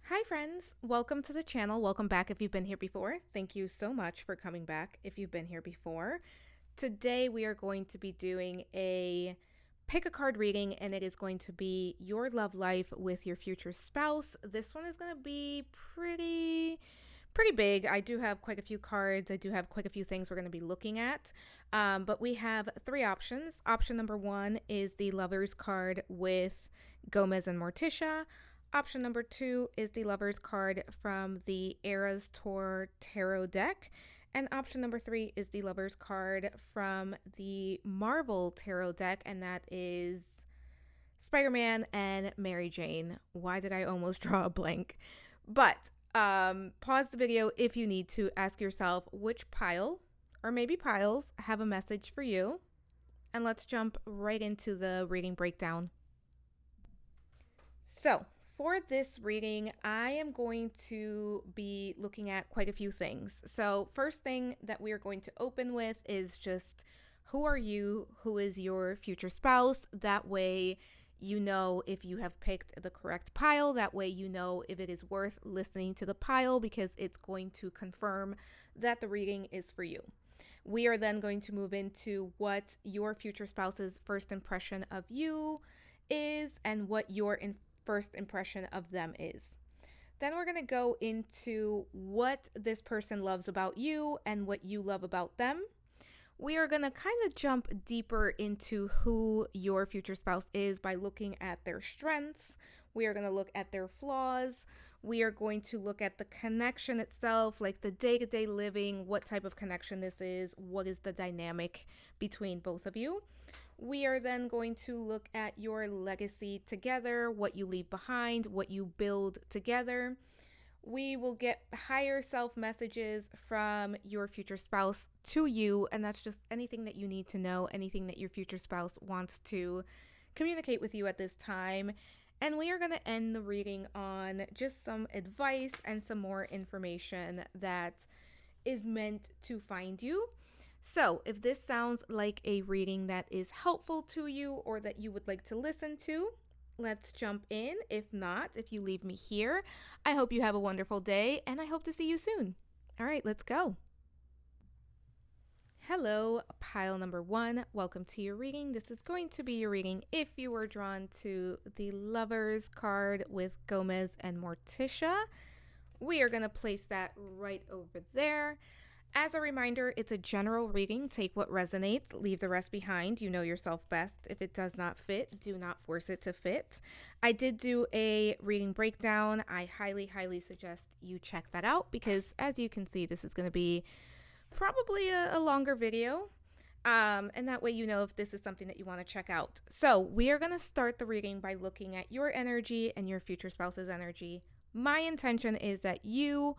Hi friends, welcome to the channel. Welcome back if you've been here before. Thank you so much for coming back if you've been here before. Today we are going to be doing a pick a card reading, and it is going to be your love life with your future spouse. This one is going to be pretty big. I do have quite a few cards. I do have quite a few things we're going to be looking at. But we have three options. Option number one is the Lovers card with Gomez and Morticia. Option number two is the Lovers card from the Eras Tour Tarot deck. And option number three is the Lovers card from the Marvel Tarot deck, and that is Spider-Man and Mary Jane. Why did I almost draw a blank? But pause the video if you need to ask yourself which pile, or maybe piles, have a message for you. And let's jump right into the reading breakdown. So, for this reading, I am going to be looking at quite a few things. So, first thing that we are going to open with is just who are you? Who is your future spouse? That way, you know if you have picked the correct pile. That way, you know if it is worth listening to the pile, because it's going to confirm that the reading is for you. We are then going to move into what your future spouse's first impression of you is and what your first impression of them is. Then we're going to go into what this person loves about you and what you love about them. We are going to kind of jump deeper into who your future spouse is by looking at their strengths. We are going to look at their flaws. We are going to look at the connection itself, like the day-to-day living, what type of connection this is, what is the dynamic between both of you. We are then going to look at your legacy together, what you leave behind, what you build together. We will get higher self messages from your future spouse to you, and that's just anything that you need to know, anything that your future spouse wants to communicate with you at this time. And we are going to end the reading on just some advice and some more information that is meant to find you. So, if this sounds like a reading that is helpful to you or that you would like to listen to, let's jump in. If not, if you leave me here, I hope you have a wonderful day and I hope to see you soon. All right, let's go. Hello, pile number one. Welcome to your reading. This is going to be your reading if you were drawn to the Lovers card with Gomez and Morticia. We are going to place that right over there. As a reminder, it's a general reading. Take what resonates, leave the rest behind. You know yourself best. If it does not fit, do not force it to fit. I did do a reading breakdown. I highly suggest you check that out, because as you can see, this is going to be probably a longer video. And that way you know if this is something that you want to check out. So we are going to start the reading by looking at your energy and your future spouse's energy. My intention is that you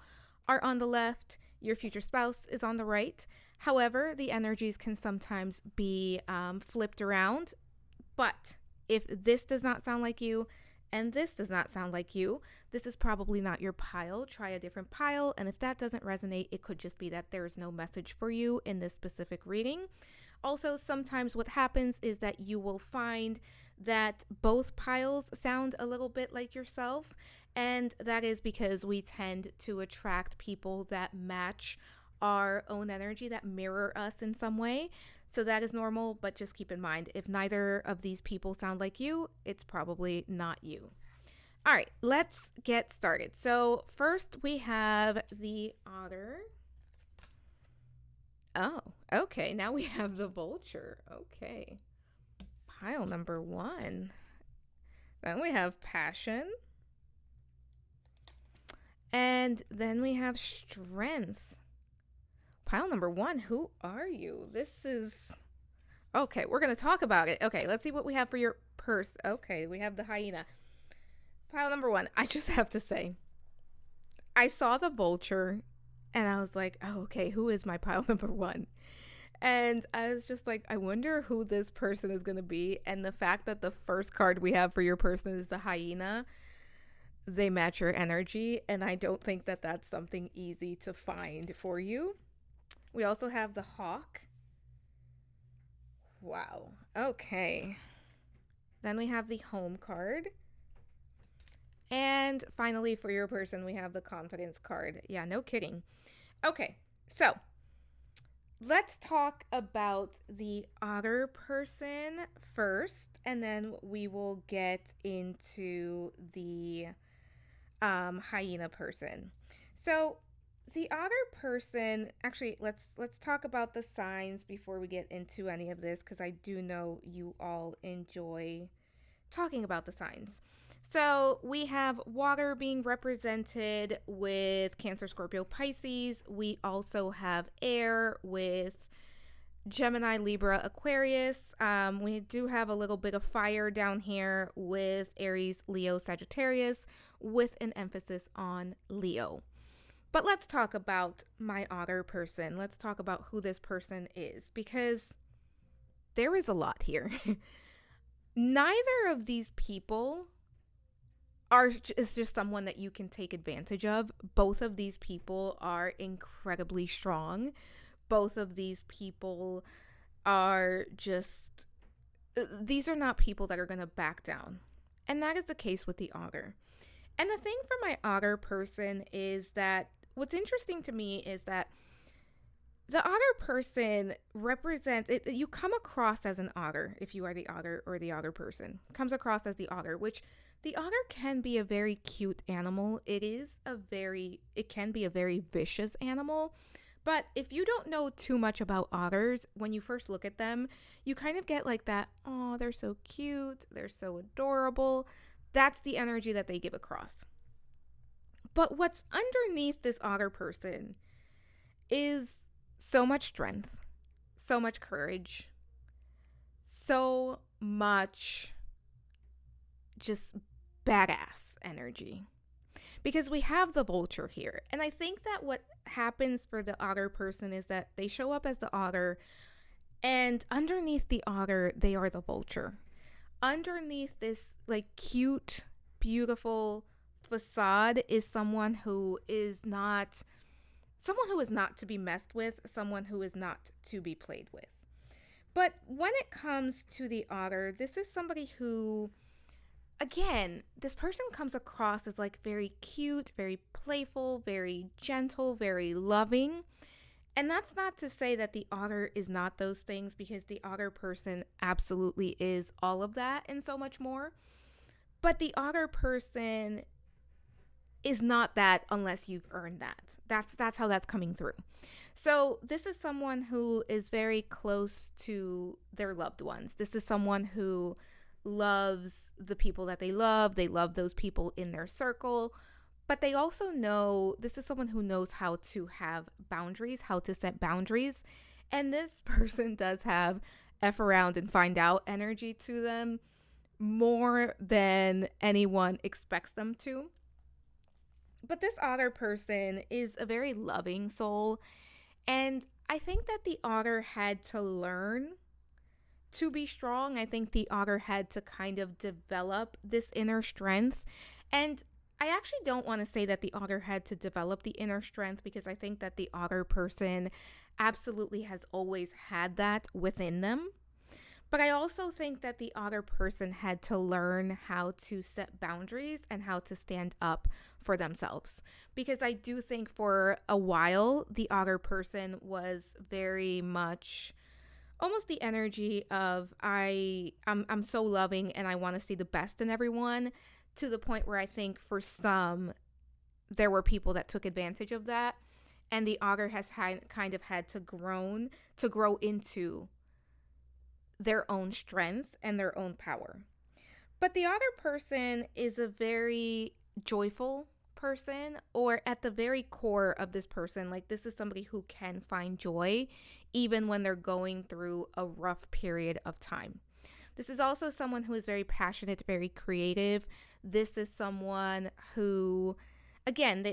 are on the left, your future spouse is on the right. However, the energies can sometimes be flipped around. But if this does not sound like you and this does not sound like you, this is probably not your pile. Try a different pile. And if that doesn't resonate, it could just be that there is no message for you in this specific reading. Also, sometimes what happens is that you will find that both piles sound a little bit like yourself. And that is because we tend to attract people that match our own energy, that mirror us in some way. So that is normal, but just keep in mind, if neither of these people sound like you, it's probably not you. All right, let's get started. So first we have the Otter. Oh, okay. Now we have the Vulture. Okay. Pile number one. Then we have Passion. And then we have Strength. Pile number one, who are you? This is... Okay, we're going to talk about it. Okay, let's see what we have for your purse. Okay, we have the Hyena. Pile number one, I just have to say, I saw the Vulture and I was like, oh, okay, who is my pile number one? And I was just like, I wonder who this person is going to be. And the fact that the first card we have for your person is the Hyena, they match your energy. And I don't think that that's something easy to find for you. We also have the Hawk. Wow. Okay. Then we have the Home card. And finally, for your person, we have the confidence card. Yeah, no kidding. Okay, so let's talk about the otter person first, and then we will get into the hyena person. So the otter person, actually, let's talk about the signs before we get into any of this, because I do know you all enjoy talking about the signs. So we have water being represented with Cancer, Scorpio, Pisces. We also have air with Gemini, Libra, Aquarius. We do have a little bit of fire down here with Aries, Leo, Sagittarius, with an emphasis on Leo. But let's talk about my otter person. Let's talk about who this person is, because there is a lot here. Neither of these people is just someone that you can take advantage of. Both of these people are incredibly strong. Both of these people are just, these are not people that are going to back down. And that is the case with the otter. And the thing for my otter person is that what's interesting to me is that the otter person represents it. You come across as an otter if you are the otter, or the otter person comes across as the otter, which the otter can be a very cute animal. It can be a very vicious animal. But if you don't know too much about otters, when you first look at them, you kind of get like that, oh, they're so cute, they're so adorable. That's the energy that they give across. But what's underneath this otter person is so much strength, so much courage, so much just badass energy. Because we have the vulture here. And I think that what happens for the otter person is that they show up as the otter, and underneath the otter, they are the vulture. Underneath this like cute, beautiful facade is someone who is not to be messed with, someone who is not to be played with. But when it comes to the otter, this is somebody who, again, this person comes across as like very cute, very playful, very gentle, very loving. And that's not to say that the otter is not those things, because the otter person absolutely is all of that and so much more. But the otter person is not that unless you've earned that. That's how that's coming through. So this is someone who is very close to their loved ones. This is someone who loves the people that they love. They love those people in their circle. But they also know, this is someone who knows how to have boundaries, how to set boundaries. And this person does have F around and find out energy to them more than anyone expects them to. But this otter person is a very loving soul. And I think that the otter had to learn to be strong. I think the otter had to kind of develop this inner strength. And I actually don't want to say that the otter had to develop the inner strength, because I think that the otter person absolutely has always had that within them. But I also think that the otter person had to learn how to set boundaries and how to stand up for themselves. Because I do think for a while, the otter person was very much almost the energy of I'm so loving and I want to see the best in everyone, to the point where I think for some, there were people that took advantage of that. And the otter has kind of had to grow into their own strength and their own power. But the otter person is a very joyful person, or at the very core of this person, like this is somebody who can find joy even when they're going through a rough period of time. This is also someone who is very passionate, very creative. This is someone who, again,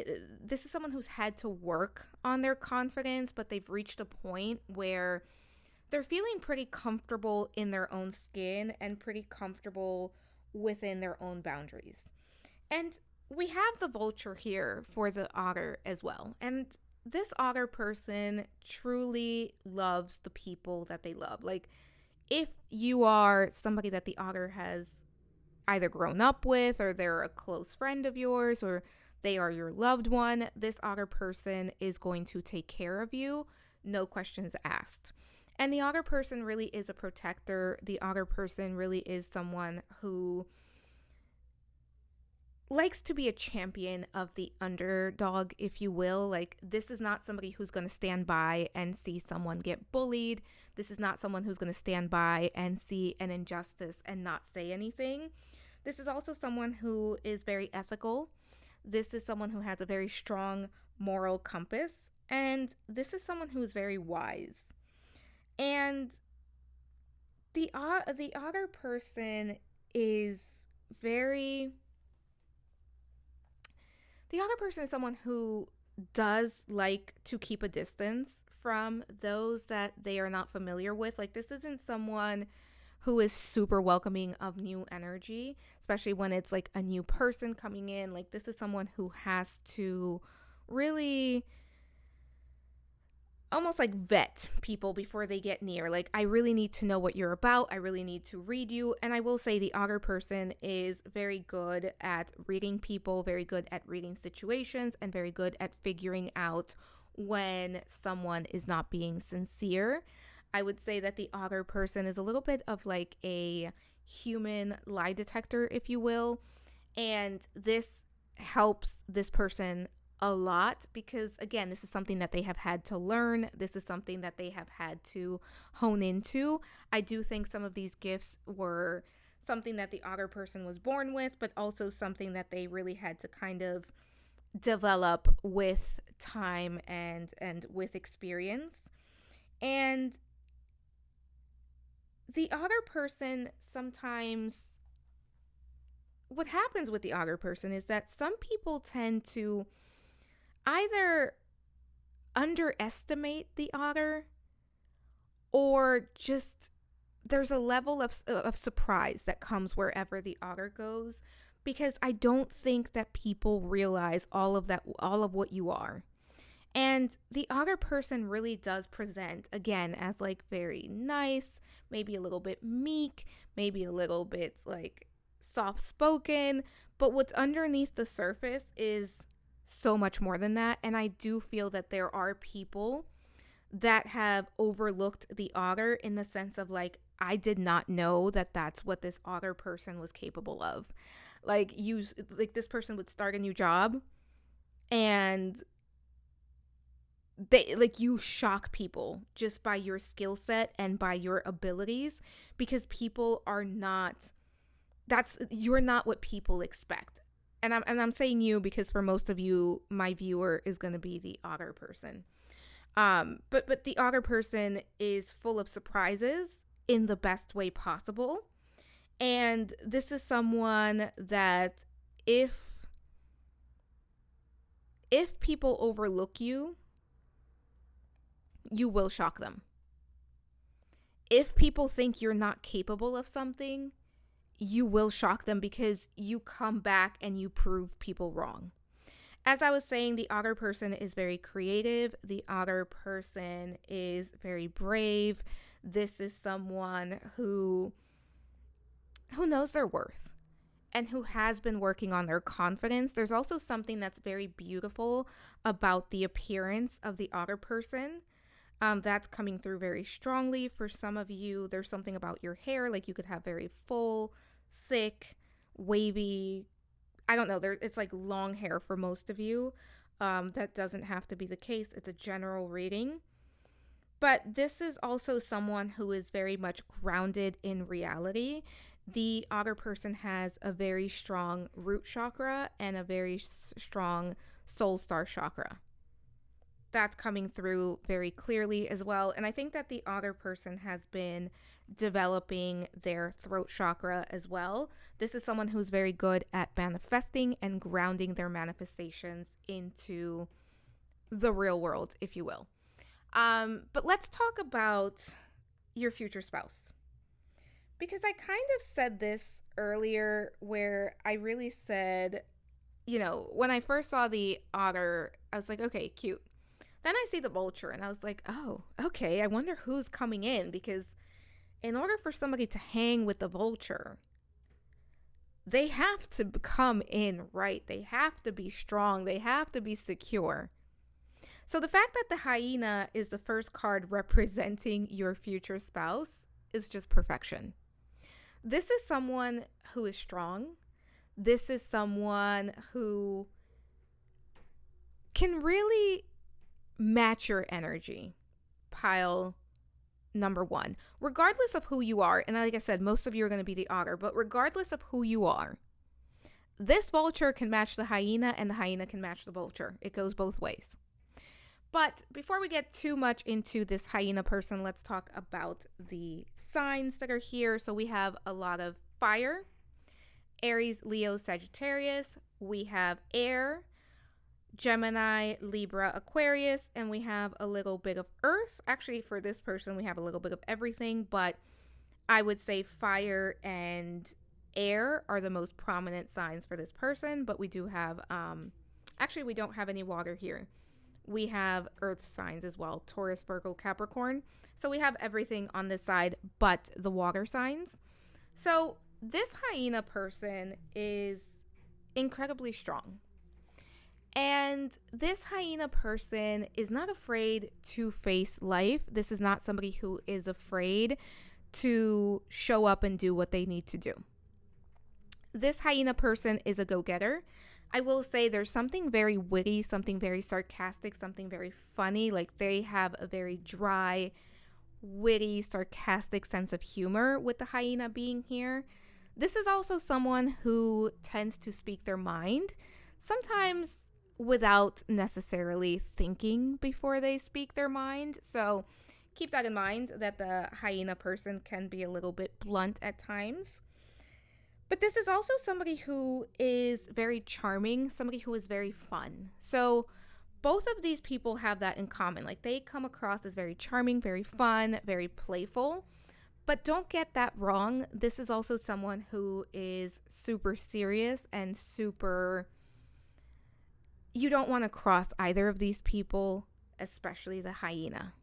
this is someone who's had to work on their confidence, but they've reached a point where they're feeling pretty comfortable in their own skin and pretty comfortable within their own boundaries. And we have the vulture here for the otter as well. And this otter person truly loves the people that they love. Like, if you are somebody that the otter has either grown up with, or they're a close friend of yours, or they are your loved one. This otter person is going to take care of you, no questions asked. And the otter person really is a protector. The otter person really is someone who likes to be a champion of the underdog, if you will. Like, this is not somebody who's going to stand by and see someone get bullied. This is not someone who's going to stand by and see an injustice and not say anything. This is also someone who is very ethical. This is someone who has a very strong moral compass. And this is someone who is very wise. And the otter person is very... The other person is someone who does like to keep a distance from those that they are not familiar with. Like, this isn't someone who is super welcoming of new energy, especially when it's like a new person coming in. Like, this is someone who has to really almost like vet people before they get near. Like, I really need to know what you're about. I really need to read you. And I will say the otter person is very good at reading people, very good at reading situations, and very good at figuring out when someone is not being sincere. I would say that the otter person is a little bit of like a human lie detector, if you will. And this helps this person a lot because, again, this is something that they have had to learn. This is something that they have had to hone into. I do think some of these gifts were something that the otter person was born with, but also something that they really had to kind of develop with time and with experience. And the otter person, sometimes what happens with the otter person is that some people tend to either underestimate the otter, or just there's a level of surprise that comes wherever the otter goes, because I don't think that people realize all of what you are. And the otter person really does present, again, as like very nice, maybe a little bit meek, maybe a little bit like soft spoken, but what's underneath the surface is so much more than that. And I do feel that there are people that have overlooked the otter, in the sense of like, I did not know that that's what this otter person was capable of. Like, this person would start a new job and they like, you shock people just by your skill set and by your abilities, because people are not, you're not what people expect. And I'm saying you because for most of you, my viewer is going to be the otter person. But the otter person is full of surprises in the best way possible. And this is someone that if people overlook you, you will shock them. If people think you're not capable of something, you will shock them, because you come back and you prove people wrong. As I was saying, the otter person is very creative. The otter person is very brave. This is someone who knows their worth and who has been working on their confidence. There's also something that's very beautiful about the appearance of the otter person. That's coming through very strongly. For some of you, there's something about your hair. Like, you could have very full, thick, wavy, I don't know, it's like long hair for most of you. That doesn't have to be the case. It's a general reading. But this is also someone who is very much grounded in reality. The otter person has a very strong root chakra and a very strong soul star chakra. That's coming through very clearly as well. And I think that the otter person has been developing their throat chakra as well. This is someone who's very good at manifesting and grounding their manifestations into the real world, if you will. But let's talk about your future spouse. Because I kind of said this earlier, where I really said, when I first saw the otter, I was like, okay, cute. Then I see the vulture and I was like, oh, okay, I wonder who's coming in, because in order for somebody to hang with the vulture, they have to come in right. They have to be strong. They have to be secure. So the fact that the hyena is the first card representing your future spouse is just perfection. This is someone who is strong. This is someone who can really match your energy. Pile number one. Regardless of who you are, and like I said, most of you are going to be the otter, but regardless of who you are, this vulture can match the hyena and the hyena can match the vulture. It goes both ways. But before we get too much into this hyena person, let's talk about the signs that are here. So we have a lot of fire, Aries, Leo, Sagittarius. We have air, Gemini, Libra, Aquarius, and we have a little bit of earth. Actually, for this person, we have a little bit of everything, but I would say fire and air are the most prominent signs for this person, but we do have, actually, we don't have any water here. We have earth signs as well, Taurus, Virgo, Capricorn. So we have everything on this side but the water signs. So this hyena person is incredibly strong. And this hyena person is not afraid to face life. This is not somebody who is afraid to show up and do what they need to do. This hyena person is a go-getter. I will say there's something very witty, something very sarcastic, something very funny. Like they have a very dry, witty, sarcastic sense of humor with the hyena being here. This is also someone who tends to speak their mind, sometimes without necessarily thinking before they speak their mind. So keep that in mind that the hyena person can be a little bit blunt at times. But this is also somebody who is very charming, somebody who is very fun. So both of these people have that in common. Like they come across as very charming, very fun, very playful. But don't get that wrong. This is also someone who is super serious and super... You don't want to cross either of these people, especially the hyena.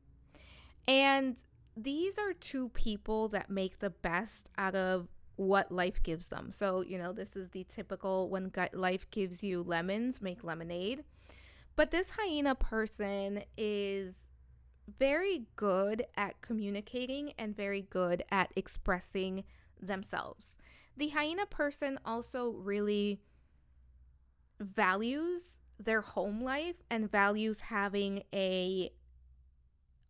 And these are two people that make the best out of what life gives them. So, this is the typical when life gives you lemons, make lemonade. But this hyena person is very good at communicating and very good at expressing themselves. The hyena person also really values their home life and values having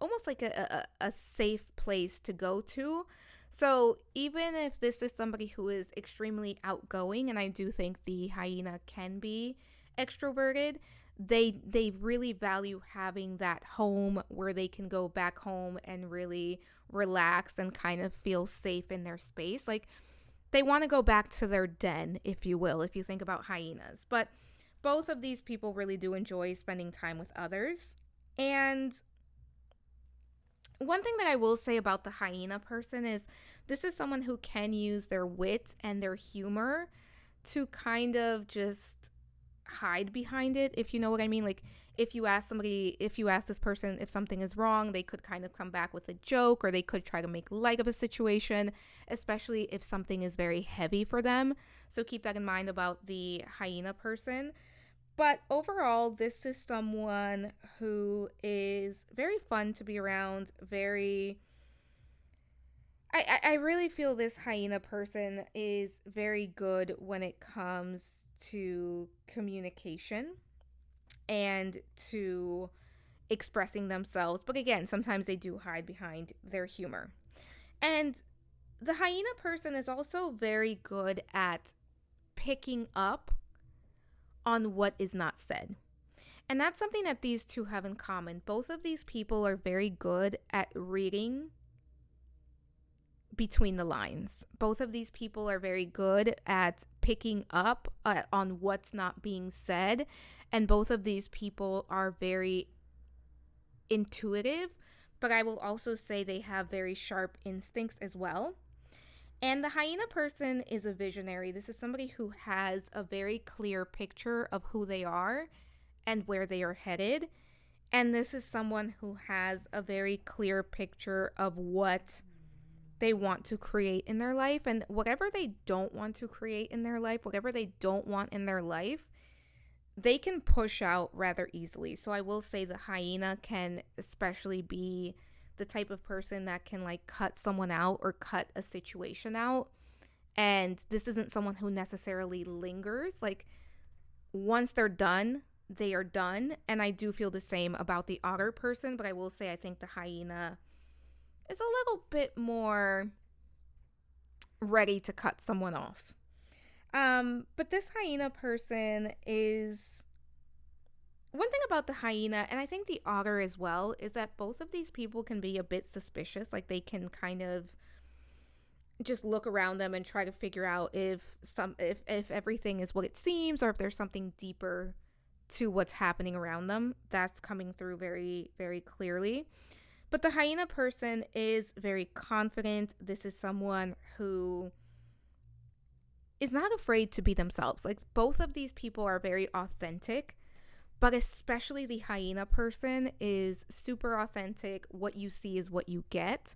almost like a safe place to go to. So even if this is somebody who is extremely outgoing, and I do think the hyena can be extroverted, they really value having that home where they can go back home and really relax and kind of feel safe in their space. Like they want to go back to their den, if you will, if you think about hyenas. But both of these people really do enjoy spending time with others. And one thing that I will say about the hyena person is this is someone who can use their wit and their humor to kind of just hide behind it, if you know what I mean. Like if you ask this person if something is wrong, they could kind of come back with a joke, or they could try to make light of a situation, especially if something is very heavy for them. So keep that in mind about the hyena person. But overall, this is someone who is very fun to be around, I really feel this hyena person is very good when it comes to communication and to expressing themselves. But again, sometimes they do hide behind their humor. And the hyena person is also very good at picking up on what is not said. And that's something that these two have in common. Both of these people are very good at reading between the lines. Both of these people are very good at picking up on what's not being said. And both of these people are very intuitive, but I will also say they have very sharp instincts as well. And the hyena person is a visionary. This is somebody who has a very clear picture of who they are and where they are headed. And this is someone who has a very clear picture of what they want to create in their life, and whatever they don't want to create in their life, whatever they don't want in their life, they can push out rather easily. So I will say the hyena can especially be the type of person that can like cut someone out or cut a situation out. And this isn't someone who necessarily lingers. Like once they're done, they are done. And I do feel the same about the otter person, but I will say I think the hyena is a little bit more ready to cut someone off. But this hyena person is, one thing about the hyena, and I think the otter as well, is that both of these people can be a bit suspicious. Like they can kind of just look around them and try to figure out if everything is what it seems, or if there's something deeper to what's happening around them. That's coming through very, very clearly. But the hyena person is very confident. This is someone who is not afraid to be themselves. Like both of these people are very authentic, but especially the hyena person is super authentic. What you see is what you get.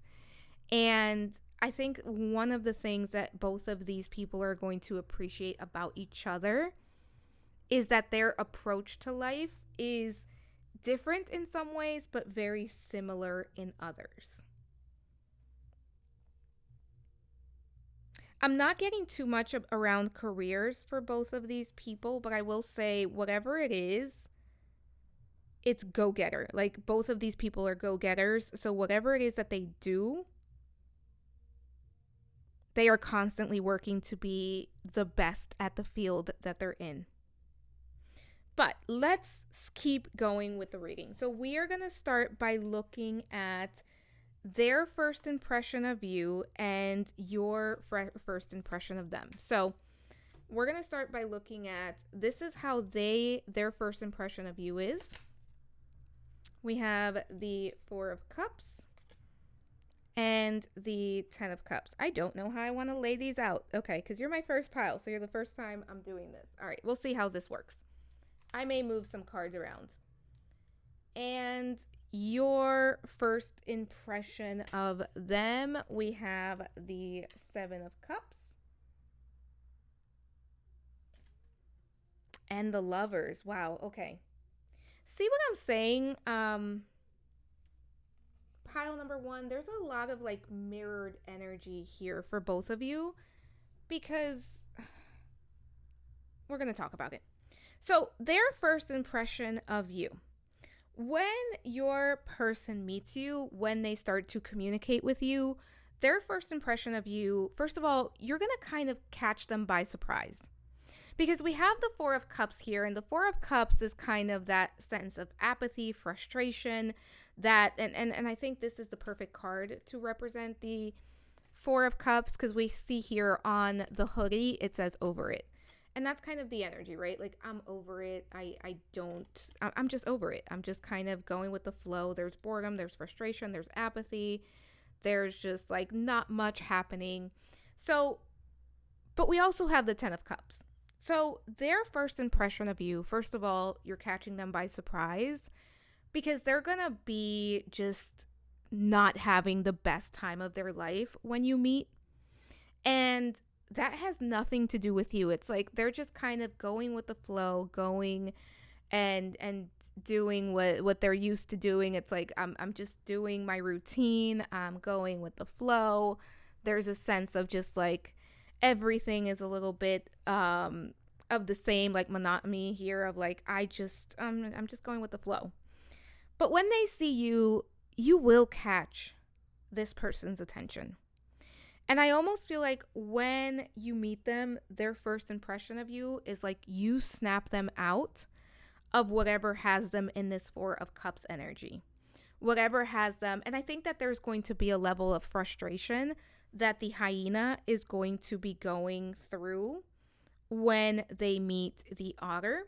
And I think one of the things that both of these people are going to appreciate about each other is that their approach to life is different in some ways, but very similar in others. I'm not getting too much around careers for both of these people, but I will say whatever it is, it's go-getter. Like both of these people are go-getters. So whatever it is that they do, they are constantly working to be the best at the field that they're in. But let's keep going with the reading. So we are going to start by looking at their first impression of you and your first impression of them. So we're going to start by looking at, this is how their first impression of you is. We have the Four of Cups and the 10 of Cups. I don't know how I want to lay these out. Okay, because you're my first pile, so you're the first time I'm doing this. All right, we'll see how this works. I may move some cards around. And your first impression of them, we have the 7 of Cups and the Lovers. Wow, okay. See what I'm saying? Pile number 1, there's a lot of like mirrored energy here for both of you because we're going to talk about it. So their first impression of you, when your person meets you, when they start to communicate with you, their first impression of you, first of all, you're going to kind of catch them by surprise. Because we have the Four of Cups here, and the Four of Cups is kind of that sense of apathy, frustration, that, and I think this is the perfect card to represent the Four of Cups, because we see here on the hoodie, it says over it. And that's kind of the energy, right? Like, I'm over it. I'm just over it. I'm just kind of going with the flow. There's boredom, there's frustration, there's apathy. There's just like not much happening. So, but we also have the 10 of Cups. So their first impression of you, first of all, you're catching them by surprise because they're going to be just not having the best time of their life when you meet. And that has nothing to do with you. It's like they're just kind of going with the flow, going and doing what they're used to doing. It's like I'm just doing my routine. I'm going with the flow. There's a sense of just like everything is a little bit of the same, like monotony here of like I'm just going with the flow. But when they see you, you will catch this person's attention. And I almost feel like when you meet them, their first impression of you is like you snap them out of whatever has them in this Four of Cups energy. Whatever has them. And I think that there's going to be a level of frustration that the hyena is going to be going through when they meet the otter.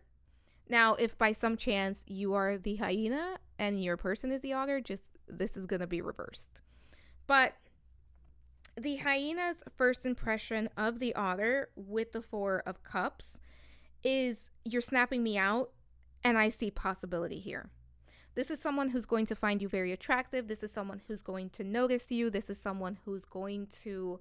Now, if by some chance you are the hyena and your person is the otter, just this is going to be reversed. But the hyena's first impression of the otter with the Four of Cups is you're snapping me out and I see possibility here. This is someone who's going to find you very attractive. This is someone who's going to notice you. This is someone who's going to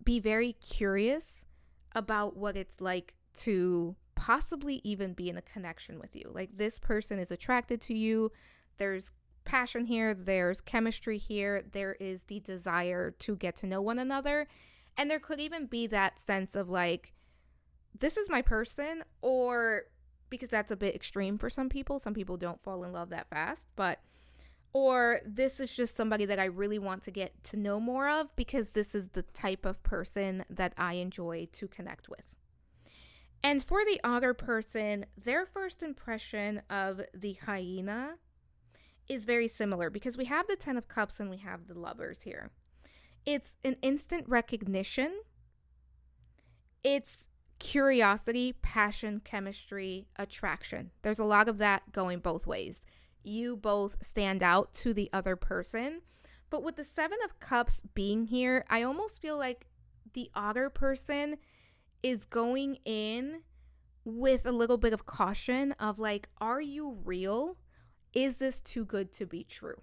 be very curious about what it's like to possibly even be in a connection with you. Like, this person is attracted to you. There's passion here. There's chemistry here. There is the desire to get to know one another. And there could even be that sense of like, this is my person, or because that's a bit extreme for some people. Some people don't fall in love that fast, or this is just somebody that I really want to get to know more of because this is the type of person that I enjoy to connect with. And for the otter person, their first impression of the hyena is very similar because we have the 10 of Cups and we have the Lovers here. It's an instant recognition. It's curiosity, passion, chemistry, attraction. There's a lot of that going both ways. You both stand out to the other person. But with the 7 of Cups being here, I almost feel like the otter person is going in with a little bit of caution of like, are you real? Is this too good to be true?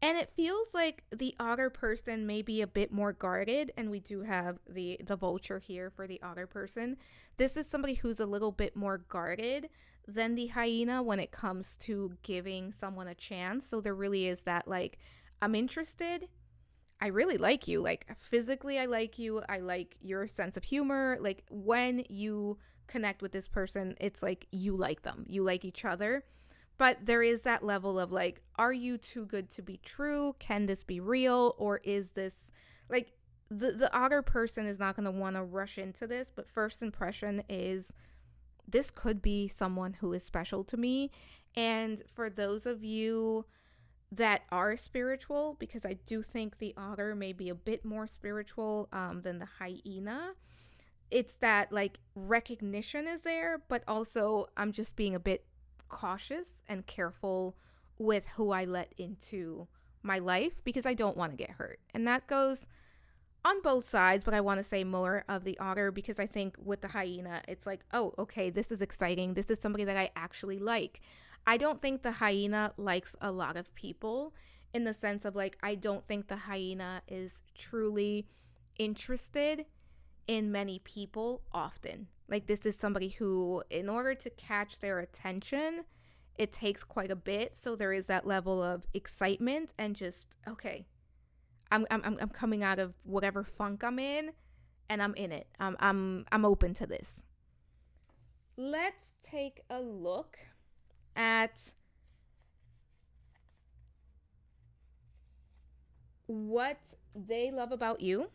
And it feels like the otter person may be a bit more guarded, and we do have the vulture here for the otter person. This is somebody who's a little bit more guarded than the hyena when it comes to giving someone a chance. So there really is that like, I'm interested. I really like you. Like, physically, I like you. I like your sense of humor. Like, when you connect with this person, it's like you like them. You like each other. But there is that level of like, are you too good to be true? Can this be real? Or is this like, the otter person is not going to want to rush into this. But first impression is, this could be someone who is special to me. And for those of you that are spiritual, because I do think the otter may be a bit more spiritual than the hyena, it's that like recognition is there, but also I'm just being a bit cautious and careful with who I let into my life because I don't want to get hurt. And that goes on both sides, but I want to say more of the otter because I think with the hyena, it's like, oh, okay, this is exciting. This is somebody that I actually like. I don't think the hyena likes a lot of people in the sense of like, I don't think the hyena is truly interested in many people often. Like, this is somebody who, in order to catch their attention, it takes quite a bit. So there is that level of excitement and just, okay, I'm coming out of whatever funk I'm in, and I'm in it. I'm open to this. Let's take a look at what they love about you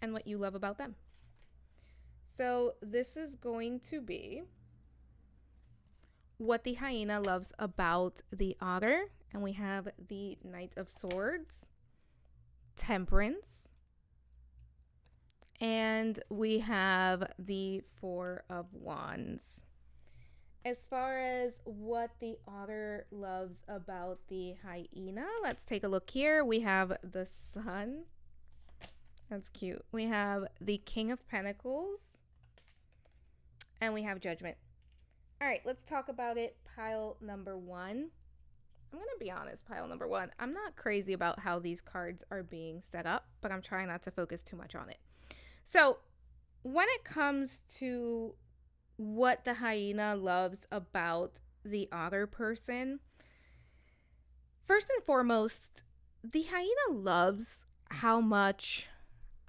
and what you love about them. So this is going to be what the hyena loves about the otter. And we have the Knight of Swords, Temperance, and we have the Four of Wands. As far as what the otter loves about the hyena, let's take a look here. We have the Sun. That's cute. We have the King of Pentacles. And we have Judgment. All right, let's talk about it. Pile number 1. I'm going to be honest, pile number 1. I'm not crazy about how these cards are being set up, but I'm trying not to focus too much on it. So when it comes to what the hyena loves about the otter person, first and foremost, the hyena loves how much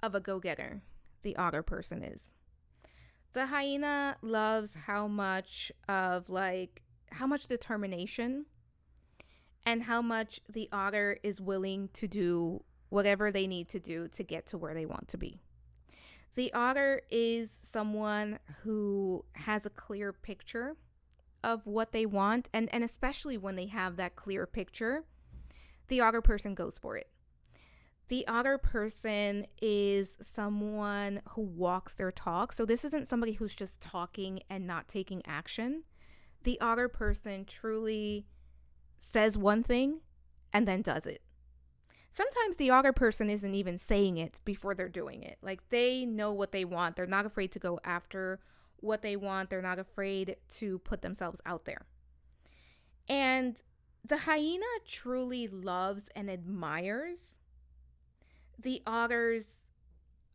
of a go-getter the otter person is. The hyena loves how much determination and how much the otter is willing to do whatever they need to do to get to where they want to be. The otter is someone who has a clear picture of what they want, and especially when they have that clear picture, the otter person goes for it. The otter person is someone who walks their talk. So this isn't somebody who's just talking and not taking action. The otter person truly says one thing and then does it. Sometimes the otter person isn't even saying it before they're doing it. Like, they know what they want. They're not afraid to go after what they want. They're not afraid to put themselves out there. And the hyena truly loves and admires the otter's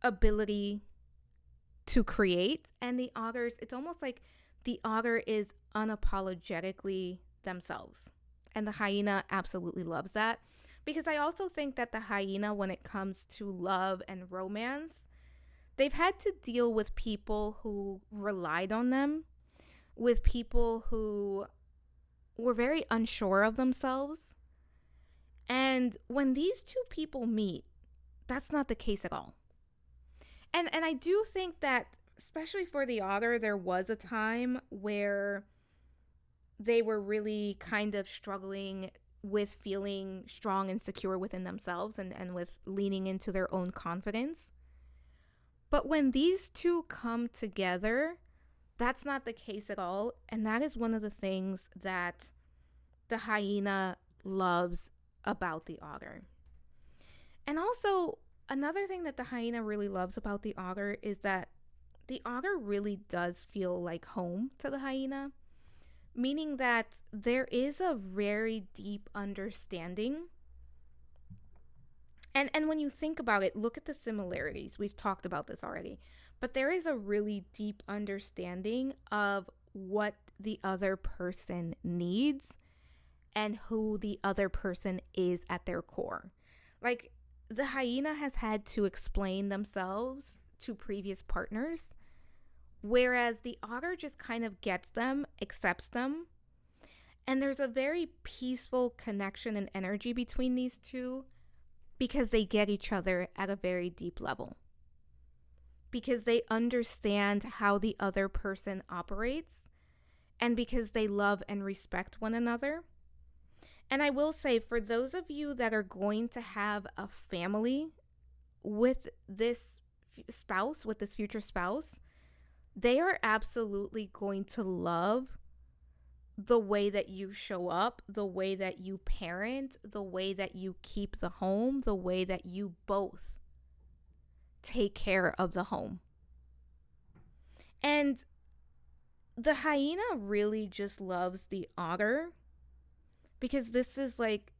ability to create. And the otters, it's almost like the otter is unapologetically themselves. And the hyena absolutely loves that. Because I also think that the hyena, when it comes to love and romance, they've had to deal with people who relied on them, with people who were very unsure of themselves. And when these two people meet, that's not the case at all. And I do think that, especially for the otter, there was a time where they were really kind of struggling with feeling strong and secure within themselves, and with leaning into their own confidence. But when these two come together, that's not the case at all. And that is one of the things that the hyena loves about the otter. And also, another thing that the hyena really loves about the otter is that the otter really does feel like home to the hyena, meaning that there is a very deep understanding. And when you think about it, look at the similarities. We've talked about this already. But there is a really deep understanding of what the other person needs and who the other person is at their core. Like, the hyena has had to explain themselves to previous partners, whereas the otter just kind of gets them, accepts them. And there's a very peaceful connection and energy between these two because they get each other at a very deep level. Because they understand how the other person operates, and because they love and respect one another. And I will say, for those of you that are going to have a family with this spouse, with this future spouse, they are absolutely going to love the way that you show up, the way that you parent, the way that you keep the home, the way that you both take care of the home. And the hyena really just loves the otter because this is like,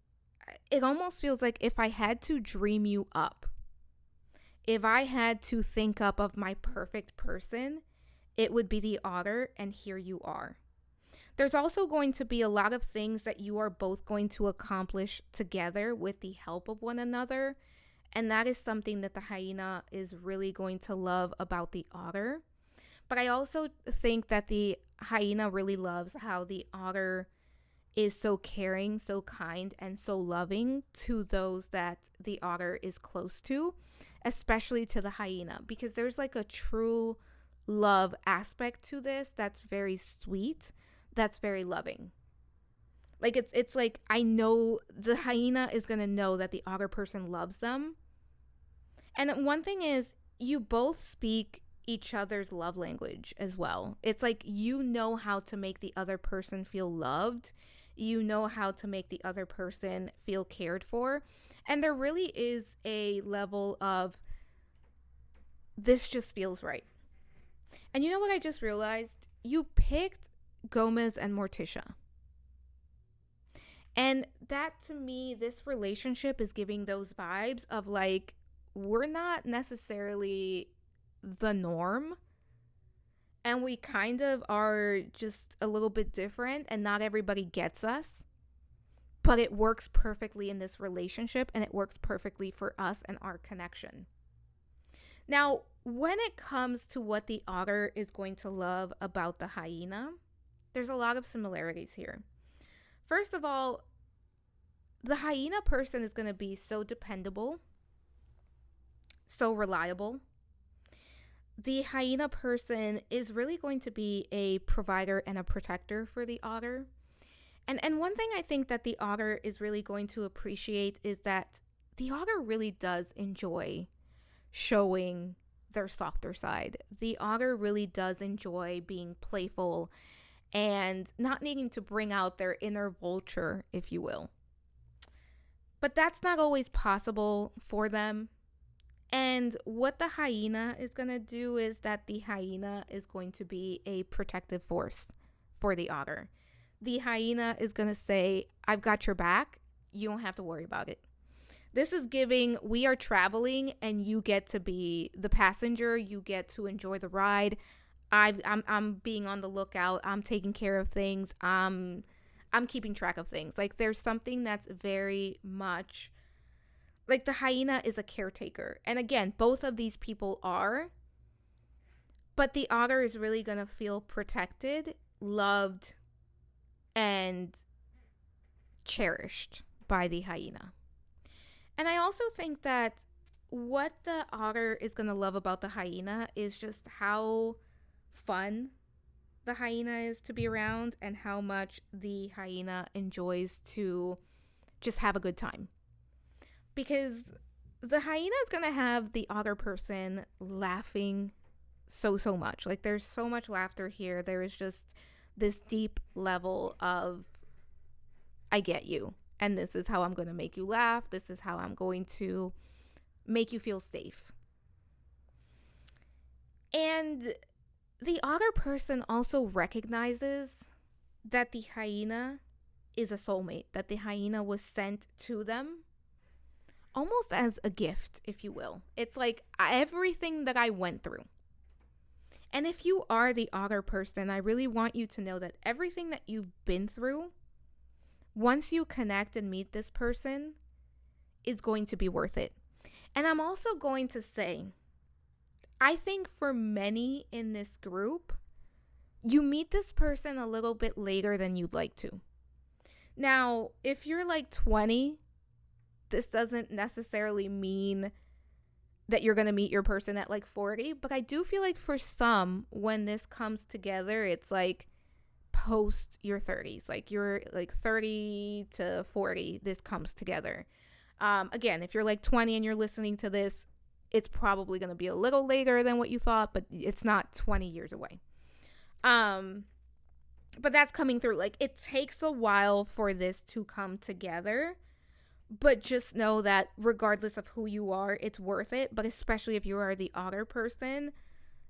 it almost feels like if I had to dream you up, if I had to think up of my perfect person, it would be the otter, and here you are. There's also going to be a lot of things that you are both going to accomplish together with the help of one another. And that is something that the hyena is really going to love about the otter. But I also think that the hyena really loves how the otter is so caring, so kind, and so loving to those that the otter is close to, especially to the hyena, because there's like a true love aspect to this that's very sweet, that's very loving. Like it's like, I know the hyena is going to know that the otter person loves them. And one thing is, you both speak each other's love language as well. It's like, you know how to make the other person feel loved. You know how to make the other person feel cared for. And there really is a level of, this just feels right. And you know what I just realized? You picked Gomez and Morticia. And that, to me, this relationship is giving those vibes of like, we're not necessarily the norm, and we kind of are just a little bit different, and not everybody gets us, but it works perfectly in this relationship, and it works perfectly for us and our connection. Now, when it comes to what the otter is going to love about the hyena, there's a lot of similarities here. First of all, the hyena person is going to be so dependable, so reliable. The hyena person is really going to be a provider and a protector for the otter. And one thing I think that the otter is really going to appreciate is that the otter really does enjoy showing their softer side. The otter really does enjoy being playful and not needing to bring out their inner vulture, if you will. But that's not always possible for them. And what the hyena is going to do is that the hyena is going to be a protective force for the otter. the hyena is going to say, I've got your back. You don't have to worry about it. This is giving, we are traveling and you get to be the passenger. You get to enjoy the ride. I'm being on the lookout. I'm taking care of things. I'm keeping track of things. Like there's something that's very much like the hyena is a caretaker. And again, both of these people are, but the otter is really going to feel protected, loved, and cherished by the hyena. And I also think that what the otter is going to love about the hyena is just how fun the hyena is to be around and how much the hyena enjoys to just have a good time. Because the hyena is going to have the otter person laughing so much. Like there's so much laughter here. There is just this deep level of, I get you. And this is how I'm going to make you laugh. This is how I'm going to make you feel safe. And the otter person also recognizes that the hyena is a soulmate, that the hyena was sent to them almost as a gift, if you will. It's like everything that I went through. And if you are the otter person, I really want you to know that everything that you've been through, once you connect and meet this person, is going to be worth it. And I'm also going to say, I think for many in this group, you meet this person a little bit later than you'd like to. Now, if you're like 20, this doesn't necessarily mean that you're going to meet your person at like 40. But I do feel like for some, when this comes together, it's like post your 30s. Like you're like 30 to 40, this comes together. Again, if you're like 20 and you're listening to this, it's probably going to be a little later than what you thought, but it's not 20 years away. But that's coming through. Like it takes a while for this to come together, but just know that regardless of who you are, it's worth it. But especially if you are the otter person,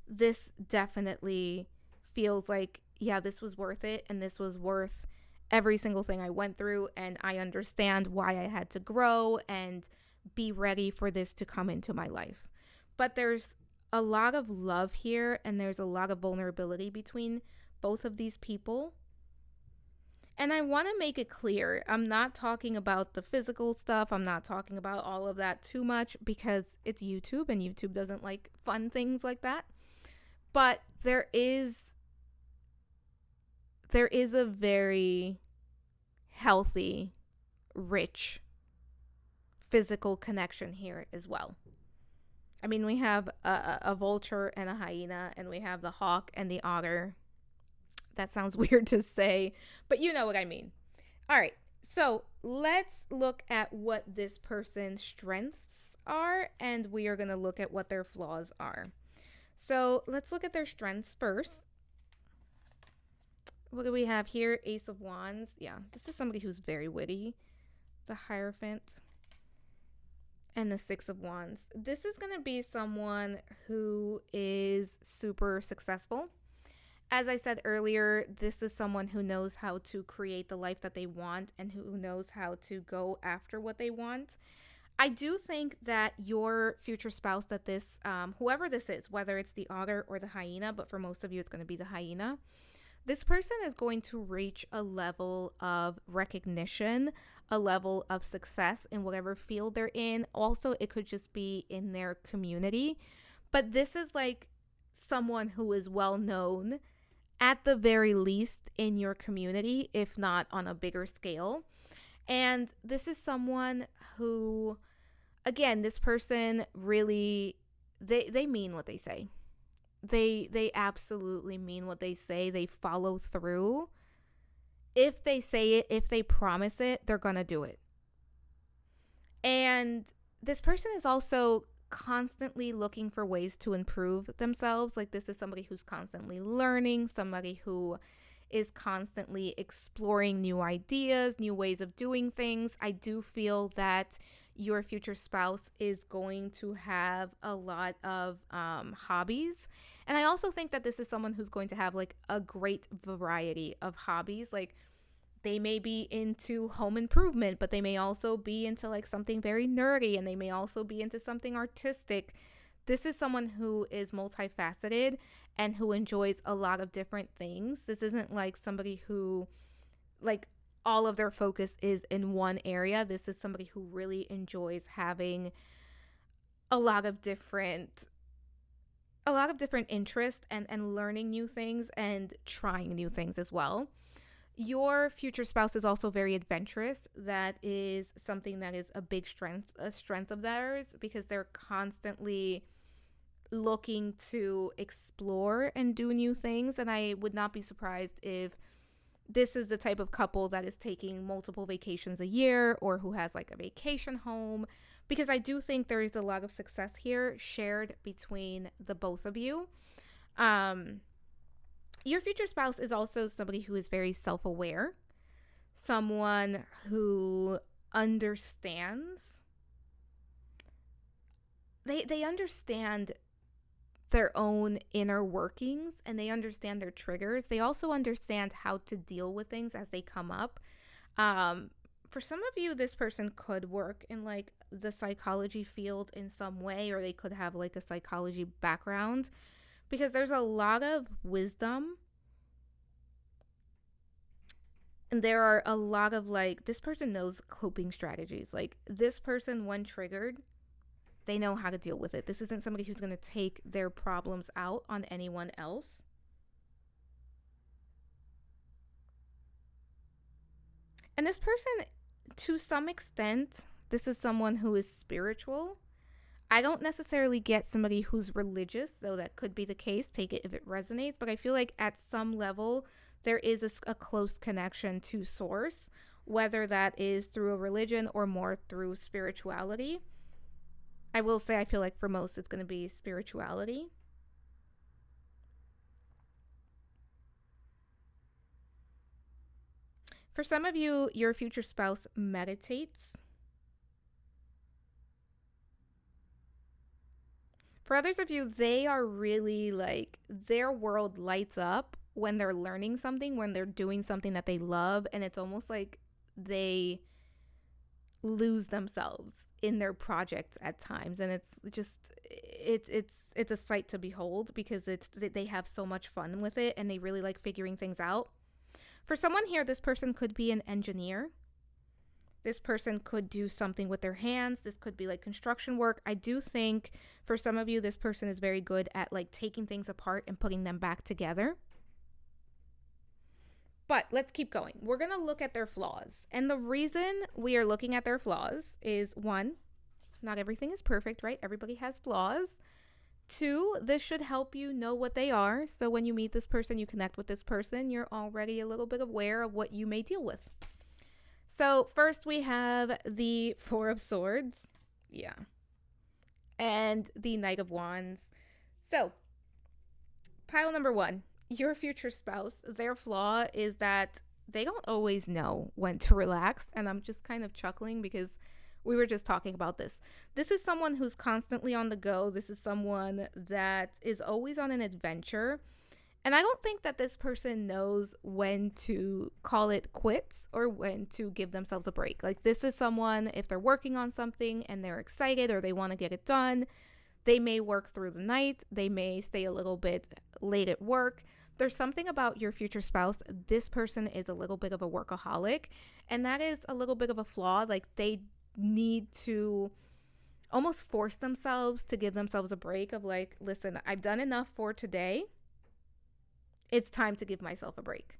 this definitely feels like, yeah, this was worth it. And this was worth every single thing I went through. And I understand why I had to grow and be ready for this to come into my life. But there's a lot of love here and there's a lot of vulnerability between both of these people. And I want to make it clear, I'm not talking about the physical stuff. I'm not talking about all of that too much because it's YouTube and YouTube doesn't like fun things like that. But there is a very healthy, rich physical connection here as well. I mean, we have a vulture and a hyena, and we have the hawk and the otter. That sounds weird to say, but you know what I mean. All right, so let's look at what this person's strengths are, and we are going to look at what their flaws are. So let's look at their strengths first. What do we have here? Ace of Wands. Yeah, this is somebody who's very witty. The Hierophant. And the Six of Wands. This is going to be someone who is super successful. As I said earlier, this is someone who knows how to create the life that they want and who knows how to go after what they want. I do think that your future spouse, that this, whoever this is, whether it's the otter or the hyena, but for most of you, it's going to be the hyena. This person is going to reach a level of recognition, a level of success in whatever field they're in. Also, it could just be in their community. But this is like someone who is well known, at the very least in your community, if not on a bigger scale. And this is someone who, again, this person really, they mean what they say. They absolutely mean what they say. They follow through. If they say it, if they promise it, they're going to do it. And this person is also constantly looking for ways to improve themselves. Like this is somebody who's constantly learning, somebody who is constantly exploring new ideas, new ways of doing things. I do feel that your future spouse is going to have a lot of hobbies. And I also think that this is someone who's going to have like a great variety of hobbies. Like They may be into home improvement, but they may also be into like something very nerdy, and they may also be into something artistic. This is someone who is multifaceted and who enjoys a lot of different things. This isn't like somebody who, like, all of their focus is in one area. This is somebody who really enjoys having a lot of different interests, and learning new things and trying new things as well. Your future spouse is also very adventurous. That is something that is a big strength of theirs, because they're constantly looking to explore and do new things. And I would not be surprised if this is the type of couple that is taking multiple vacations a year, or who has like a vacation home, because I do think there is a lot of success here shared between the both of you. Your future spouse is also somebody who is very self-aware, someone who understands. They understand their own inner workings, and they understand their triggers. They also understand how to deal with things as they come up. For some of you, this person could work in like the psychology field in some way, or they could have like a psychology background, because there's a lot of wisdom. And there are a lot of like, this person knows coping strategies. Like, this person, when triggered, they know how to deal with it. This isn't somebody who's going to take their problems out on anyone else. And this person, to some extent, this is someone who is spiritual. I don't necessarily get somebody who's religious, though that could be the case. Take it if it resonates. But I feel like at some level, there is a close connection to source, whether that is through a religion or more through spirituality. I will say, I feel like for most, it's going to be spirituality. For some of you, your future spouse meditates. For others of you, they are really like, their world lights up when they're learning something, when they're doing something that they love, and it's almost like they lose themselves in their projects at times. And it's just, it's a sight to behold, because they have so much fun with it, and they really like figuring things out. For someone here, this person could be an engineer. This person could do something with their hands. This could be like construction work. I do think for some of you, this person is very good at like taking things apart and putting them back together. But let's keep going. We're going to look at their flaws. And the reason we are looking at their flaws is, one, not everything is perfect, right? Everybody has flaws. Two, this should help you know what they are. So when you meet this person, you connect with this person, you're already a little bit aware of what you may deal with. So first we have the Four of Swords. Yeah. And the Knight of Wands. So pile number one, your future spouse, their flaw is that they don't always know when to relax. And I'm just kind of chuckling because we were just talking about this. This is someone who's constantly on the go. This is someone that is always on an adventure. And I don't think that this person knows when to call it quits or when to give themselves a break. Like, this is someone, if they're working on something and they're excited or they want to get it done, they may work through the night. They may stay a little bit late at work. There's something about your future spouse. This person is a little bit of a workaholic, and that is a little bit of a flaw. Like, they need to almost force themselves to give themselves a break of like, listen, I've done enough for today. It's time to give myself a break.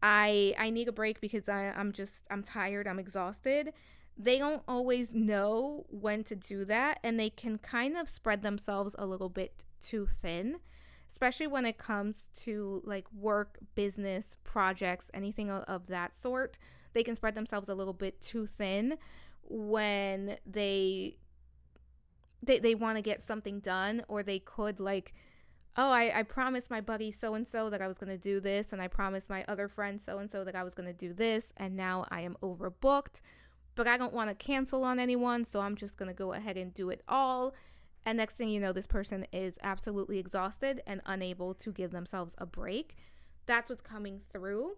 I need a break because I'm tired. I'm exhausted. They don't always know when to do that, and they can kind of spread themselves a little bit too thin, especially when it comes to like work, business, projects, anything of that sort. They can spread themselves a little bit too thin when they want to get something done, or they could like, oh, I promised my buddy so-and-so that I was going to do this, and I promised my other friend so-and-so that I was going to do this, and now I am overbooked, but I don't want to cancel on anyone, so I'm just going to go ahead and do it all. And next thing you know, this person is absolutely exhausted and unable to give themselves a break. That's what's coming through.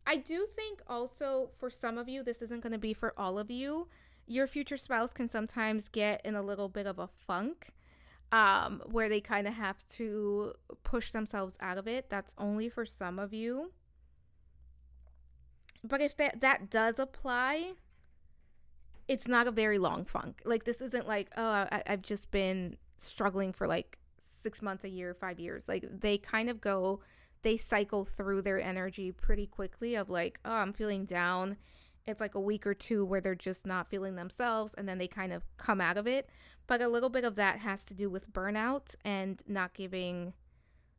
I do think also for some of you, this isn't going to be for all of you. Your future spouse can sometimes get in a little bit of a funk, where they kind of have to push themselves out of it. That's only for some of you. But if that does apply, it's not a very long funk. Like, this isn't like, oh, I've just been struggling for like 6 months, a year, 5 years. Like, they kind of go, they cycle through their energy pretty quickly of like, oh, I'm feeling down. It's like a week or two where they're just not feeling themselves, and then they kind of come out of it. But a little bit of that has to do with burnout and not giving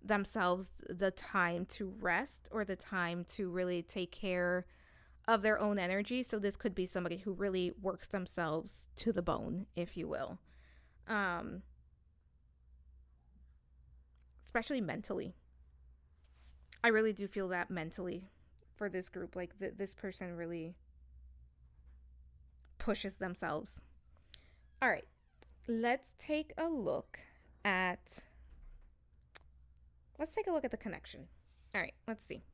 themselves the time to rest or the time to really take care of their own energy. So this could be somebody who really works themselves to the bone, if you will, um, especially mentally. I really do feel that mentally for this group. Like, this person really pushes themselves. All right, let's take a look at the connection. All right, let's see.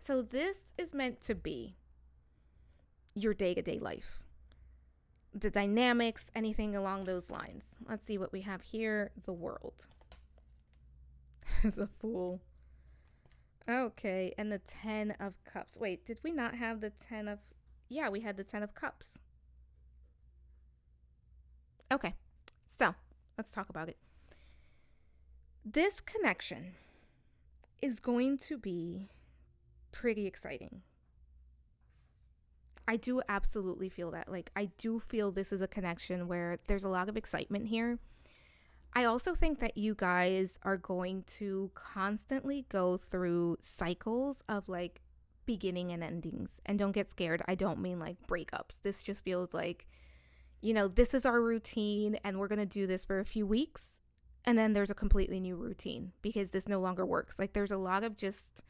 So this is meant to be your day-to-day life, the dynamics, anything along those lines. Let's see what we have here. The world. The Fool. Okay, and the 10 of Cups. Wait, did we not have the 10 of... Yeah, we had the 10 of Cups. Okay, so let's talk about it. This connection is going to be pretty exciting. I do absolutely feel that. Like, I do feel this is a connection where there's a lot of excitement here. I also think that you guys are going to constantly go through cycles of like beginning and endings. And don't get scared. I don't mean like breakups. This just feels like, this is our routine and we're going to do this for a few weeks. And then there's a completely new routine because this no longer works. Like, there's a lot of just,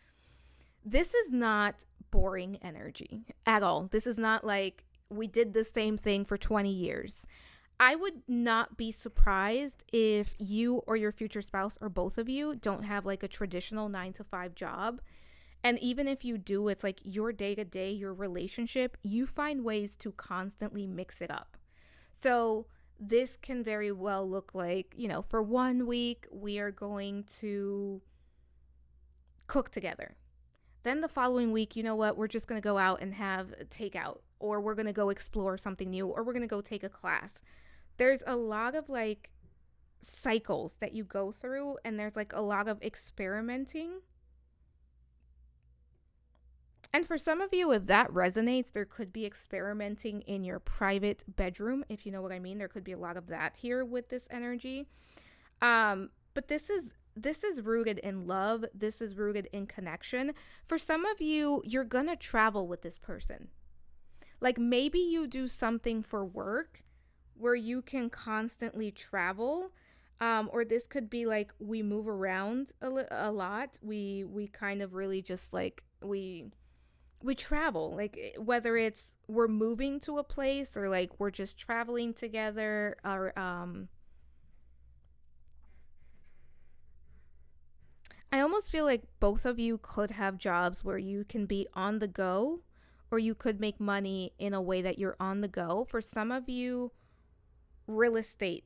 this is not boring energy at all. This is not like we did the same thing for 20 years. I would not be surprised if you or your future spouse or both of you don't have like a traditional 9 to 5 job. And even if you do, it's like your day to day, your relationship, you find ways to constantly mix it up. So this can very well look like, for 1 week, we are going to cook together. Then the following week, you know what? We're just going to go out and have takeout, or we're going to go explore something new, or we're going to go take a class. There's a lot of like cycles that you go through, and there's like a lot of experimenting. And for some of you, if that resonates, there could be experimenting in your private bedroom, if you know what I mean. There could be a lot of that here with this energy. But this is rooted in love. This is rooted in connection. For some of you, you're going to travel with this person. Like, maybe you do something for work where you can constantly travel. Or this could be like we move around a lot. We kind of really just like we travel, like whether it's we're moving to a place or like we're just traveling together, or I almost feel like both of you could have jobs where you can be on the go, or you could make money in a way that you're on the go. For some of you, real estate.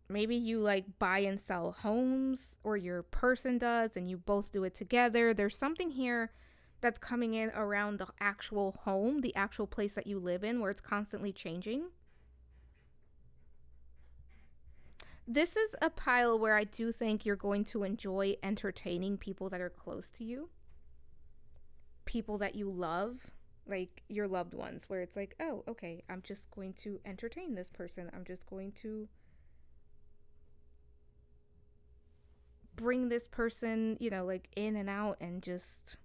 Maybe you like buy and sell homes, or your person does, and you both do it together. There's something here that's coming in around the actual home, the actual place that you live in, where it's constantly changing. This is a pile where I do think you're going to enjoy entertaining people that are close to you, people that you love, like your loved ones, where it's like, oh, okay, I'm just going to entertain this person. I'm just going to bring this person, like in and out, and just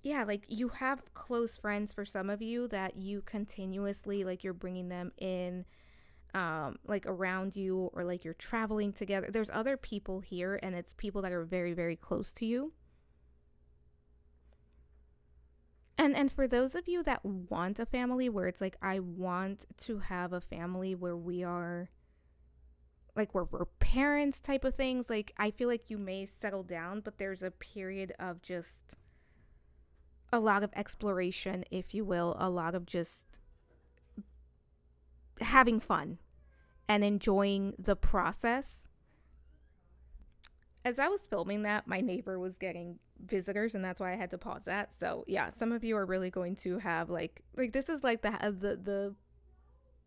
yeah, like you have close friends for some of you that you continuously, like, you're bringing them in, like around you, or like you're traveling together. There's other people here, and it's people that are very, very close to you. And for those of you that want a family, where it's like, I want to have a family where we are like we're parents type of things. Like I feel like you may settle down, but there's a period of just a lot of exploration, if you will, a lot of just having fun and enjoying the process. As I was filming that, my neighbor was getting visitors, and that's why I had to pause that. So yeah, some of you are really going to have like this is like the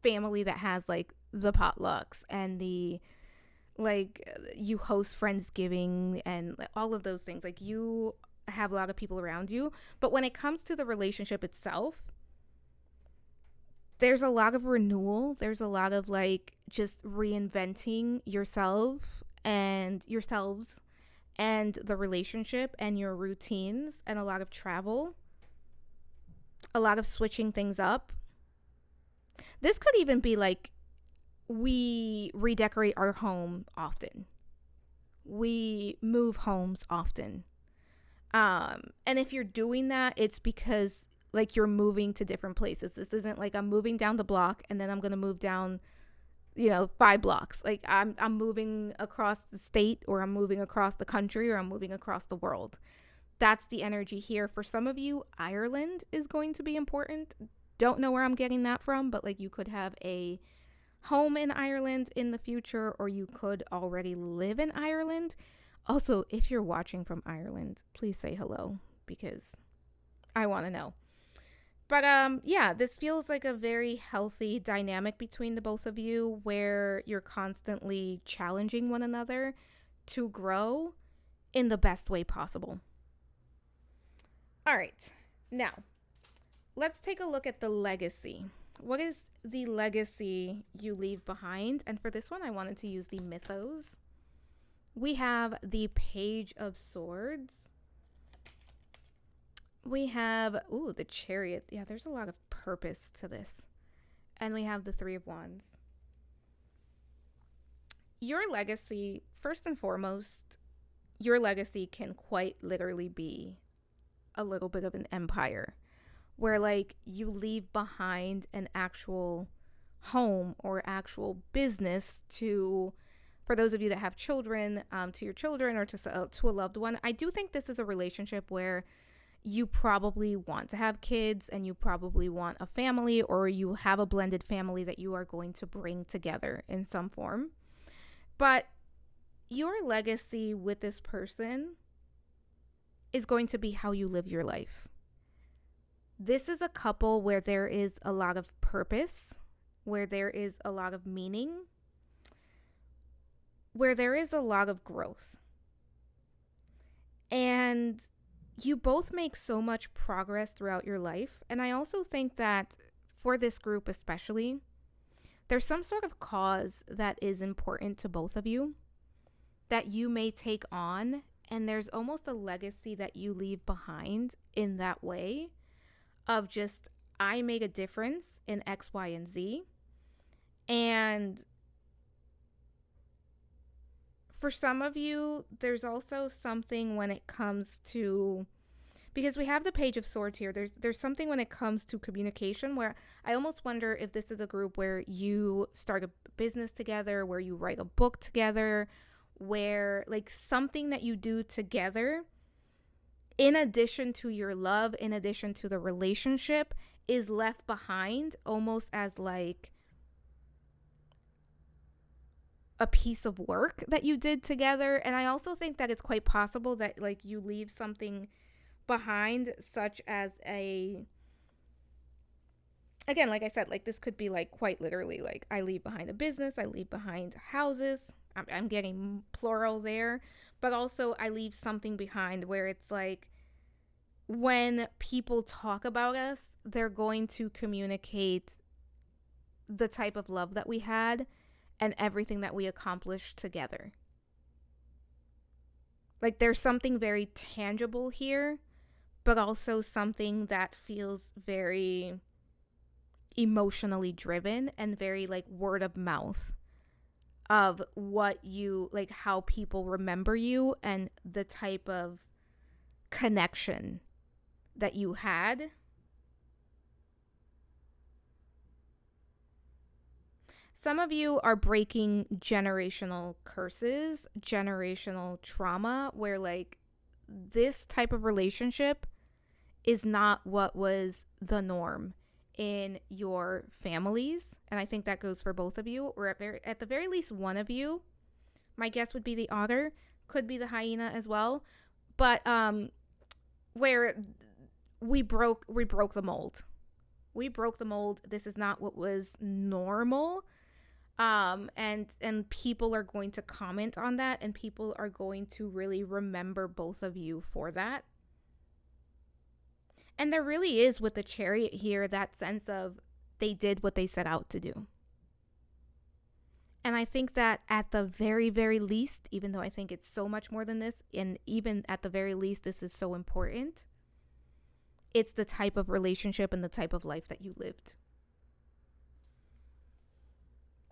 family that has like the potlucks and the like you host Friendsgiving and all of those things. Like you have a lot of people around you, but when it comes to the relationship itself, there's a lot of renewal. There's a lot of like just reinventing yourself and yourselves and the relationship and your routines, and a lot of travel, a lot of switching things up. This could even be like we redecorate our home often. We move homes often. And if you're doing that, it's because like you're moving to different places. This isn't like I'm moving down the block and then I'm going to move down, 5 blocks. Like I'm moving across the state, or I'm moving across the country, or I'm moving across the world. That's the energy here. For some of you, Ireland is going to be important. Don't know where I'm getting that from, but like you could have a home in Ireland in the future, or you could already live in Ireland. Also, if you're watching from Ireland, please say hello because I want to know. But yeah, this feels like a very healthy dynamic between the both of you, where you're constantly challenging one another to grow in the best way possible. All right. Now, let's take a look at the legacy. What is the legacy you leave behind? And for this one, I wanted to use the mythos. We have the Page of Swords. We have, the Chariot. Yeah, there's a lot of purpose to this. And we have the Three of Wands. Your legacy, first and foremost, your legacy can quite literally be a little bit of an empire, where like you leave behind an actual home or actual business to, for those of you that have children, to your children, or to a loved one. I do think this is a relationship where you probably want to have kids, and you probably want a family, or you have a blended family that you are going to bring together in some form. But your legacy with this person is going to be how you live your life. This is a couple where there is a lot of purpose, where there is a lot of meaning, where there is a lot of growth. And you both make so much progress throughout your life. And I also think that for this group especially, there's some sort of cause that is important to both of you that you may take on. And there's almost a legacy that you leave behind in that way of just, I made a difference in X, Y, and Z. And for some of you, there's also something when it comes to, because we have the Page of Swords here, there's something when it comes to communication where I almost wonder if this is a group where you start a business together, where you write a book together, where like something that you do together, in addition to your love, in addition to the relationship, is left behind almost as like a piece of work that you did together. And I also think that it's quite possible that like you leave something behind, such as again, like I said, like this could be like quite literally like I leave behind a business, I leave behind houses. I'm getting plural there, but also I leave something behind where it's like when people talk about us, they're going to communicate the type of love that we had and everything that we accomplished together. Like there's something very tangible here, but also something that feels very emotionally driven and very like word of mouth of what you, like how people remember you and the type of connection that you had. Some of you are breaking generational curses, generational trauma, where like this type of relationship is not what was the norm in your families. And I think that goes for both of you, or at the very least, one of you. My guess would be the otter, could be the hyena as well. But where we broke the mold. We broke the mold. This is not what was normal. And people are going to comment on that, and people are going to really remember both of you for that. And there really is, with the Chariot here, that sense of they did what they set out to do. And I think that at the very, very least, even though I think it's so much more than this, and even at the very least, this is so important, it's the type of relationship and the type of life that you lived.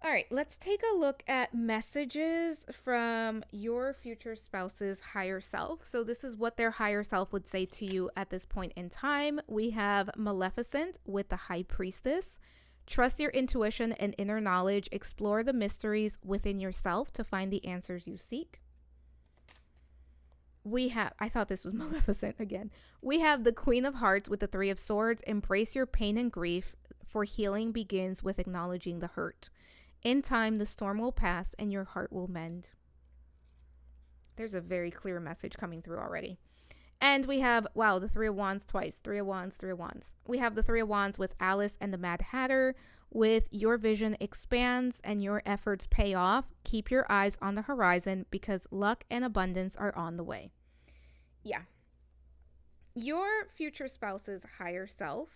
All right, let's take a look at messages from your future spouse's higher self. So this is what their higher self would say to you at this point in time. We have Maleficent with the High Priestess. Trust your intuition and inner knowledge. Explore the mysteries within yourself to find the answers you seek. I thought this was Maleficent again. We have the Queen of Hearts with the Three of Swords. Embrace your pain and grief, for healing begins with acknowledging the hurt. In time, the storm will pass and your heart will mend. There's a very clear message coming through already. And we have, wow, the Three of Wands twice. Three of Wands, Three of Wands. We have the Three of Wands with Alice and the Mad Hatter with your vision expands and your efforts pay off. Keep your eyes on the horizon because luck and abundance are on the way. Yeah. Your future spouse's higher self.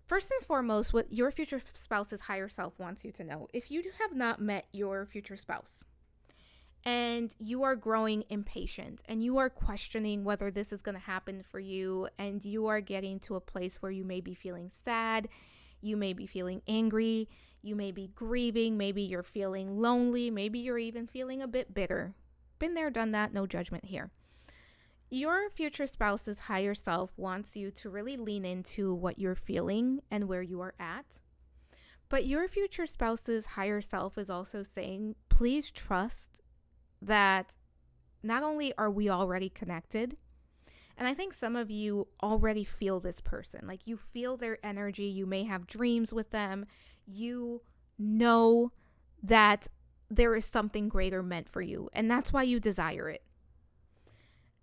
First and foremost, what your future spouse's higher self wants you to know, if you have not met your future spouse and you are growing impatient and you are questioning whether this is going to happen for you, and you are getting to a place where you may be feeling sad, you may be feeling angry, you may be grieving, maybe you're feeling lonely, maybe you're even feeling a bit bitter. Been there, done that, no judgment here. Your future spouse's higher self wants you to really lean into what you're feeling and where you are at. But your future spouse's higher self is also saying, please trust that not only are we already connected, and I think some of you already feel this person, like you feel their energy, you may have dreams with them, you know that there is something greater meant for you, and that's why you desire it.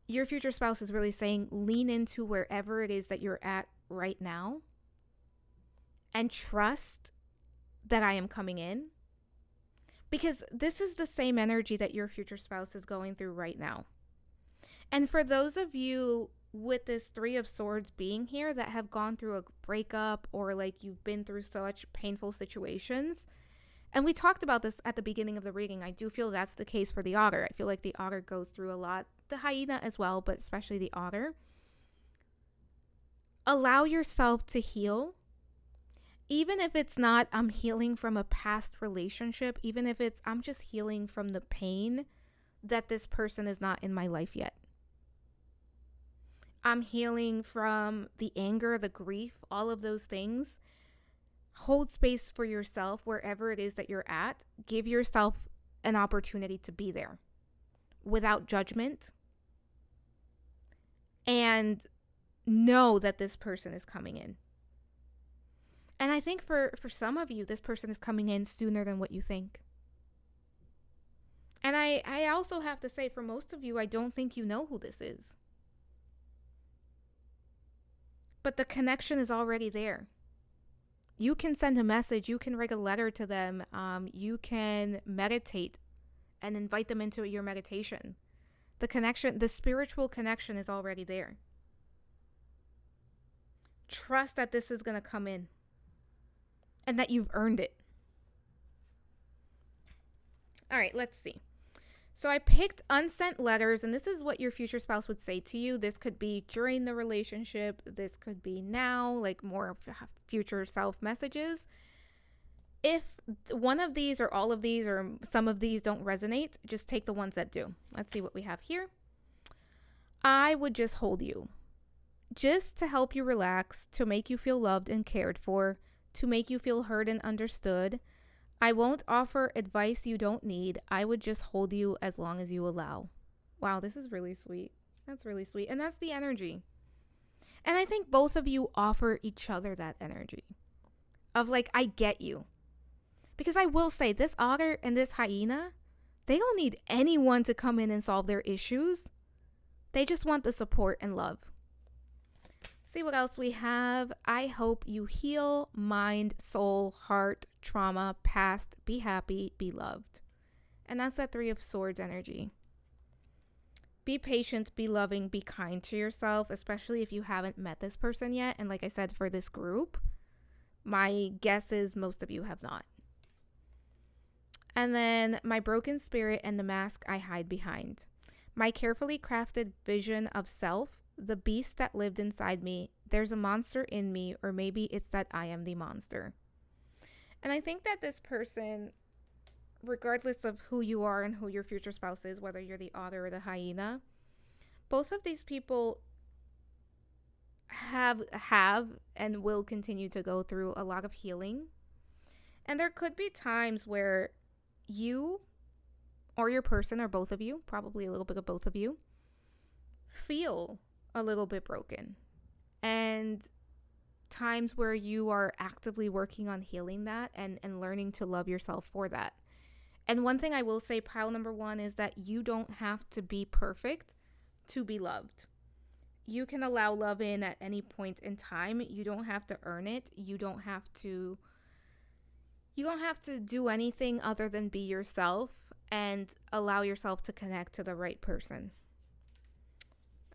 Your future spouse is really saying, lean into wherever it is that you're at right now and trust that I am coming in, because this is the same energy that your future spouse is going through right now. And for those of you with this Three of Swords being here that have gone through a breakup, or like you've been through such painful situations, and we talked about this at the beginning of the reading, I do feel that's the case for the otter. I feel like the otter goes through a lot, the hyena as well, but especially the otter. Allow yourself to heal. Even if it's not, I'm healing from a past relationship, even if it's, I'm just healing from the pain that this person is not in my life yet. I'm healing from the anger, the grief, all of those things. Hold space for yourself wherever it is that you're at. Give yourself an opportunity to be there without judgment. And know that this person is coming in. And I think for some of you, this person is coming in sooner than what you think. And I also have to say, for most of you, I don't think you know who this is. But the connection is already there. You can send a message. You can write a letter to them. You can meditate and invite them into your meditation. The connection, the spiritual connection is already there. Trust that this is going to come in and that you've earned it. All right, let's see. So I picked unsent letters, and this is what your future spouse would say to you. This could be during the relationship. This could be now, like more future self messages. If one of these or all of these or some of these don't resonate, just take the ones that do. Let's see what we have here. I would just hold you. Just to help you relax, to make you feel loved and cared for, to make you feel heard and understood. I won't offer advice you don't need. I would just hold you as long as you allow. Wow, this is really sweet. That's really sweet. And that's the energy. And I think both of you offer each other that energy of like, I get you. Because I will say, this otter and this hyena, they don't need anyone to come in and solve their issues. They just want the support and love. See what else we have. I hope you heal mind, soul, heart, trauma, past, be happy, be loved. And that's that Three of Swords energy. Be patient, be loving, be kind to yourself, especially if you haven't met this person yet. And like I said, for this group, my guess is most of you have not. And then my broken spirit and the mask I hide behind. My carefully crafted vision of self, the beast that lived inside me. There's a monster in me, or maybe it's that I am the monster. And I think that this person, regardless of who you are and who your future spouse is, whether you're the otter or the hyena, both of these people have and will continue to go through a lot of healing. And there could be times where you or your person, or both of you, probably a little bit of both of you, feel a little bit broken. And times where you are actively working on healing that and learning to love yourself for that. And one thing I will say, pile number one, is that you don't have to be perfect to be loved. You can allow love in at any point in time. You don't have to earn it. You don't have to do anything other than be yourself and allow yourself to connect to the right person.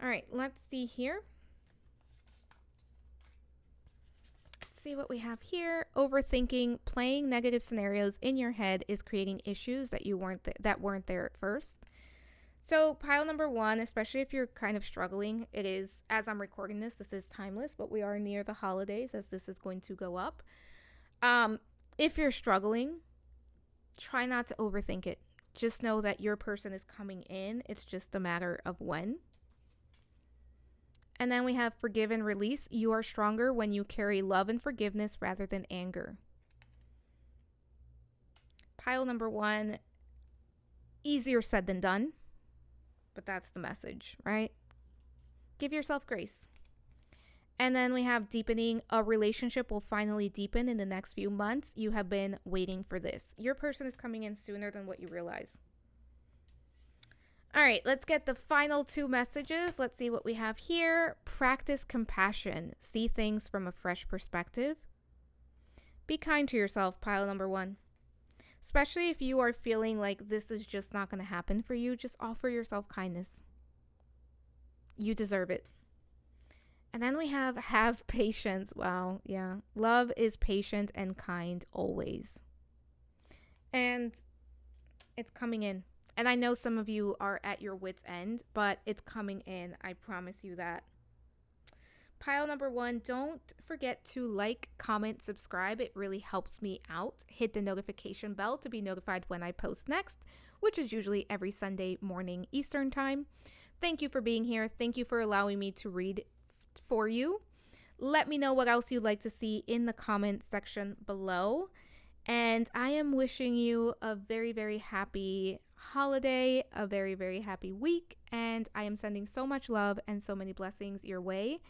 All right, let's see here. Let's see what we have here. Overthinking, playing negative scenarios in your head is creating issues that weren't there at first. So pile number one, especially if you're kind of struggling, it is, as I'm recording this is timeless, but we are near the holidays as this is going to go up. If you're struggling, try not to overthink it. Just know that your person is coming in. It's just a matter of when. And then we have forgive and release. You are stronger when you carry love and forgiveness rather than anger. Pile number one, easier said than done. But that's the message, right? Give yourself grace. And then we have deepening. A relationship will finally deepen in the next few months. You have been waiting for this. Your person is coming in sooner than what you realize. All right, let's get the final two messages. Let's see what we have here. Practice compassion. See things from a fresh perspective. Be kind to yourself, pile number one. Especially if you are feeling like this is just not going to happen for you, just offer yourself kindness. You deserve it. And then we have patience. Wow, yeah. Love is patient and kind always. And it's coming in. And I know some of you are at your wit's end, but it's coming in. I promise you that. Pile number one, don't forget to like, comment, subscribe. It really helps me out. Hit the notification bell to be notified when I post next, which is usually every Sunday morning Eastern time. Thank you for being here. Thank you for allowing me to read for you. Let me know what else you'd like to see in the comment section below. And I am wishing you a very, very happy holiday, a very, very happy week. And I am sending so much love and so many blessings your way.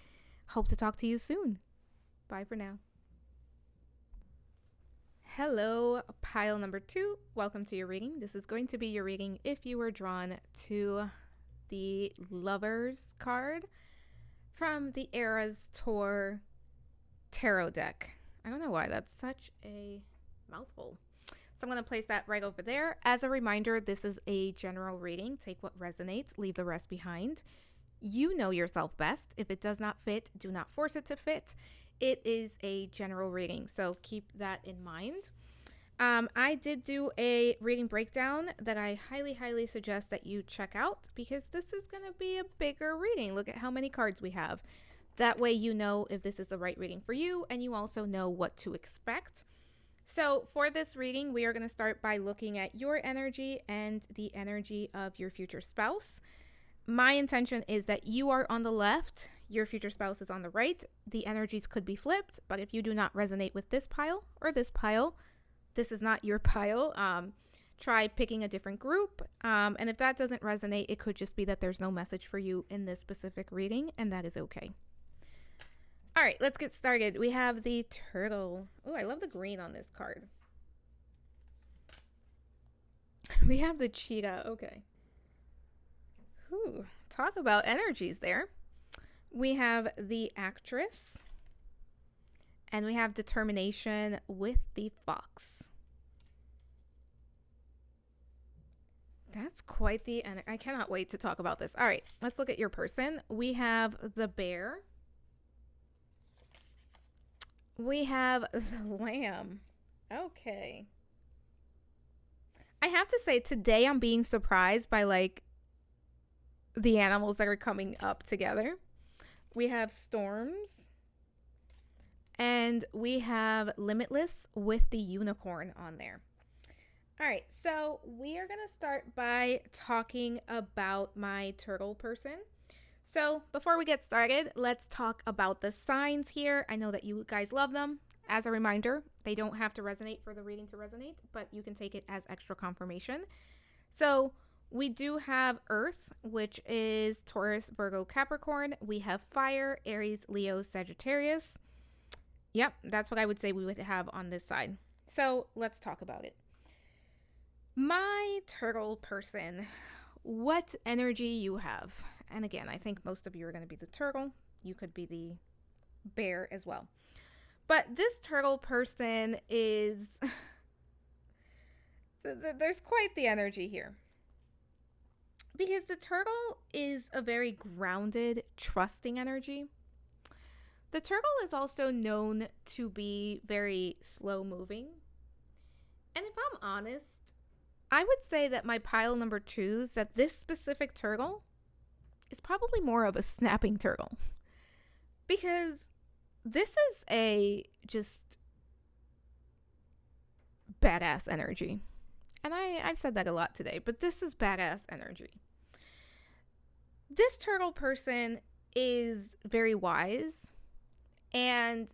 Hope to talk to you soon. Bye for now. Hello, pile number two. Welcome to your reading. This is going to be your reading if you were drawn to the Lovers card from the Eras Tour tarot deck. I don't know why that's such a mouthful. So I'm going to place that right over there. As a reminder, this is a general reading. Take what resonates, leave the rest behind. You know yourself best. If it does not fit, do not force it to fit. It is a general reading, so keep that in mind. I did do a reading breakdown that I highly, highly suggest that you check out because this is going to be a bigger reading. Look at how many cards we have. That way you know if this is the right reading for you, and you also know what to expect. So for this reading, we are going to start by looking at your energy and the energy of your future spouse. My intention is that you are on the left, your future spouse is on the right. The energies could be flipped, but if you do not resonate with this pile or this pile, this is not your pile. Try picking a different group. And if that doesn't resonate, it could just be that there's no message for you in this specific reading, and that is okay. All right, let's get started. We have the turtle. Oh, I love the green on this card. We have the cheetah. Okay. Ooh, talk about energies there. We have the actress. And we have determination with the fox. That's quite the energy. I cannot wait to talk about this. All right, let's look at your person. We have the bear. We have the lamb. Okay. I have to say, today I'm being surprised by like the animals that are coming up together. We have storms. And we have limitless with the unicorn on there. All right, so we are going to start by talking about my turtle person. So before we get started, let's talk about the signs here. I know that you guys love them. As a reminder, they don't have to resonate for the reading to resonate, but you can take it as extra confirmation. So we do have Earth, which is Taurus, Virgo, Capricorn. We have fire, Aries, Leo, Sagittarius. Yep, that's what I would say we would have on this side. So let's talk about it. My turtle person, what energy you have. And again, I think most of you are going to be the turtle. You could be the bear as well. But this turtle person is... there's quite the energy here. Because the turtle is a very grounded, trusting energy. The turtle is also known to be very slow moving. And if I'm honest, I would say that my pile number 2s, that this specific turtle is probably more of a snapping turtle. Because this is a just badass energy. And I've said that a lot today, but this is badass energy. This turtle person is very wise. And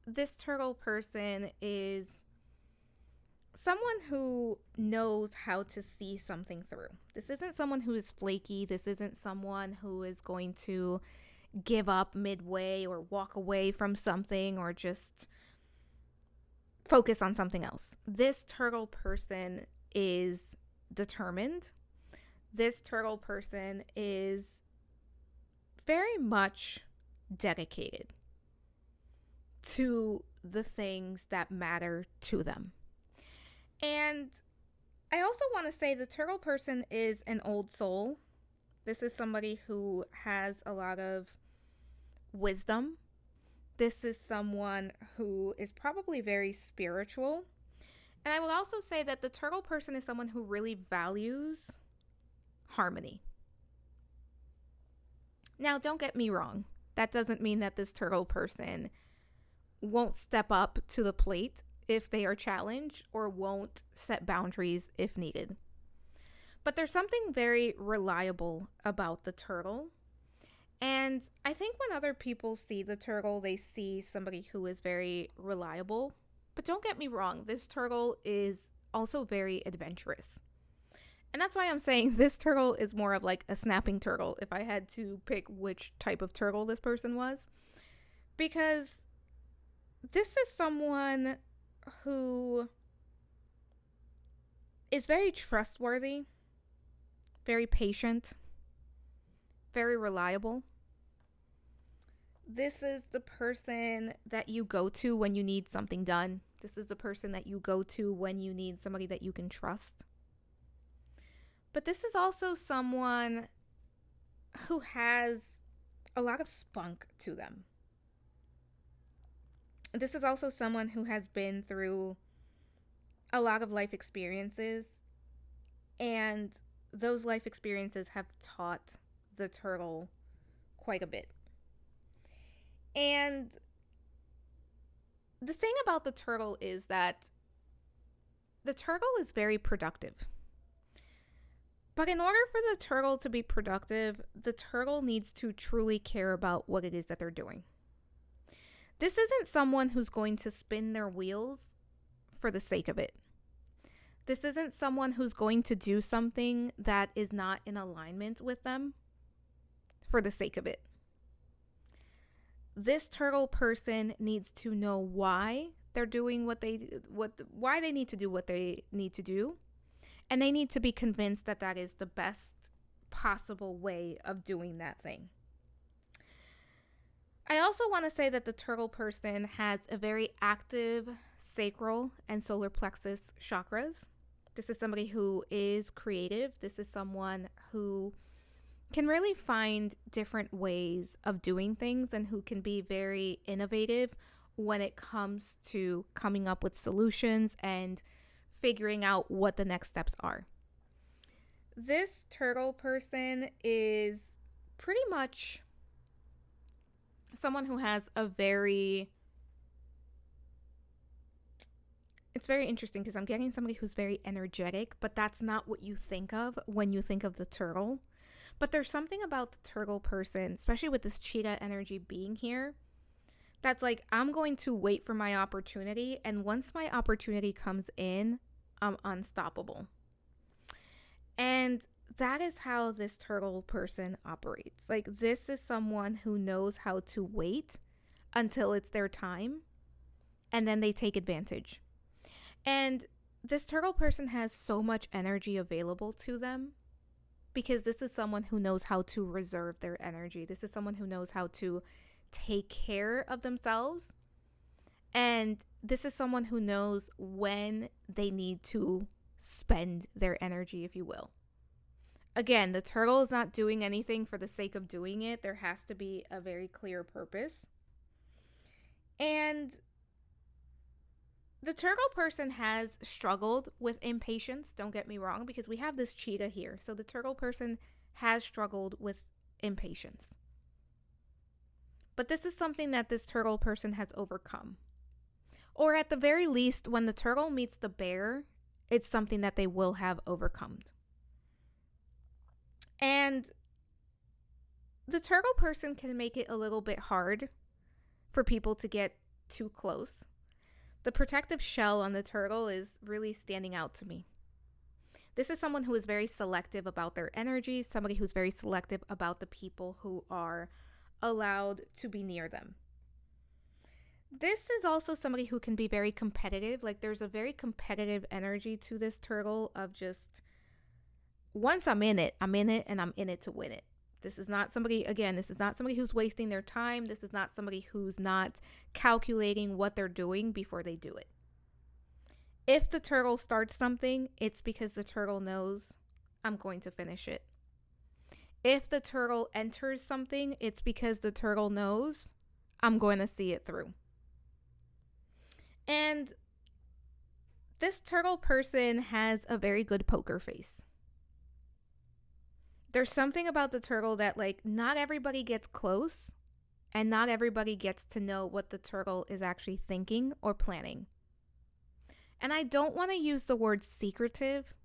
this turtle person is someone who knows how to see something through. This isn't someone who is flaky. This isn't someone who is going to give up midway or walk away from something or just focus on something else. This turtle person is determined. This turtle person is very much dedicated to the things that matter to them. And I also want to say the turtle person is an old soul. This is somebody who has a lot of wisdom. This is someone who is probably very spiritual. And I will also say that the turtle person is someone who really values harmony. Now, don't get me wrong. That doesn't mean that this turtle person won't step up to the plate if they are challenged or won't set boundaries if needed. But there's something very reliable about the turtle. And I think when other people see the turtle, they see somebody who is very reliable. But don't get me wrong, this turtle is also very adventurous. And that's why I'm saying this turtle is more of like a snapping turtle if I had to pick which type of turtle this person was. Because this is someone who is very trustworthy, very patient, very reliable. This is the person that you go to when you need something done. This is the person that you go to when you need somebody that you can trust. But this is also someone who has a lot of spunk to them. This is also someone who has been through a lot of life experiences, and those life experiences have taught the turtle quite a bit. And the thing about the turtle is that the turtle is very productive. But in order for the turtle to be productive, the turtle needs to truly care about what it is that they're doing. This isn't someone who's going to spin their wheels for the sake of it. This isn't someone who's going to do something that is not in alignment with them for the sake of it. This turtle person needs to know why they're doing why they need to do what they need to do, and they need to be convinced that that is the best possible way of doing that thing. I also want to say that the turtle person has a very active sacral and solar plexus chakras. This is somebody who is creative. This is someone who can really find different ways of doing things and who can be very innovative when it comes to coming up with solutions and figuring out what the next steps are. This turtle person is pretty much someone who has a very... It's very interesting because I'm getting somebody who's very energetic, but that's not what you think of when you think of the turtle. But there's something about the turtle person, especially with this cheetah energy being here, that's like, I'm going to wait for my opportunity. And once my opportunity comes in, I'm unstoppable. And that is how this turtle person operates. Like, this is someone who knows how to wait until it's their time, and then they take advantage. And this turtle person has so much energy available to them because this is someone who knows how to reserve their energy. This is someone who knows how to take care of themselves. And this is someone who knows when they need to spend their energy, if you will. Again, the turtle is not doing anything for the sake of doing it. There has to be a very clear purpose. And the turtle person has struggled with impatience, don't get me wrong, because we have this cheetah here. So the turtle person has struggled with impatience. But this is something that this turtle person has overcome. Or at the very least, when the turtle meets the bear, it's something that they will have overcome. And the turtle person can make it a little bit hard for people to get too close. The protective shell on the turtle is really standing out to me. This is someone who is very selective about their energy, somebody who's very selective about the people who are allowed to be near them. This is also somebody who can be very competitive. Like, there's a very competitive energy to this turtle of just, once I'm in it, and I'm in it to win it. This is not somebody who's wasting their time. This is not somebody who's not calculating what they're doing before they do it. If the turtle starts something, it's because the turtle knows I'm going to finish it. If the turtle enters something, it's because the turtle knows I'm going to see it through. And this turtle person has a very good poker face. There's something about the turtle that, like, not everybody gets close and not everybody gets to know what the turtle is actually thinking or planning. And I don't want to use the word secretive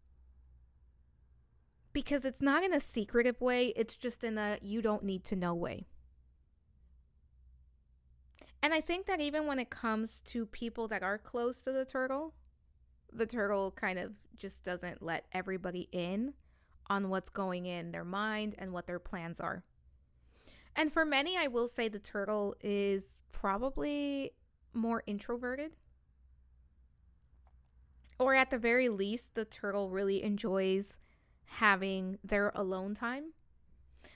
because it's not in a secretive way. It's just in a you don't need to know way. And I think that even when it comes to people that are close to the turtle kind of just doesn't let everybody in on what's going in their mind and what their plans are. And for many, I will say the turtle is probably more introverted. Or at the very least, the turtle really enjoys having their alone time.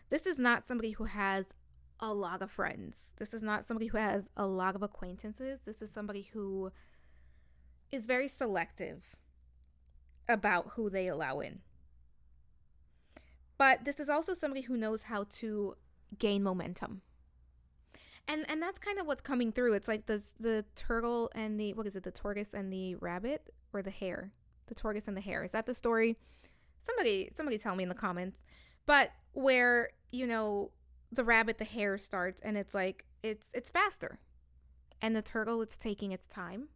This is not somebody who has a lot of friends. This is not somebody who has a lot of acquaintances. This is somebody who is very selective about who they allow in. But this is also somebody who knows how to gain momentum. And that's kind of what's coming through. It's like the turtle and the tortoise and the rabbit, or the hare. The tortoise and the hare. Is that the story? Somebody tell me in the comments. But where, the rabbit, the hare starts, and it's like it's faster. And the turtle, it's taking its time.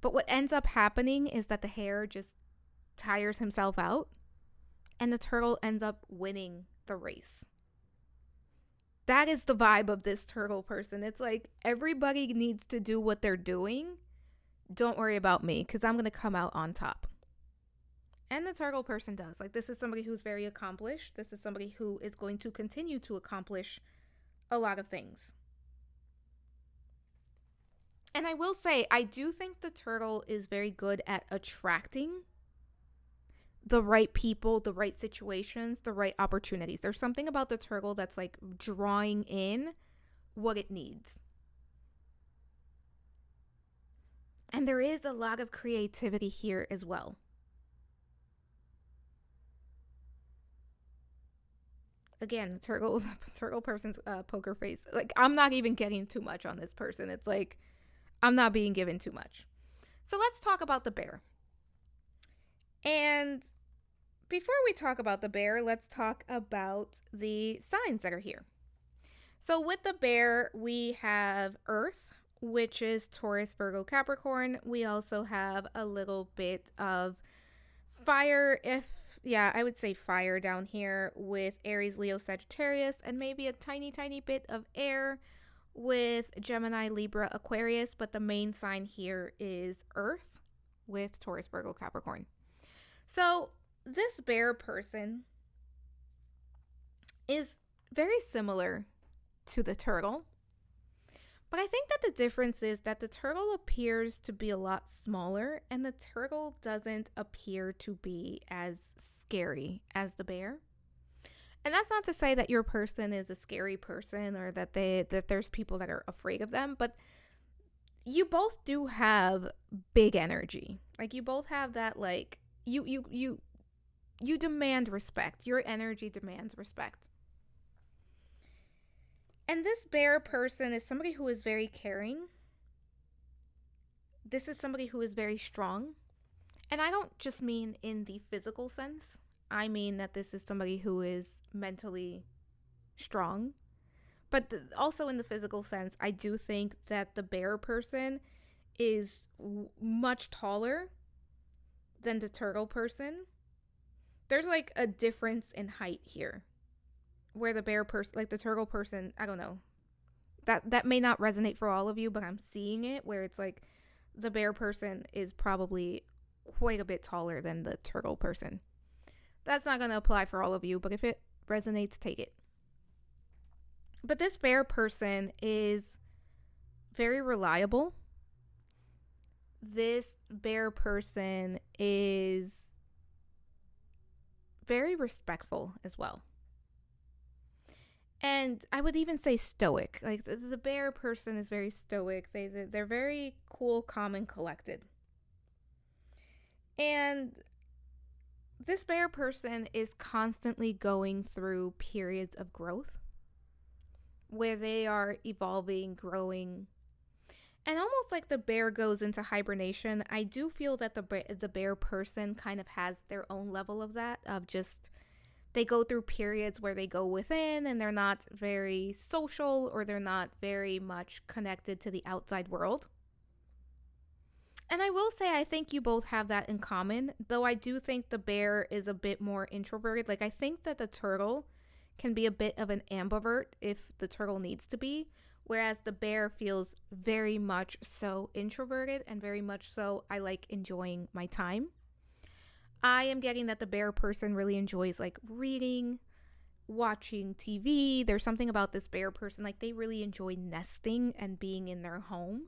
But what ends up happening is that the hare just tires himself out. and the turtle ends up winning the race. That is the vibe of this turtle person. It's like everybody needs to do what they're doing. Don't worry about me because I'm going to come out on top. And the turtle person does. Like, this is somebody who's very accomplished. This is somebody who is going to continue to accomplish a lot of things. And I will say, I do think the turtle is very good at attracting the right people, the right situations, the right opportunities. There's something about the turtle that's like drawing in what it needs. And there is a lot of creativity here as well. Again, the turtle person's poker face. Like, I'm not even getting too much on this person. It's like, I'm not being given too much. So let's talk about the bear. And before we talk about the bear, let's talk about the signs that are here. So with the bear, we have Earth, which is Taurus, Virgo, Capricorn. We also have a little bit of fire, I would say fire down here with Aries, Leo, Sagittarius, and maybe a tiny, tiny bit of air with Gemini, Libra, Aquarius. But the main sign here is Earth with Taurus, Virgo, Capricorn. So this bear person is very similar to the turtle. But I think that the difference is that the turtle appears to be a lot smaller and the turtle doesn't appear to be as scary as the bear. And that's not to say that your person is a scary person or that there's people that are afraid of them, but you both do have big energy. Like, you both have that, like, you demand respect. Your energy demands respect. And this bear person is somebody who is very caring. This is somebody who is very strong. And I don't just mean in the physical sense. I mean that this is somebody who is mentally strong. But also in the physical sense, I do think that the bear person is much taller than the turtle person. There's like a difference in height here. Where the bear person, like the turtle person, I don't know. That may not resonate for all of you, but I'm seeing it where it's like the bear person is probably quite a bit taller than the turtle person. That's not going to apply for all of you, but if it resonates, take it. But this bear person is very reliable. This bear person is very respectful as well. And I would even say stoic. Like, the bear person is very stoic. They're very cool, calm, and collected. And this bear person is constantly going through periods of growth where they are evolving, growing. And almost like the bear goes into hibernation, I do feel that the bear person kind of has their own level of that, of just... They go through periods where they go within and they're not very social or they're not very much connected to the outside world. And I will say I think you both have that in common, though I do think the bear is a bit more introverted. Like, I think that the turtle can be a bit of an ambivert if the turtle needs to be, whereas the bear feels very much so introverted and very much so I like enjoying my time. I am getting that the bear person really enjoys like reading, watching TV. There's something about this bear person, like they really enjoy nesting and being in their home.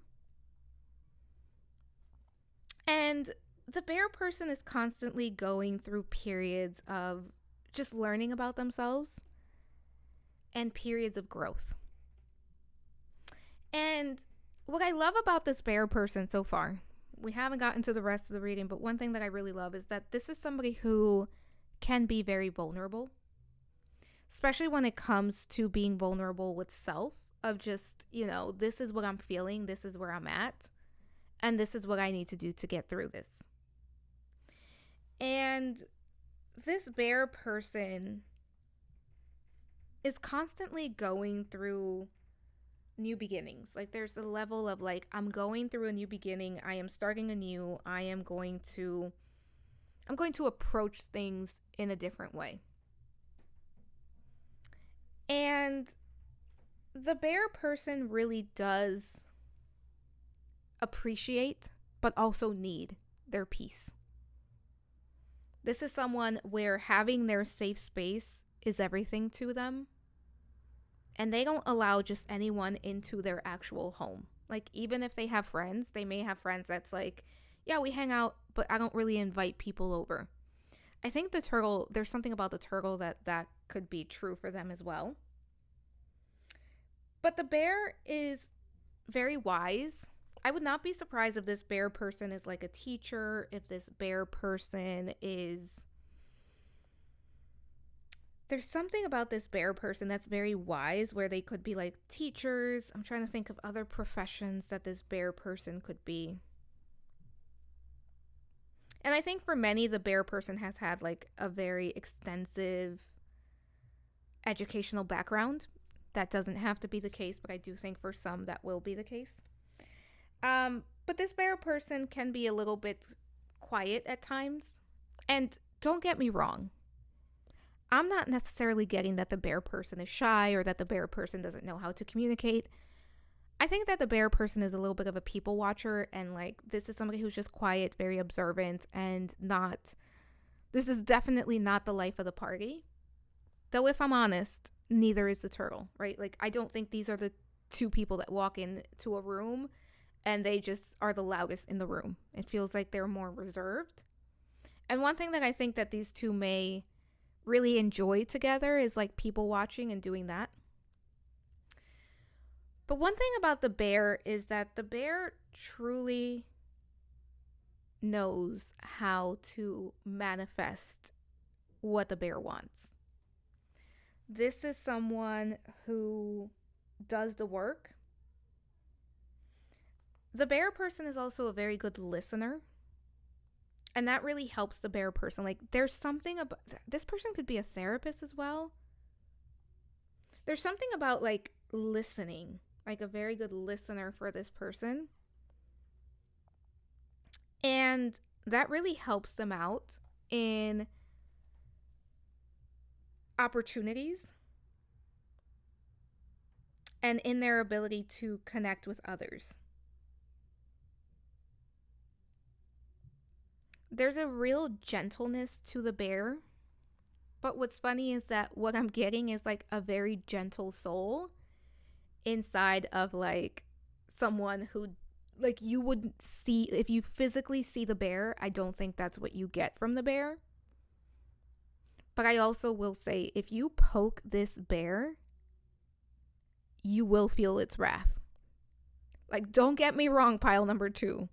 And the bear person is constantly going through periods of just learning about themselves and periods of growth. And what I love about this bear person so far, we haven't gotten to the rest of the reading, but one thing that I really love is that this is somebody who can be very vulnerable, especially when it comes to being vulnerable with self, of just, this is what I'm feeling, this is where I'm at, and this is what I need to do to get through this. And this bear person is constantly going through new beginnings. Like, there's a level of like, I'm going through a new beginning, I am starting anew, I am going to I'm going to approach things in a different way. And the bear person really does appreciate, but also need their peace. This is someone where having their safe space is everything to them. And they don't allow just anyone into their actual home. Like, even if they have friends, they may have friends that's like, yeah, we hang out, but I don't really invite people over. I think the turtle, there's something about the turtle that could be true for them as well. But the bear is very wise. I would not be surprised if this bear person is like a teacher, if this bear person is. There's something about this bear person that's very wise where they could be like teachers. I'm trying to think of other professions that this bear person could be. And I think for many, the bear person has had like a very extensive educational background. That doesn't have to be the case, but I do think for some that will be the case. But this bear person can be a little bit quiet at times. And don't get me wrong, I'm not necessarily getting that the bear person is shy or that the bear person doesn't know how to communicate. I think that the bear person is a little bit of a people watcher, and like this is somebody who's just quiet, very observant, and not. This is definitely not the life of the party. Though, if I'm honest, neither is the turtle, right? Like, I don't think these are the two people that walk into a room and they just are the loudest in the room. It feels like they're more reserved. And one thing that I think that these two may really enjoy together is like people watching and doing that. But one thing about the bear is that the bear truly knows how to manifest what the bear wants. This is someone who does the work. The bear person is also a very good listener. And that really helps the bear person. Like, there's something about this person could be a therapist as well. There's something about like listening, like a very good listener for this person. And that really helps them out in opportunities and in their ability to connect with others. There's a real gentleness to the bear. But what's funny is that what I'm getting is like a very gentle soul inside of like someone who like you would see if you physically see the bear. I don't think that's what you get from the bear. But I also will say if you poke this bear, you will feel its wrath. Like, don't get me wrong, pile number 2.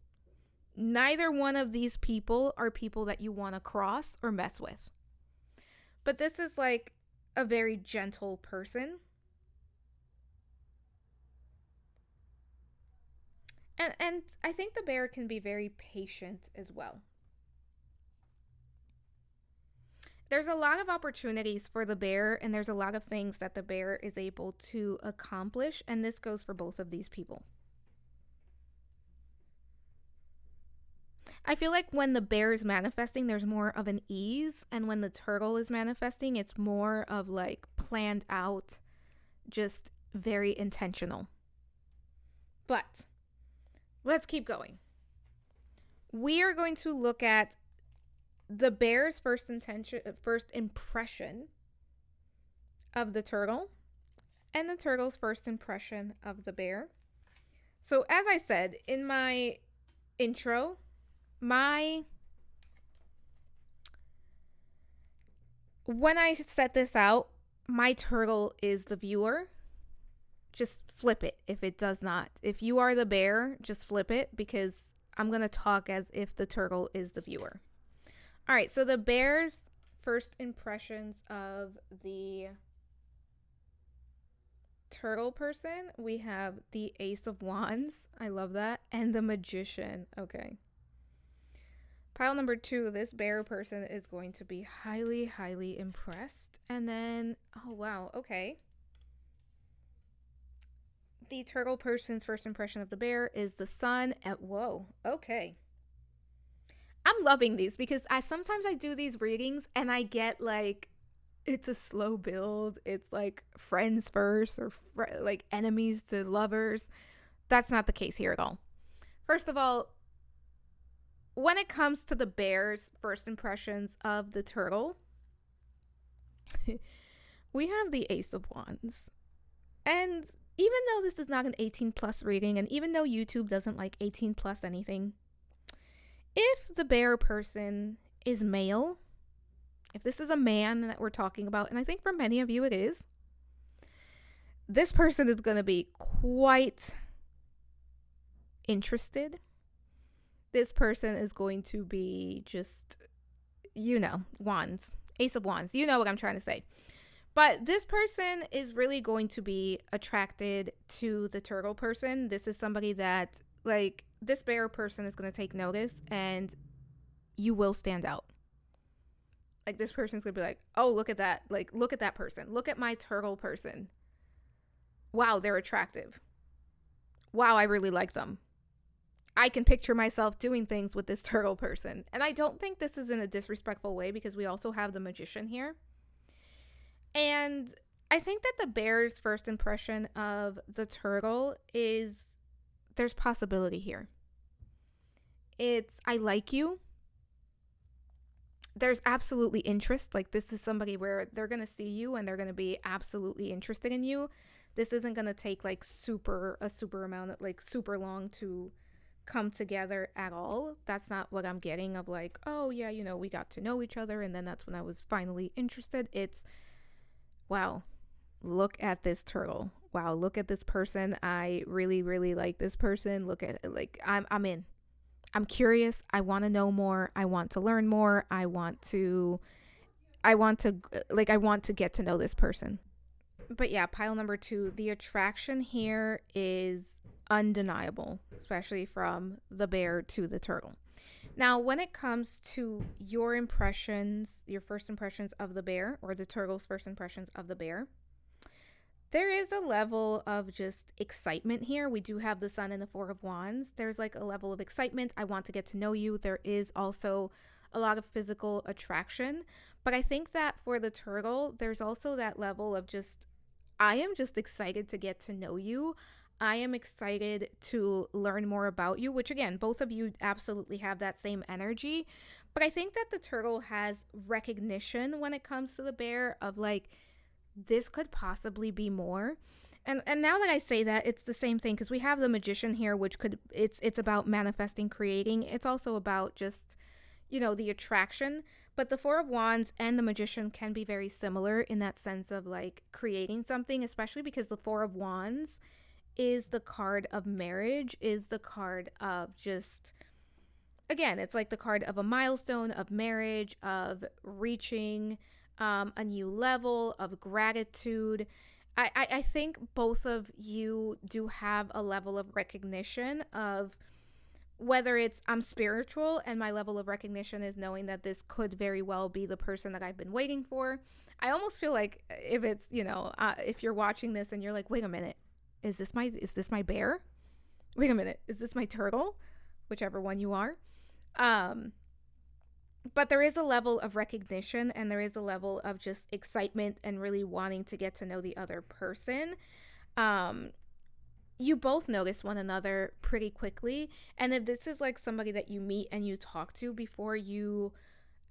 Neither one of these people are people that you want to cross or mess with. But this is like a very gentle person. And I think the bear can be very patient as well. There's a lot of opportunities for the bear, and there's a lot of things that the bear is able to accomplish, and this goes for both of these people. I feel like when the bear is manifesting, there's more of an ease, and when the turtle is manifesting, it's more of like planned out, just very intentional. But let's keep going. We are going to look at the bear's first impression of the turtle and the turtle's first impression of the bear. So as I said in my intro, when I set this out, my turtle is the viewer. Just flip it if it does not. If you are the bear, just flip it because I'm going to talk as if the turtle is the viewer. All right, so the bear's first impressions of the turtle person, we have the Ace of Wands. I love that. And the Magician. Okay. Pile number 2, this bear person is going to be highly, highly impressed. And then, oh, wow, okay. The turtle person's first impression of the bear is the sun. Whoa, okay. I'm I'm loving these because sometimes I do these readings and I get like it's a slow build. It's like friends first or like enemies to lovers. That's not the case here at all. First of all, when it comes to the bear's first impressions of the turtle, we have the Ace of Wands. And even though this is not an 18 plus reading, and even though YouTube doesn't like 18 plus anything, if the bear person is male, if this is a man that we're talking about, and I think for many of you it is, this person is going to be quite interested. This person is going to be just, wands, Ace of Wands. You know what I'm trying to say. But this person is really going to be attracted to the turtle person. This is somebody that, like, this bear person is going to take notice and you will stand out. Like, this person's going to be like, oh, look at that. Like, look at that person. Look at my turtle person. Wow, they're attractive. Wow, I really like them. I can picture myself doing things with this turtle person. And I don't think this is in a disrespectful way because we also have the magician here. And I think that the bear's first impression of the turtle is there's possibility here. It's, I like you. There's absolutely interest. Like, this is somebody where they're going to see you and they're going to be absolutely interested in you. This isn't going to take like super long to come together at all. That's not what I'm getting of like, oh yeah, we got to know each other and then that's when I was finally interested. It's, wow, look at this turtle. Wow, look at this person. I really, really like this person. Look at it. Like, I'm in. I'm curious. I want to know more. I want to learn more. I want to get to know this person. But yeah, pile number 2, the attraction here is undeniable, especially from the bear to the turtle. Now, when it comes to your impressions, your first impressions of the bear, or the turtle's first impressions of the bear, there is a level of just excitement here. We do have the Sun and the Four of Wands. There's like a level of excitement. I want to get to know you. There is also a lot of physical attraction. But I think that for the turtle, there's also that level of just, I am just excited to get to know you. I am excited to learn more about you, which again, both of you absolutely have that same energy. But I think that the turtle has recognition when it comes to the bear of like, this could possibly be more. And now that I say that, it's the same thing because we have the magician here, which it's about manifesting, creating. It's also about just, the attraction. But the Four of Wands and the magician can be very similar in that sense of like creating something, especially because the Four of Wands is the card of marriage, is the card of just, again, it's like the card of a milestone, of marriage, of reaching a new level, of gratitude. I think both of you do have a level of recognition of whether it's I'm spiritual and my level of recognition is knowing that this could very well be the person that I've been waiting for. I almost feel like if it's, if you're watching this and you're like, wait a minute, is this my bear? Wait a minute, is this my turtle? Whichever one you are. But there is a level of recognition and there is a level of just excitement and really wanting to get to know the other person. You both notice one another pretty quickly. And if this is like somebody that you meet and you talk to before you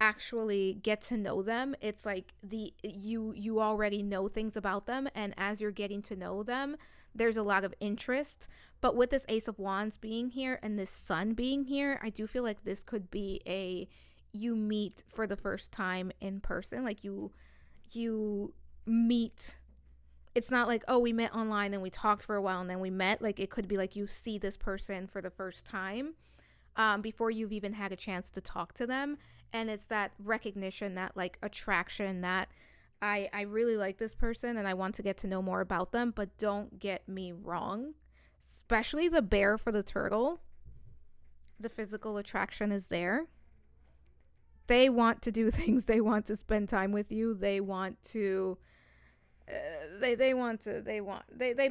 actually get to know them, it's like you already know things about them, and as you're getting to know them, there's a lot of interest. But with this Ace of Wands being here and this Sun being here, I do feel like this could be you meet for the first time in person. Like you meet. It's not like, oh, we met online and we talked for a while and then we met. Like, it could be like you see this person for the first time before you've even had a chance to talk to them. And it's that recognition, that like attraction, that I really like this person and I want to get to know more about them. But don't get me wrong, especially the bear for the turtle, the physical attraction is there. They want to do things. They want to spend time with you. They want to... They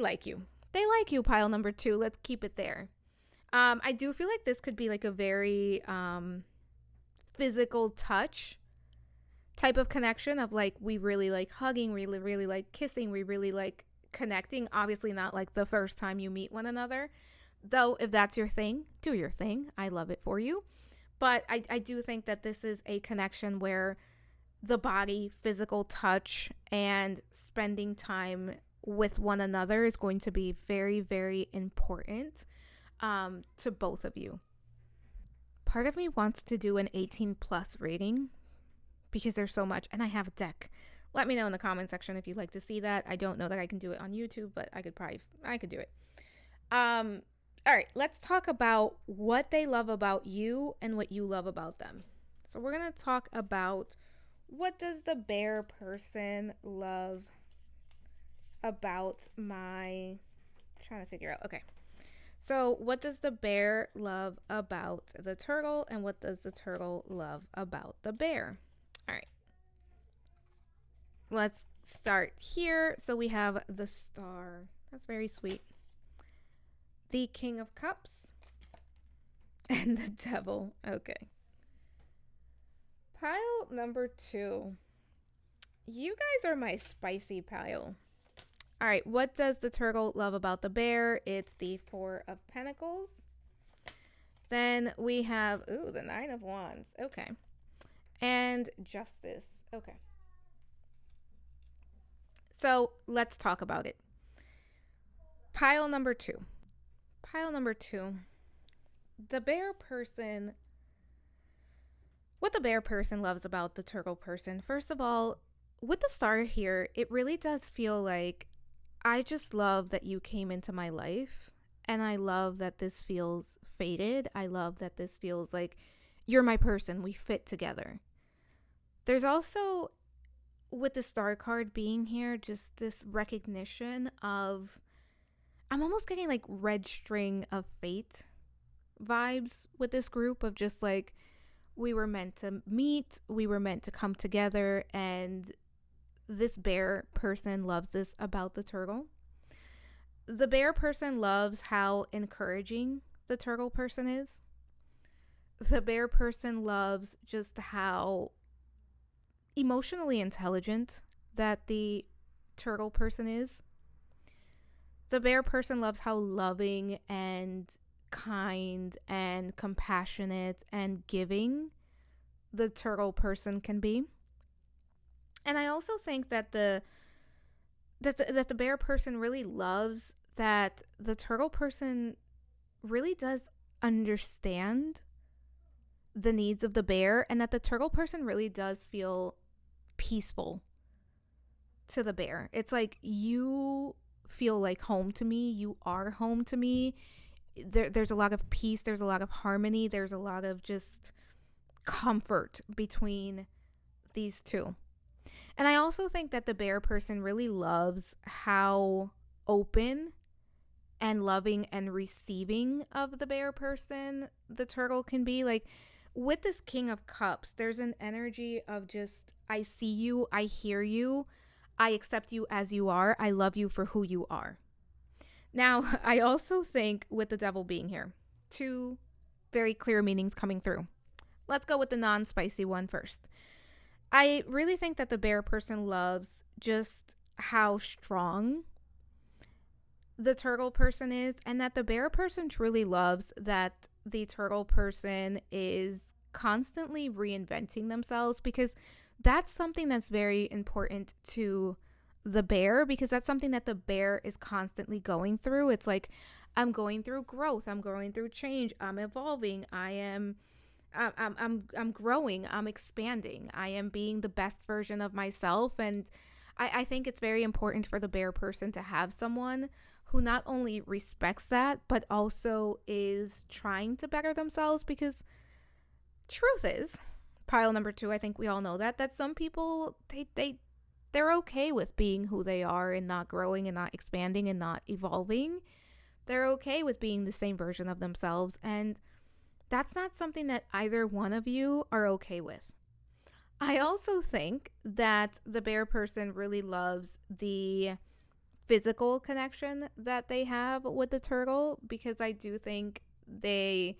like you. They like you, pile number 2. Let's keep it there. I do feel like this could be like a very physical touch type of connection of like, we really like hugging, we really like kissing, we really like connecting. Obviously not like the first time you meet one another, though. If that's your thing, do your thing. I love it for you. But I do think that this is a connection where the body, physical touch, and spending time with one another is going to be very, very important to both of you. Part of me wants to do an 18 plus rating because there's so much, and I have a deck. Let me know in the comment section if you'd like to see that. I don't know that I can do it on YouTube, but I could do it. All right, let's talk about what they love about you and what you love about them. So we're going to talk about, what does the bear person love about my, trying to figure out. Okay. So what does the bear love about the turtle, and what does the turtle love about the bear? All right. Let's start here. So we have the star. That's very sweet. The King of Cups and the Devil. Okay. Pile number 2. You guys are my spicy pile. All right. What does the turtle love about the bear? It's the 4 of Pentacles. Then we have, the 9 of Wands. Okay. And Justice. Okay. So let's talk about it. Pile number 2. Pile number 2. The bear person. What the bear person loves about the turtle person. First of all, with the star here, it really does feel like, I just love that you came into my life, and I love that this feels fated. I love that this feels like you're my person. We fit together. There's also, with the star card being here, just this recognition of, I'm almost getting like red string of fate vibes with this group of just like, we were meant to meet, we were meant to come together, and this bear person loves this about the turtle. The bear person loves how encouraging the turtle person is. The bear person loves just how emotionally intelligent that the turtle person is. The bear person loves how loving and kind and compassionate and giving the turtle person can be. And I also think that the bear person really loves that the turtle person really does understand the needs of the bear, and that the turtle person really does feel peaceful to the bear. It's like, you feel like home to me. You are home to me. There's a lot of peace. There's a lot of harmony. There's a lot of just comfort between these two. And I also think that the bear person really loves how open and loving and receiving of the bear person the turtle can be. Like, with this King of Cups, there's an energy of just, I see you, I hear you, I accept you as you are, I love you for who you are. Now, I also think with the Devil being here, 2 very clear meanings coming through. Let's go with the non-spicy one first. I really think that the bear person loves just how strong the turtle person is, and that the bear person truly loves that the turtle person is constantly reinventing themselves, because that's something that's very important to the bear, because that's something that the bear is constantly going through. It's like, I'm going through growth, I'm going through change, I'm evolving, I'm growing, I'm expanding, I am being the best version of myself. And I think it's very important for the bear person to have someone who not only respects that, but also is trying to better themselves, because truth is, pile number 2, I think we all know that some people, they're okay with being who they are and not growing and not expanding and not evolving. They're okay with being the same version of themselves, and that's not something that either one of you are okay with. I also think that the bear person really loves the physical connection that they have with the turtle, because I do think they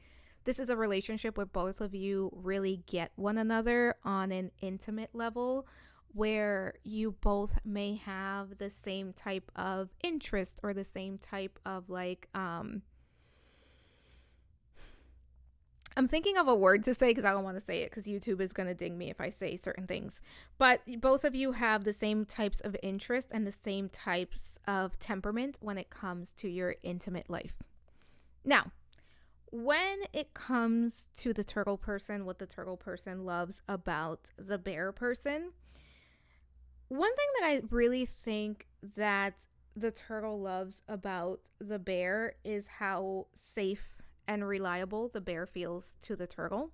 This is a relationship where both of you really get one another on an intimate level, where you both may have the same type of interest or the same type of like I'm thinking of a word to say because I don't want to say it because YouTube is going to ding me if I say certain things. But both of you have the same types of interest and the same types of temperament when it comes to your intimate life. Now, when it comes to the turtle person, what the turtle person loves about the bear person, one thing that I really think that the turtle loves about the bear is how safe and reliable the bear feels to the turtle.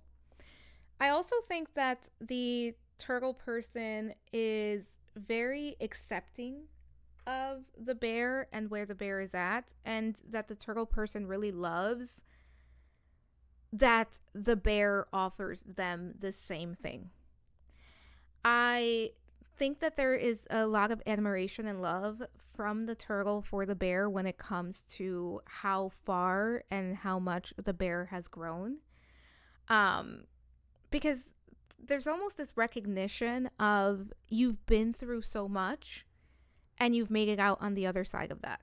I also think that the turtle person is very accepting of the bear and where the bear is at, and that the turtle person really loves that the bear offers them the same thing. I think that there is a lot of admiration and love from the turtle for the bear when it comes to how far and how much the bear has grown. Because there's almost this recognition of you've been through so much and you've made it out on the other side of that.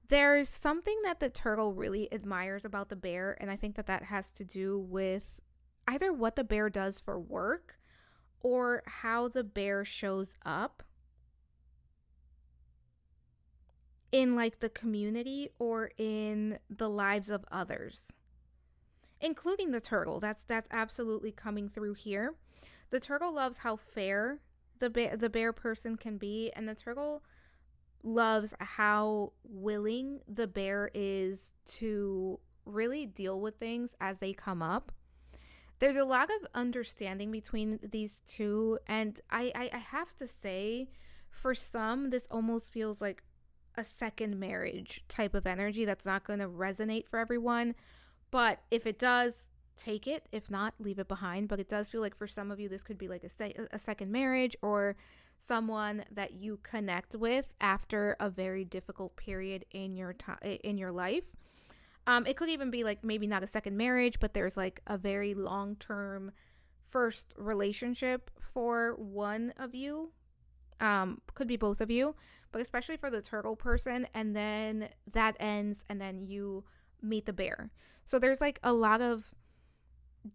There's something that the turtle really admires about the bear, and I think that that has to do with either what the bear does for work or how the bear shows up in like the community or in the lives of others, including the turtle. That's absolutely coming through here. The turtle loves how fair the bear person can be, and the turtle loves how willing the bear is to really deal with things as they come up. There's a lot of understanding between these two, and I have to say, for some, this almost feels like a second marriage type of energy that's not going to resonate for everyone. But if it does, take it. If not, leave it behind. But it does feel like for some of you, this could be like a second marriage, or someone that you connect with after a very difficult period in your life. It could even be like maybe not a second marriage, but there's like a very long-term first relationship for one of you. Could be both of you, but especially for the turtle person. And then that ends and then you meet the bear. So there's like a lot of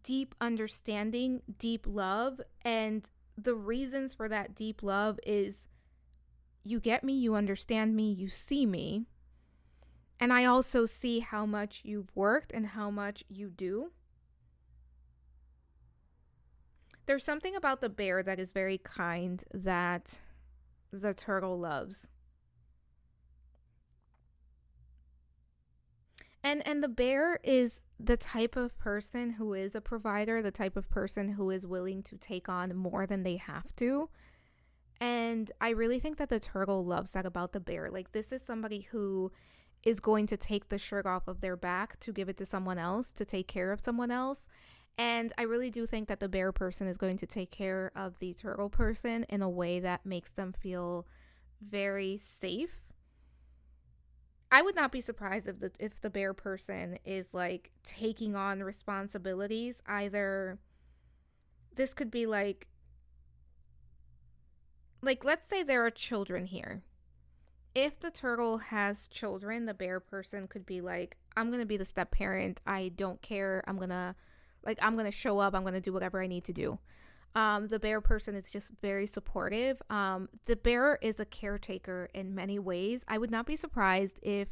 deep understanding, deep love. And the reasons for that deep love is you get me, you understand me, you see me. And I also see how much you've worked and how much you do. There's something about the bear that is very kind that the turtle loves. And the bear is the type of person who is a provider, the type of person who is willing to take on more than they have to. And I really think that the turtle loves that about the bear. Like, this is somebody who is going to take the shirt off of their back to give it to someone else, to take care of someone else. And I really do think that the bear person is going to take care of the turtle person in a way that makes them feel very safe. I would not be surprised if the bear person is like taking on responsibilities. Either this could be like let's say there are children here. If the turtle has children, the bear person could be like, I'm going to be the step parent. I don't care. I'm going to show up. I'm going to do whatever I need to do. The bear person is just very supportive. The bear is a caretaker in many ways. I would not be surprised if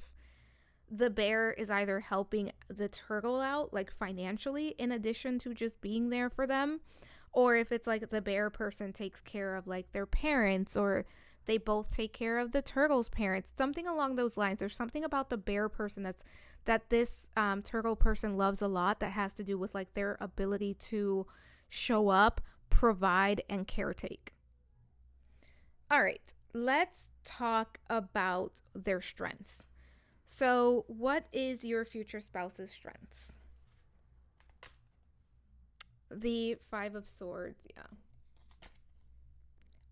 the bear is either helping the turtle out, like financially, in addition to just being there for them, or if it's like the bear person takes care of like their parents, or they both take care of the turtle's parents, something along those lines. There's something about the bear person that this turtle person loves a lot, that has to do with like their ability to show up, provide, and caretake. All right, let's talk about their strengths. So what is your future spouse's strengths? The Five of Swords, yeah.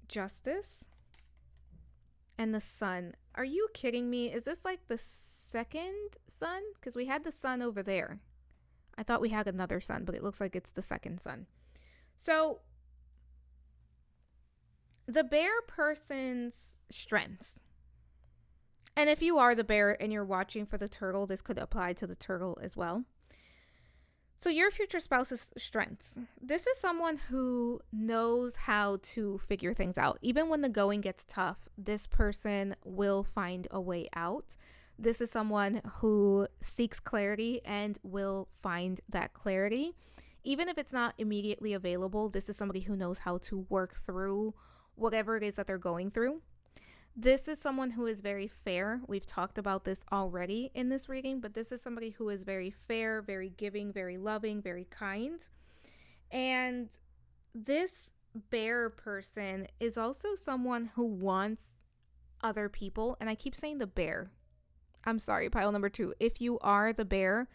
Justice. And the Sun. Are you kidding me? Is this like the second sun? Because we had the sun over there. I thought we had another sun, but it looks like it's the second sun. So the bear person's strengths. And if you are the bear and you're watching for the turtle, this could apply to the turtle as well. So your future spouse's strengths. This is someone who knows how to figure things out. Even when the going gets tough, this person will find a way out. This is someone who seeks clarity and will find that clarity. Even if it's not immediately available, this is somebody who knows how to work through whatever it is that they're going through. This is someone who is very fair. We've talked about this already in this reading, but this is somebody who is very fair, very giving, very loving, very kind. And this bear person is also someone who wants other people. And I keep saying the bear. I'm sorry, pile number 2. If you are the bear,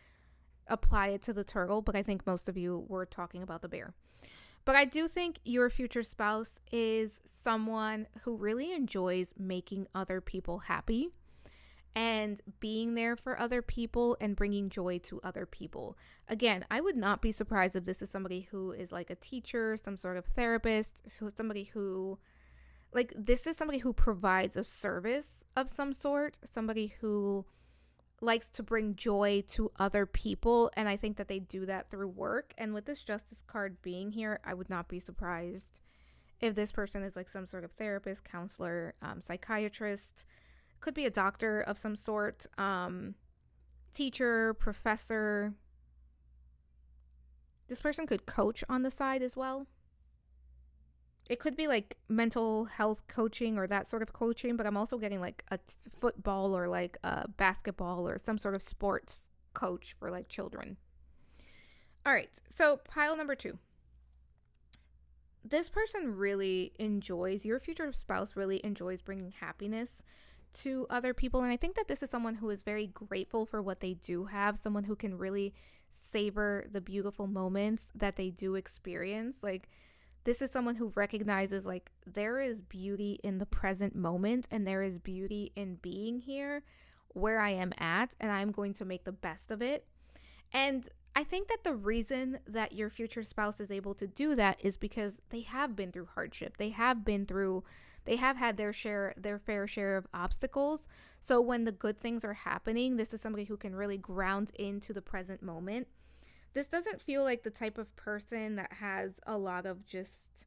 apply it to the turtle, but I think most of you were talking about the bear. But I do think your future spouse is someone who really enjoys making other people happy and being there for other people and bringing joy to other people. Again, I would not be surprised if this is somebody who is like a teacher, some sort of therapist, somebody who, like, this is somebody who provides a service of some sort, somebody who likes to bring joy to other people, and I think that they do that through work. And with this Justice card being here, I would not be surprised if this person is like some sort of therapist, counselor, psychiatrist, could be a doctor of some sort, teacher, professor. This person could coach on the side as well. It could be like mental health coaching or that sort of coaching, but I'm also getting like a football or like a basketball or some sort of sports coach for like children. All right, so pile number 2. This person really enjoys, your future spouse really enjoys bringing happiness to other people. And I think that this is someone who is very grateful for what they do have, someone who can really savor the beautiful moments that they do experience. Like, this is someone who recognizes like there is beauty in the present moment and there is beauty in being here where I am at, and I'm going to make the best of it. And I think that the reason that your future spouse is able to do that is because they have been through hardship. They have had their fair share of obstacles. So when the good things are happening, this is somebody who can really ground into the present moment. This doesn't feel like the type of person that has a lot of just,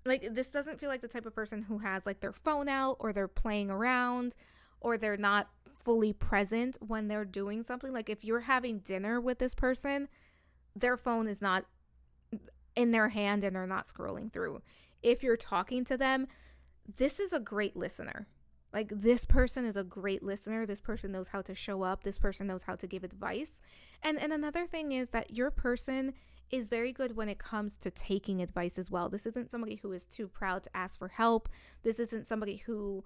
this doesn't feel like the type of person who has like their phone out or they're playing around or they're not fully present when they're doing something. Like if you're having dinner with this person, their phone is not in their hand and they're not scrolling through. If you're talking to them, this is a great listener. Like, this person is a great listener. This person knows how to show up. This person knows how to give advice. And another thing is that your person is very good when it comes to taking advice as well. This isn't somebody who is too proud to ask for help. This isn't somebody who,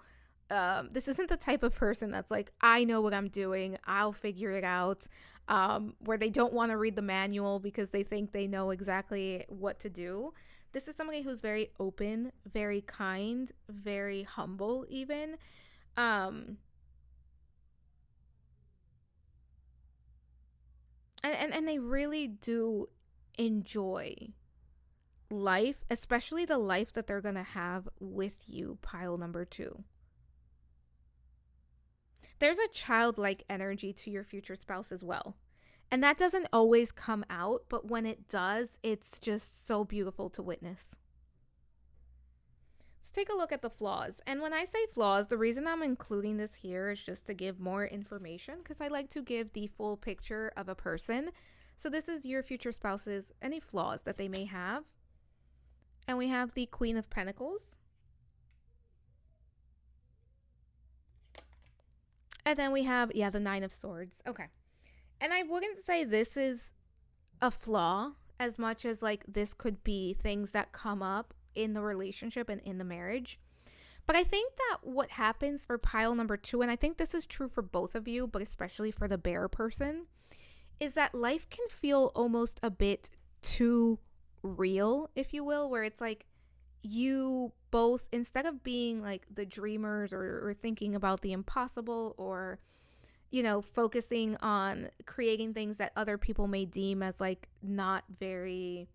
this isn't the type of person that's like, I know what I'm doing, I'll figure it out, where they don't want to read the manual because they think they know exactly what to do. This is somebody who's very open, very kind, very humble even. And they really do enjoy life, especially the life that they're going to have with you, pile number 2. There's a childlike energy to your future spouse as well. And that doesn't always come out, but when it does, it's just so beautiful to witness. Let's take a look at the flaws. And when I say flaws, the reason I'm including this here is just to give more information because I like to give the full picture of a person. So this is your future spouse's any flaws that they may have. And we have the Queen of Pentacles. And then we have, the Nine of Swords. Okay. And I wouldn't say this is a flaw as much as like this could be things that come up in the relationship and in the marriage. But I think that what happens for pile number 2, and I think this is true for both of you, but especially for the bear person, is that life can feel almost a bit too real, if you will, where it's like you both, instead of being like the dreamers or thinking about the impossible or focusing on creating things that other people may deem as like not very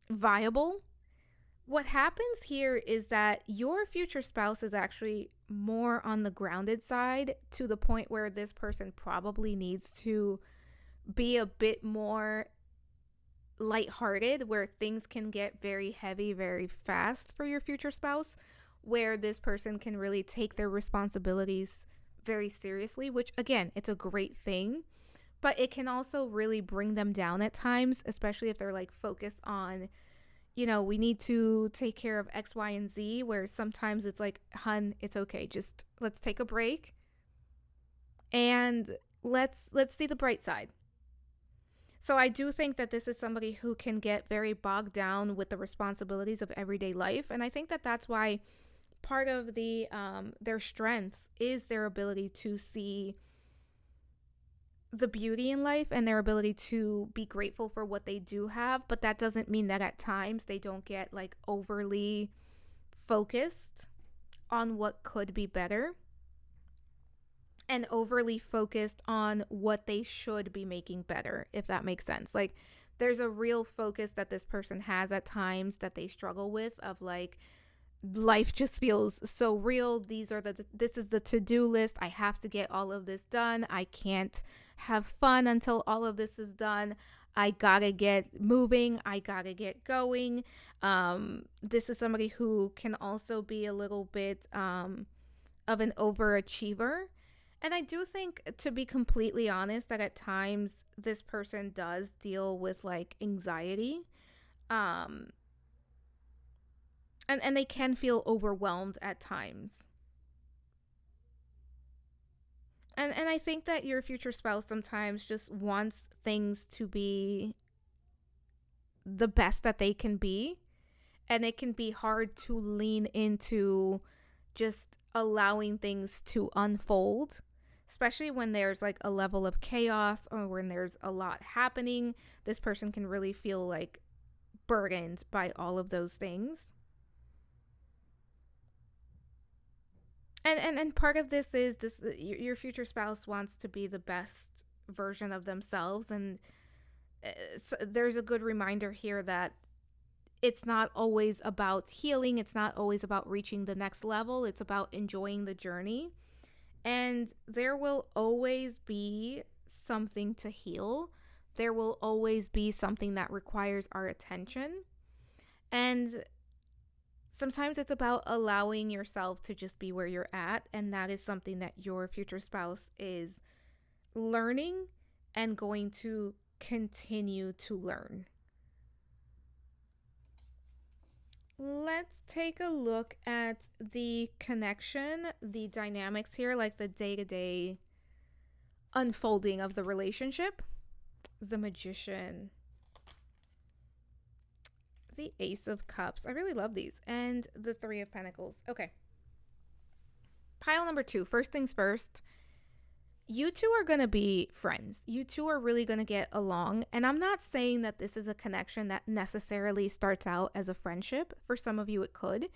viable. What happens here is that your future spouse is actually more on the grounded side, to the point where this person probably needs to be a bit more lighthearted, where things can get very heavy very fast for your future spouse, where this person can really take their responsibilities very seriously, which again, it's a great thing, but it can also really bring them down at times, especially if they're like focused on, we need to take care of X, Y, and Z, where sometimes it's like, hun, it's okay. Just let's take a break and let's see the bright side. So I do think that this is somebody who can get very bogged down with the responsibilities of everyday life, and I think that that's why part of their strengths is their ability to see the beauty in life and their ability to be grateful for what they do have. But that doesn't mean that at times they don't get like overly focused on what could be better and overly focused on what they should be making better, if that makes sense. Like, there's a real focus that this person has at times that they struggle with, of like, life just feels so real. This is the to-do list. I have to get all of this done. I can't have fun until all of this is done. I gotta get moving. I gotta get going. This is somebody who can also be a little bit of an overachiever. And I do think, to be completely honest, that at times this person does deal with like anxiety. And they can feel overwhelmed at times. And I think that your future spouse sometimes just wants things to be the best that they can be. And it can be hard to lean into just allowing things to unfold, especially when there's like a level of chaos or when there's a lot happening. This person can really feel like burdened by all of those things. And part of this is this: your future spouse wants to be the best version of themselves, and so there's a good reminder here that it's not always about healing, it's not always about reaching the next level, it's about enjoying the journey. And there will always be something to heal. There will always be something that requires our attention. And sometimes it's about allowing yourself to just be where you're at. And that is something that your future spouse is learning and going to continue to learn. Let's take a look at the connection, the dynamics here, like the day-to-day unfolding of the relationship. The Magician, the Ace of Cups. I really love these. And the Three of Pentacles. Okay. Pile number 2. First things first. You two are going to be friends. You two are really going to get along. And I'm not saying that this is a connection that necessarily starts out as a friendship. For some of you, it could.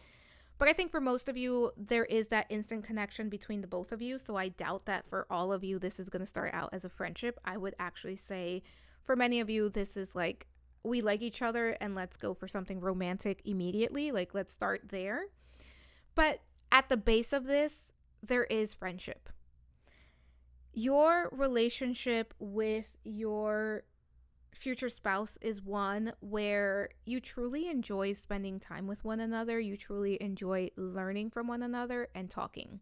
But I think for most of you, there is that instant connection between the both of you. So I doubt that for all of you, this is going to start out as a friendship. I would actually say for many of you, this is like, we like each other and let's go for something romantic immediately. Like, let's start there. But at the base of this, there is friendship. Your relationship with your future spouse is one where you truly enjoy spending time with one another. You truly enjoy learning from one another and talking.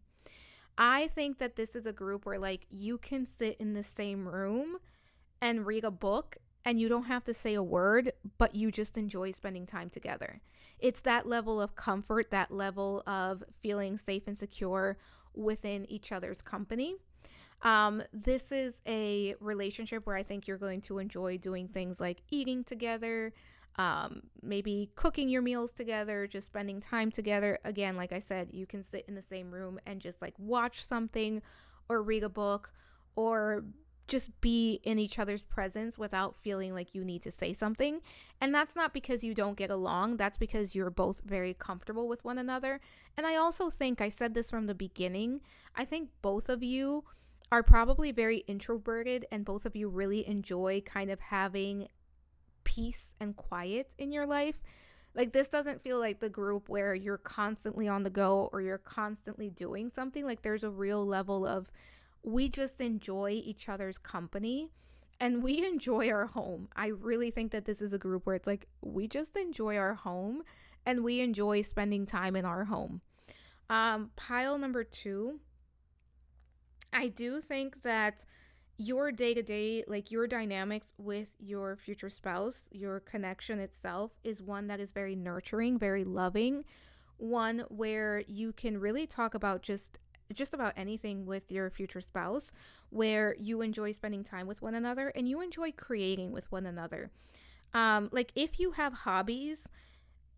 I think that this is a group where like you can sit in the same room and read a book and you don't have to say a word, but you just enjoy spending time together. It's that level of comfort, that level of feeling safe and secure within each other's company. This is a relationship where I think you're going to enjoy doing things like eating together, maybe cooking your meals together, just spending time together. Again, like I said, you can sit in the same room and just like watch something or read a book or just be in each other's presence without feeling like you need to say something. And that's not because you don't get along. That's because you're both very comfortable with one another. And I also think, I said this from the beginning, I think both of you are probably very introverted, and both of you really enjoy kind of having peace and quiet in your life. Like, this doesn't feel like the group where you're constantly on the go or you're constantly doing something. Like, there's a real level of, we just enjoy each other's company and we enjoy our home. I really think that this is a group where it's like, we just enjoy our home and we enjoy spending time in our home. Pile number 2, I do think that your day to day, like your dynamics with your future spouse, your connection itself is one that is very nurturing, very loving, one where you can really talk about just about anything with your future spouse, where you enjoy spending time with one another and you enjoy creating with one another. Like, if you have hobbies,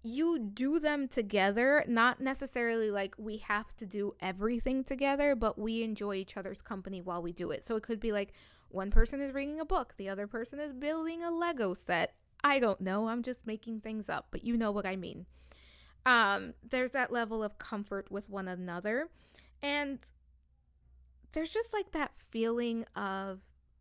you do them together, not necessarily like we have to do everything together, but we enjoy each other's company while we do it. So it could be like one person is reading a book, the other person is building a Lego set. I don't know, I'm just making things up, but you know what I mean. There's that level of comfort with one another, and there's just like that feeling of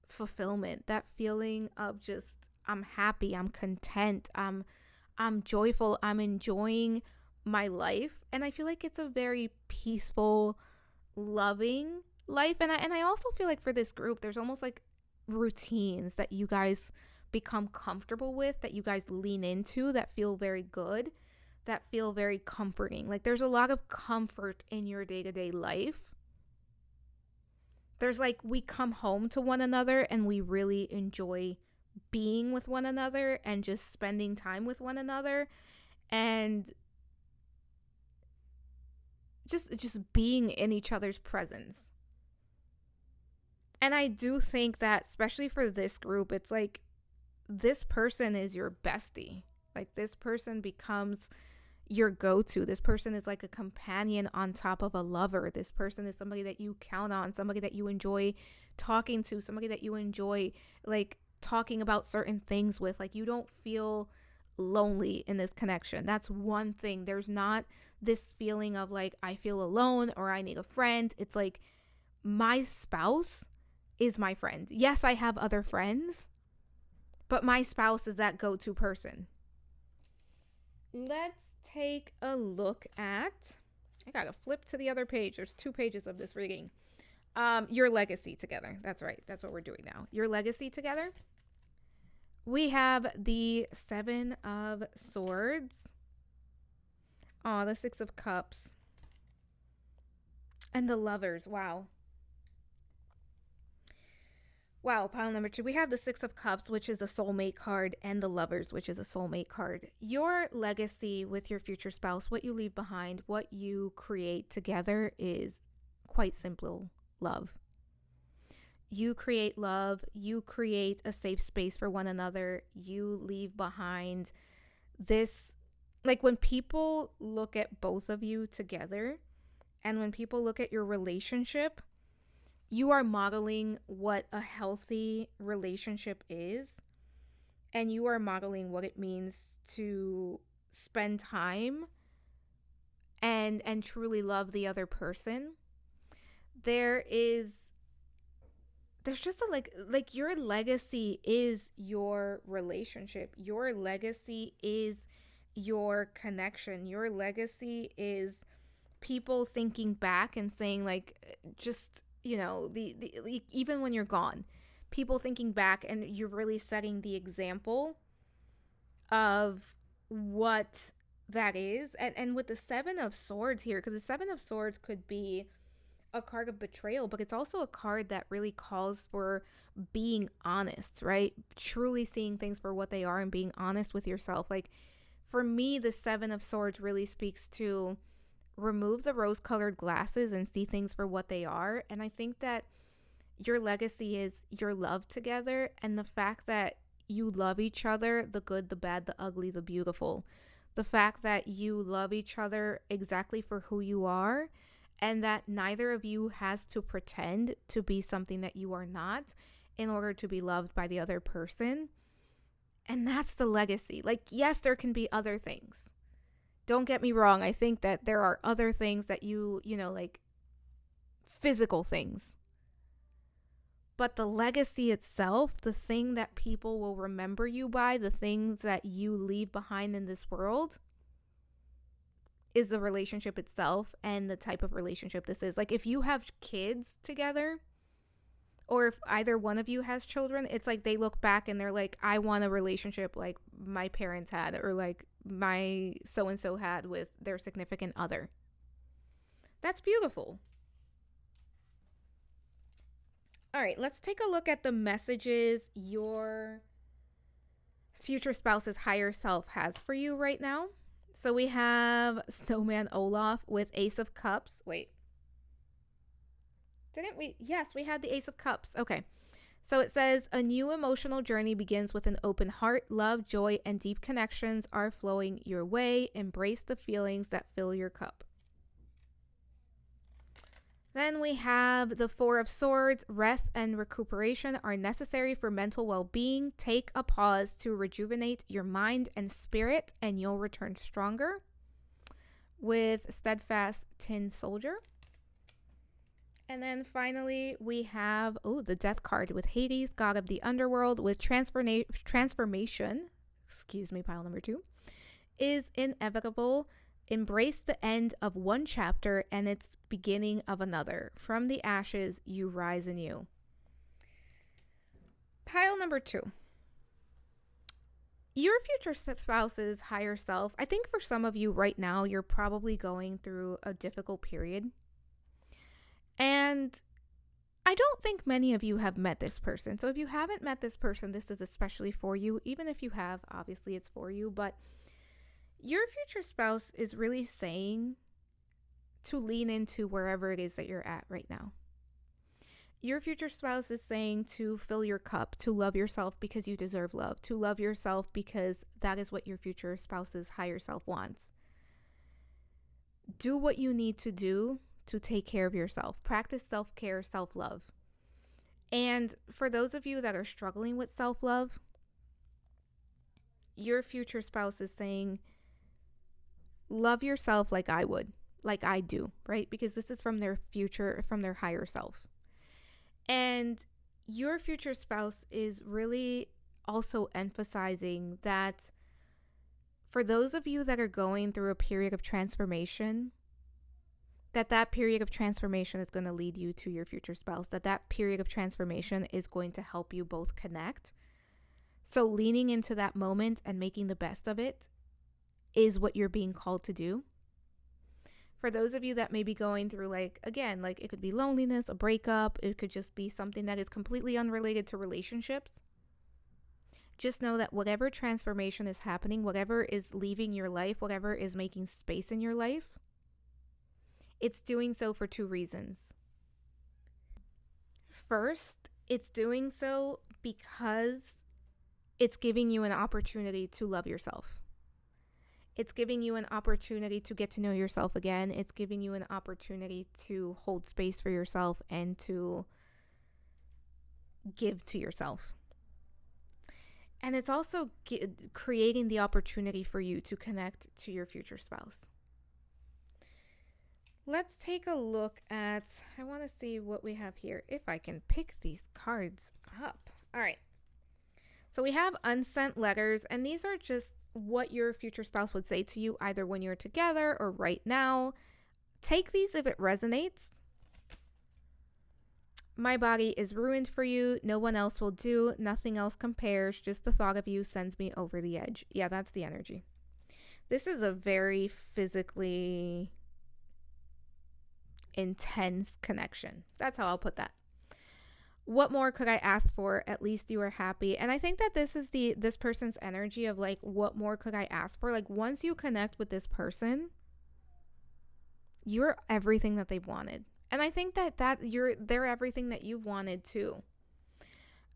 fulfillment, that feeling of just, I'm happy, I'm content, I'm joyful, I'm enjoying my life. And I feel like it's a very peaceful, loving life. And I also feel like for this group, there's almost like routines that you guys become comfortable with, that you guys lean into, that feel very good, that feel very comforting. Like, there's a lot of comfort in your day-to-day life. There's like, we come home to one another and we really enjoy being with one another and just spending time with one another, and just being in each other's presence. And I do think that, especially for this group, it's like, this person is your bestie. Like, this person becomes your go-to. This person is like a companion on top of a lover. This person is somebody that you count on, somebody that you enjoy talking to, somebody that you enjoy like talking about certain things with. Like, you don't feel lonely in this connection. That's one thing. There's not this feeling of like, I feel alone or I need a friend. It's like, my spouse is my friend. Yes, I have other friends, but my spouse is that go-to person. Let's take a look at, I gotta flip to the other page. There's 2 pages of this reading. Your legacy together. That's right. That's what we're doing now. Your legacy together. We have the 7 of Swords. Oh, the 6 of Cups. And the Lovers. Wow. Wow, pile number 2. We have the 6 of Cups, which is a soulmate card, and the Lovers, which is a soulmate card. Your legacy with your future spouse, what you leave behind, what you create together is quite simple. Love. You create love. You create a safe space for one another. You leave behind this, like, when people look at both of you together and when people look at your relationship, you are modeling what a healthy relationship is, and you are modeling what it means to spend time and truly love the other person. There's just a like your legacy is your relationship. Your legacy is your connection. Your legacy is people thinking back and saying, like, just, you know, the even when you're gone, people thinking back, and you're really setting the example of what that is. And with the 7 of Swords here, because the 7 of Swords could be a card of betrayal, but it's also a card that really calls for being honest, right? Truly seeing things for what they are and being honest with yourself. Like, for me, the 7 of Swords really speaks to remove the rose-colored glasses and see things for what they are. And I think that your legacy is your love together, and the fact that you love each other, the good, the bad, the ugly, the beautiful. The fact that you love each other exactly for who you are, and that neither of you has to pretend to be something that you are not in order to be loved by the other person. And that's the legacy. Like, yes, there can be other things. Don't get me wrong. I think that there are other things that you know, like physical things But the legacy itself, the thing that people will remember you by, the things that you leave behind in this world, is the relationship itself and the type of relationship this is. Like if you have kids together, or if either one of you has children, it's like they look back and they're like, I want a relationship like my parents had, or like my so-and-so had with their significant other. That's beautiful. All right, let's take a look at the messages your future spouse's higher self has for you right now. So we have Snowman Olaf with Ace of Cups. Wait. Didn't we? Yes, we had the Ace of Cups. Okay. So it says, a new emotional journey begins with an open heart. Love, joy, and deep connections are flowing your way. Embrace the feelings that fill your cup. Then we have the Four of Swords. Rest and recuperation are necessary for mental well-being. Take a pause to rejuvenate your mind and spirit, and you'll return stronger. With Steadfast Tin Soldier. And then finally, we have, the Death card with Hades, God of the Underworld, with transformation, pile number 2, is inevitable. Embrace the end of one chapter and its beginning of another. From the ashes, you rise anew. Pile number 2. Your future spouse's higher self. I think for some of you right now, you're probably going through a difficult period. And I don't think many of you have met this person. So if you haven't met this person, this is especially for you. Even if you have, obviously it's for you. But your future spouse is really saying to lean into wherever it is that you're at right now. Your future spouse is saying to fill your cup, to love yourself because you deserve love, to love yourself because that is what your future spouse's higher self wants. Do what you need to do to take care of yourself. Practice self-care, self-love. And for those of you that are struggling with self-love, your future spouse is saying, love yourself like I would, like I do, right? Because this is from their future, from their higher self. And your future spouse is really also emphasizing that for those of you that are going through a period of transformation, that period of transformation is going to lead you to your future spouse, that period of transformation is going to help you both connect. So leaning into that moment and making the best of it is what you're being called to do. For those of you that may be going through, it could be loneliness, a breakup, it could just be something that is completely unrelated to relationships. Just know that whatever transformation is happening, whatever is leaving your life, whatever is making space in your life, it's doing so for 2 reasons. First, it's doing so because it's giving you an opportunity to love yourself. It's giving you an opportunity to get to know yourself again. It's giving you an opportunity to hold space for yourself and to give to yourself. And it's also creating the opportunity for you to connect to your future spouse. Let's take a look at, I want to see what we have here, if I can pick these cards up. All right. So we have unsent letters, and these are just what your future spouse would say to you either when you're together or right now. Take these if it resonates. My body is ruined for you. No one else will do. Nothing else compares. Just the thought of you sends me over the edge. Yeah, that's the energy. This is a very physically intense connection. That's how I'll put that. What more could I ask for? At least you are happy. And I think that this is this person's energy of what more could I ask for? Once you connect with this person, you're everything that they've wanted. And I think that they're everything that you wanted too.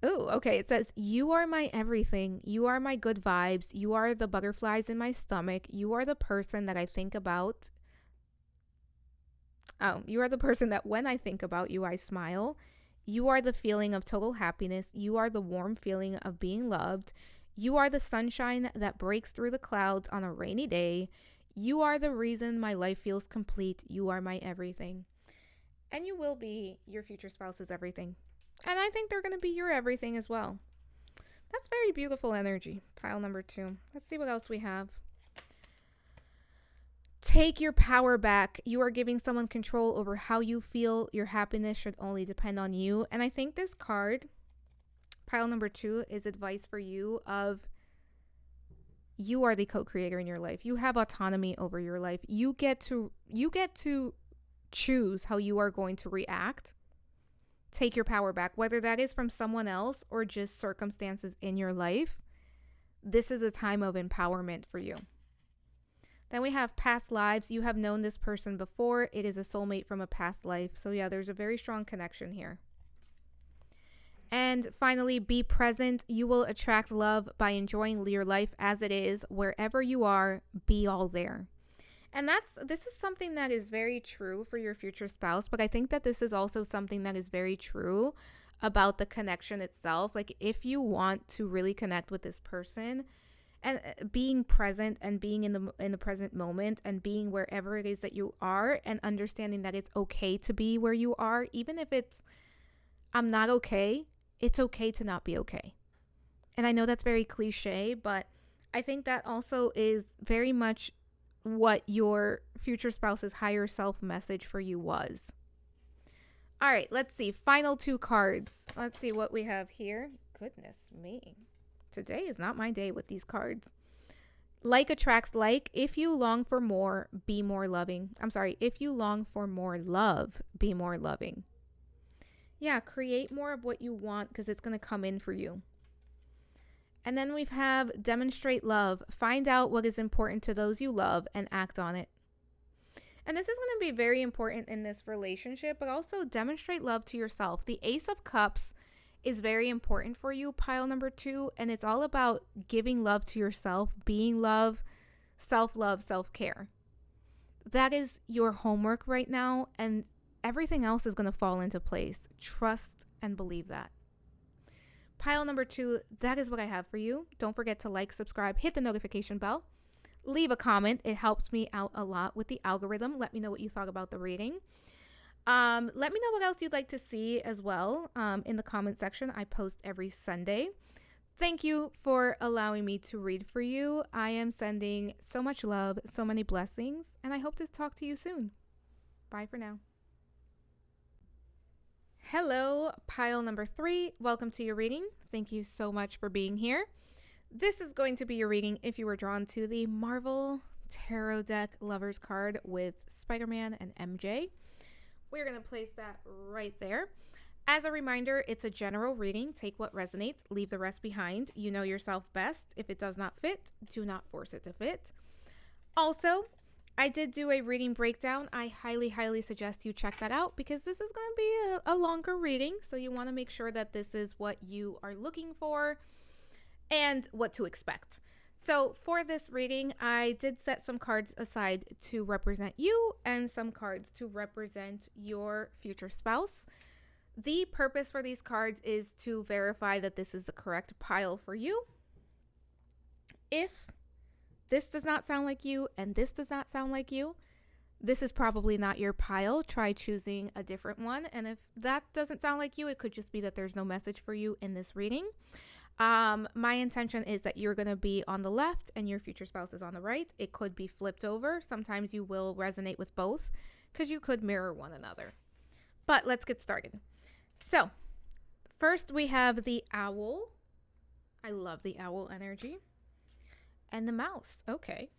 Oh, okay. It says, you are my everything. You are my good vibes. You are the butterflies in my stomach. You are the person that I think about. Oh, you are the person that when I think about you, I smile. You are the feeling of total happiness. You are the warm feeling of being loved. You are the sunshine that breaks through the clouds on a rainy day. You are the reason my life feels complete. You are my everything. And you will be your future spouse's everything. And I think they're going to be your everything as well. That's very beautiful energy, pile number 2. Let's see what else we have. Take your power back. You are giving someone control over how you feel. Your happiness should only depend on you. And I think this card, pile number 2, is advice for you of you are the co-creator in your life. You have autonomy over your life. You get to choose how you are going to react. Take your power back, whether that is from someone else or just circumstances in your life. This is a time of empowerment for you. Then we have past lives. You have known this person before. It is a soulmate from a past life. So yeah, there's a very strong connection here. And finally, be present. You will attract love by enjoying your life as it is. Wherever you are, be all there. And this is something that is very true for your future spouse, but I think that this is also something that is very true about the connection itself. Like if you want to really connect with this person, and being present and being in the present moment and being wherever it is that you are and understanding that it's okay to be where you are, even if it's I'm not okay, it's okay to not be okay. And I know that's very cliche, but I think that also is very much what your future spouse's higher self message for you was. All right, let's see. Final 2 cards. Let's see what we have here. Goodness me. Today is not my day with these cards. Like attracts like. If you long for more, be more loving. If you long for more love, be more loving. Yeah, create more of what you want because it's going to come in for you. And then we have demonstrate love. Find out what is important to those you love and act on it. And this is going to be very important in this relationship, but also demonstrate love to yourself. The Ace of Cups is very important for you, pile number 2, and it's all about giving love to yourself, being love, self-care. That is your homework right now, and everything else is going to fall into place. Trust and believe that. Pile number 2, that is what I have for you. Don't forget to like, subscribe, hit the notification bell, leave a comment. It helps me out a lot with the algorithm. Let me know what you thought about the reading. Let me know what else you'd like to see as well in the comment section. I post every Sunday. Thank you for allowing me to read for you. I am sending so much love, so many blessings, and I hope to talk to you soon. Bye for now. Hello, pile number 3. Welcome to your reading. Thank you so much for being here. This is going to be your reading if you were drawn to the Marvel Tarot Deck Lovers card with Spider-Man and MJ. We're going to place that right there. As a reminder, it's a general reading. Take what resonates, leave the rest behind. You know yourself best. If it does not fit, do not force it to fit. Also, I did do a reading breakdown. I highly suggest you check that out because this is going to be a longer reading. So you want to make sure that this is what you are looking for and what to expect. So for this reading, I did set some cards aside to represent you and some cards to represent your future spouse. The purpose for these cards is to verify that this is the correct pile for you. If this does not sound like you and this does not sound like you, this is probably not your pile. Try choosing a different one. And if that doesn't sound like you, it could just be that there's no message for you in this reading. My intention is that you're going to be on the left and your future spouse is on the right. It could be flipped over. Sometimes you will resonate with both because you could mirror one another. But let's get started. So first we have the owl. I love the owl energy. And the mouse. Okay.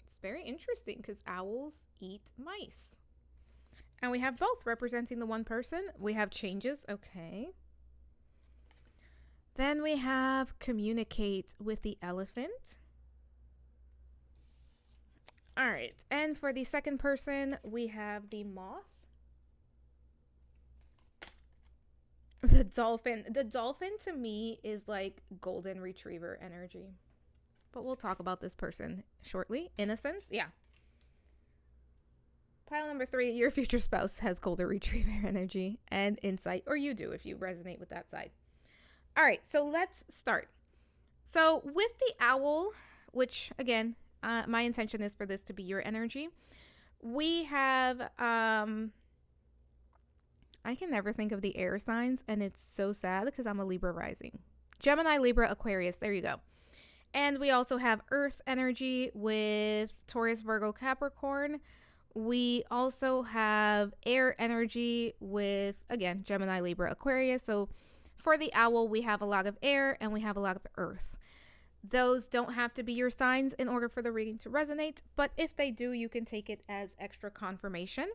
It's very interesting because owls eat mice. And we have both representing the one person. We have changes. Okay. Then we have communicate with the elephant. All right. And for the second person, we have the moth. The dolphin. The dolphin to me is like golden retriever energy. But we'll talk about this person shortly. Innocence. Yeah. Pile number 3, your future spouse has golden retriever energy and insight. Or you do if you resonate with that side. All right, so let's start. So with the owl, which again, my intention is for this to be your energy, we have I can never think of the air signs, and it's so sad because I'm a Libra rising. Gemini, Libra, Aquarius. There you go. And we also have Earth energy with Taurus, Virgo, Capricorn. We also have air energy with, again, Gemini, Libra, Aquarius. So for the owl, we have a lot of air and we have a lot of earth. Those don't have to be your signs in order for the reading to resonate, but if they do, you can take it as extra confirmation.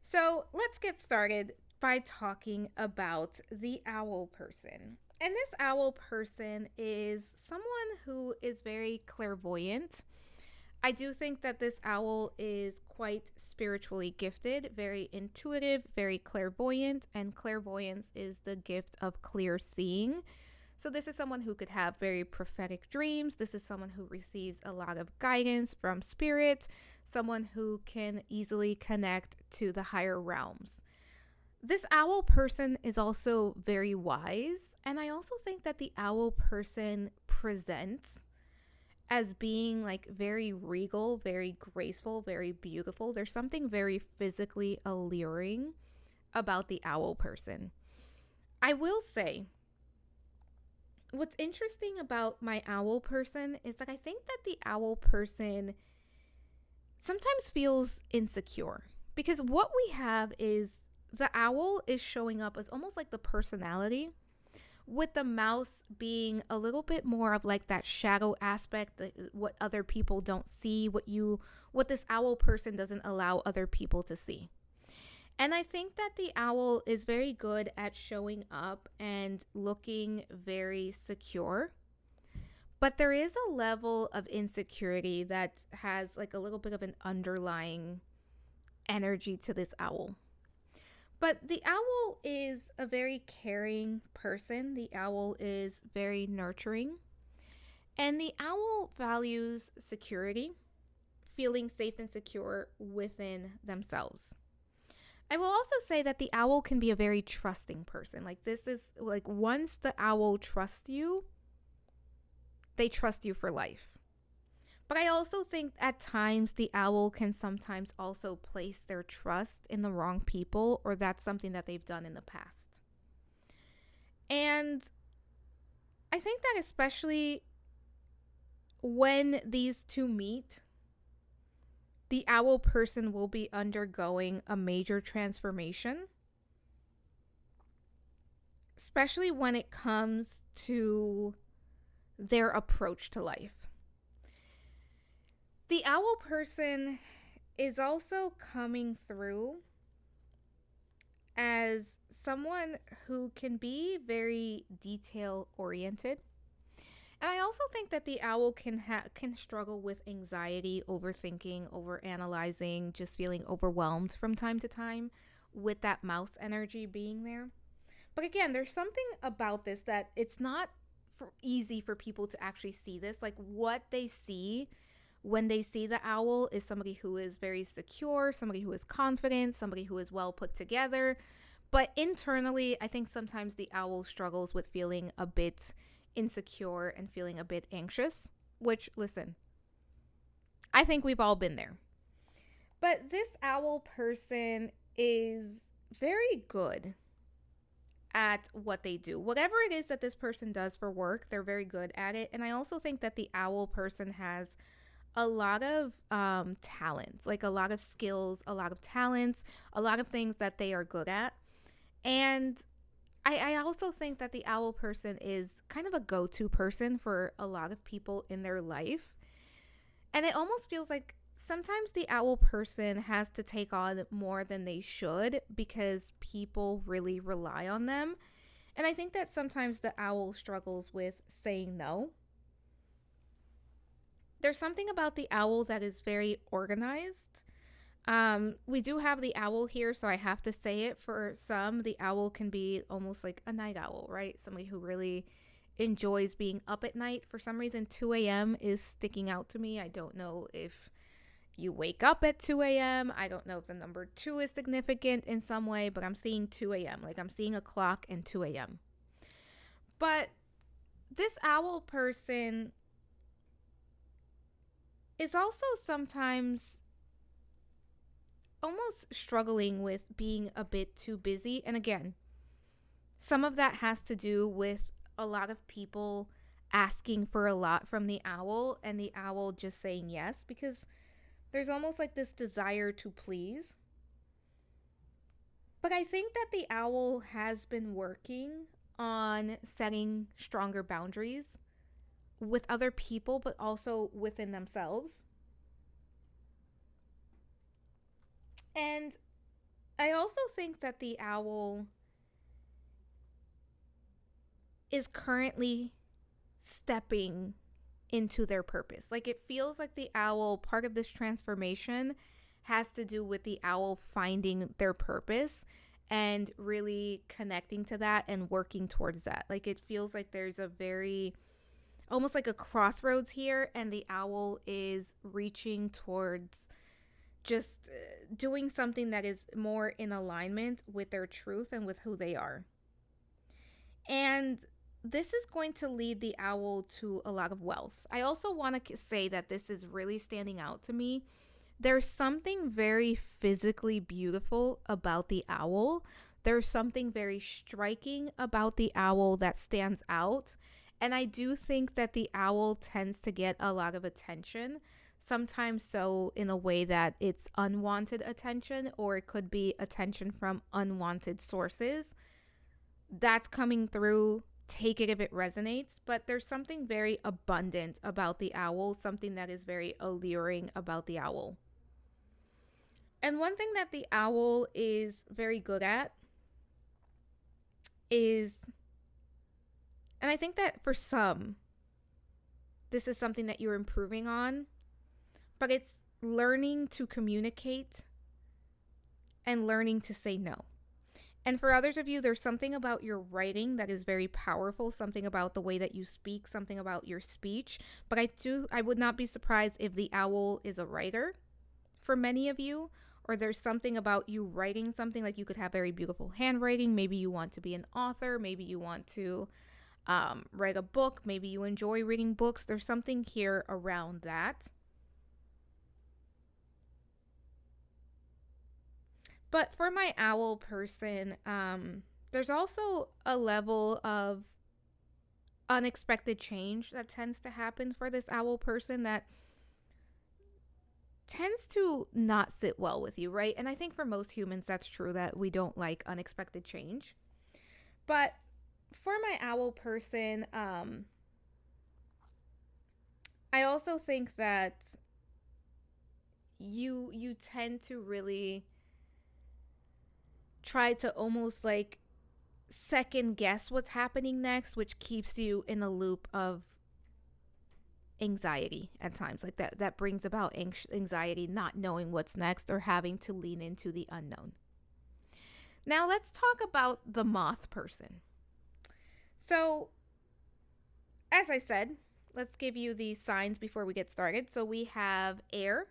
So let's get started by talking about the owl person. And this owl person is someone who is very clairvoyant. I do think that this owl is quite spiritually gifted, very intuitive, very clairvoyant, and clairvoyance is the gift of clear seeing. So this is someone who could have very prophetic dreams. This is someone who receives a lot of guidance from spirit, someone who can easily connect to the higher realms. This owl person is also very wise, and I also think that the owl person presents as being like very regal, very graceful, very beautiful. There's something very physically alluring about the owl person. I will say, what's interesting about my owl person is that I think that the owl person sometimes feels insecure, because what we have is the owl is showing up as almost like the personality, with the mouse being a little bit more of like that shadow aspect, what other people don't see, what this owl person doesn't allow other people to see. And I think that the owl is very good at showing up and looking very secure. But there is a level of insecurity that has like a little bit of an underlying energy to this owl. But the owl is a very caring person. The owl is very nurturing. And the owl values security, feeling safe and secure within themselves. I will also say that the owl can be a very trusting person. Like, this is like, once the owl trusts you, they trust you for life. But I also think at times the owl can sometimes also place their trust in the wrong people, or that's something that they've done in the past. And I think that especially when these two meet, the owl person will be undergoing a major transformation, especially when it comes to their approach to life. The owl person is also coming through as someone who can be very detail oriented. And I also think that the owl can struggle with anxiety, overthinking, overanalyzing, just feeling overwhelmed from time to time with that mouse energy being there. But again, there's something about this that it's not easy for people to actually see this. Like, what they see when they see the owl is somebody who is very secure, somebody who is confident, somebody who is well put together. But internally, I think sometimes the owl struggles with feeling a bit insecure and feeling a bit anxious, which, listen, I think we've all been there. But this owl person is very good at what they do. Whatever it is that this person does for work, they're very good at it. And I also think that the owl person has a lot of talents, like a lot of skills, a lot of talents, a lot of things that they are good at. And I also think that the owl person is kind of a go-to person for a lot of people in their life. And it almost feels like sometimes the owl person has to take on more than they should because people really rely on them. And I think that sometimes the owl struggles with saying no. There's something about the owl that is very organized. We do have the owl here, so I have to say it. For some, the owl can be almost like a night owl, right? Somebody who really enjoys being up at night. For some reason, 2 a.m. is sticking out to me. I don't know if you wake up at 2 a.m. I don't know if the number 2 is significant in some way, but I'm seeing 2 a.m. Like, I'm seeing a clock and 2 a.m. But this owl person is also sometimes almost struggling with being a bit too busy. And again, some of that has to do with a lot of people asking for a lot from the owl and the owl just saying yes, because there's almost like this desire to please. But I think that the owl has been working on setting stronger boundaries with other people, but also within themselves. And I also think that the owl is currently stepping into their purpose. Like it feels like the owl, part of this transformation has to do with the owl finding their purpose and really connecting to that and working towards that. Like it feels like there's a very almost like a crossroads here, and the owl is reaching towards just doing something that is more in alignment with their truth and with who they are. And this is going to lead the owl to a lot of wealth. I also want to say that this is really standing out to me. There's something very physically beautiful about the owl. There's something very striking about the owl that stands out. And I do think that the owl tends to get a lot of attention, sometimes so in a way that it's unwanted attention, or it could be attention from unwanted sources. That's coming through. Take it if it resonates, but there's something very abundant about the owl, something that is very alluring about the owl. And one thing that the owl is very good at is, and I think that for some, this is something that you're improving on, but it's learning to communicate and learning to say no. And for others of you, there's something about your writing that is very powerful, something about the way that you speak, something about your speech. But I would not be surprised if the owl is a writer for many of you, or there's something about you writing something, like you could have very beautiful handwriting. Maybe you want to be an author. Maybe you want to write a book. Maybe you enjoy reading books. There's something here around that. But for my owl person, there's also a level of unexpected change that tends to happen for this owl person that tends to not sit well with you, right? And I think for most humans, that's true, that we don't like unexpected change. But for my owl person, I also think that you tend to really try to almost like second guess what's happening next, which keeps you in a loop of anxiety at times. Like that brings about anxiety, not knowing what's next or having to lean into the unknown. Now let's talk about the moth person. So as I said, let's give you the signs before we get started. So we have air,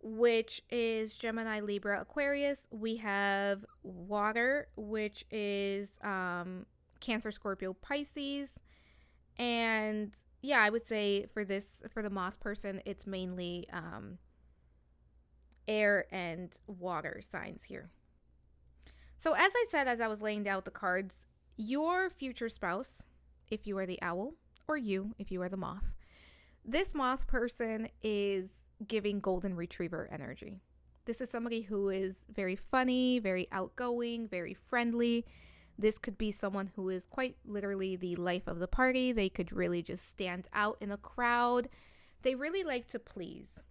which is Gemini, Libra, Aquarius. We have water, which is Cancer, Scorpio, Pisces. And yeah, I would say for the moth person, it's mainly air and water signs here. So as I said, as I was laying out the cards, your future spouse, if you are the owl, or you, if you are the moth, this moth person is giving golden retriever energy. This is somebody who is very funny, very outgoing, very friendly. This could be someone who is quite literally the life of the party. They could really just stand out in a crowd. They really like to please.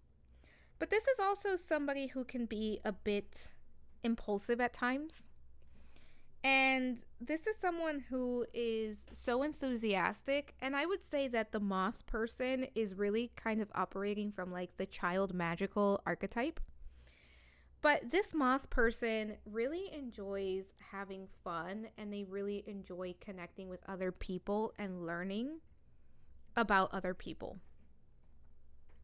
But this is also somebody who can be a bit impulsive at times. And this is someone who is so enthusiastic. And I would say that the moth person is really kind of operating from like the child magical archetype. But this moth person really enjoys having fun, and they really enjoy connecting with other people and learning about other people.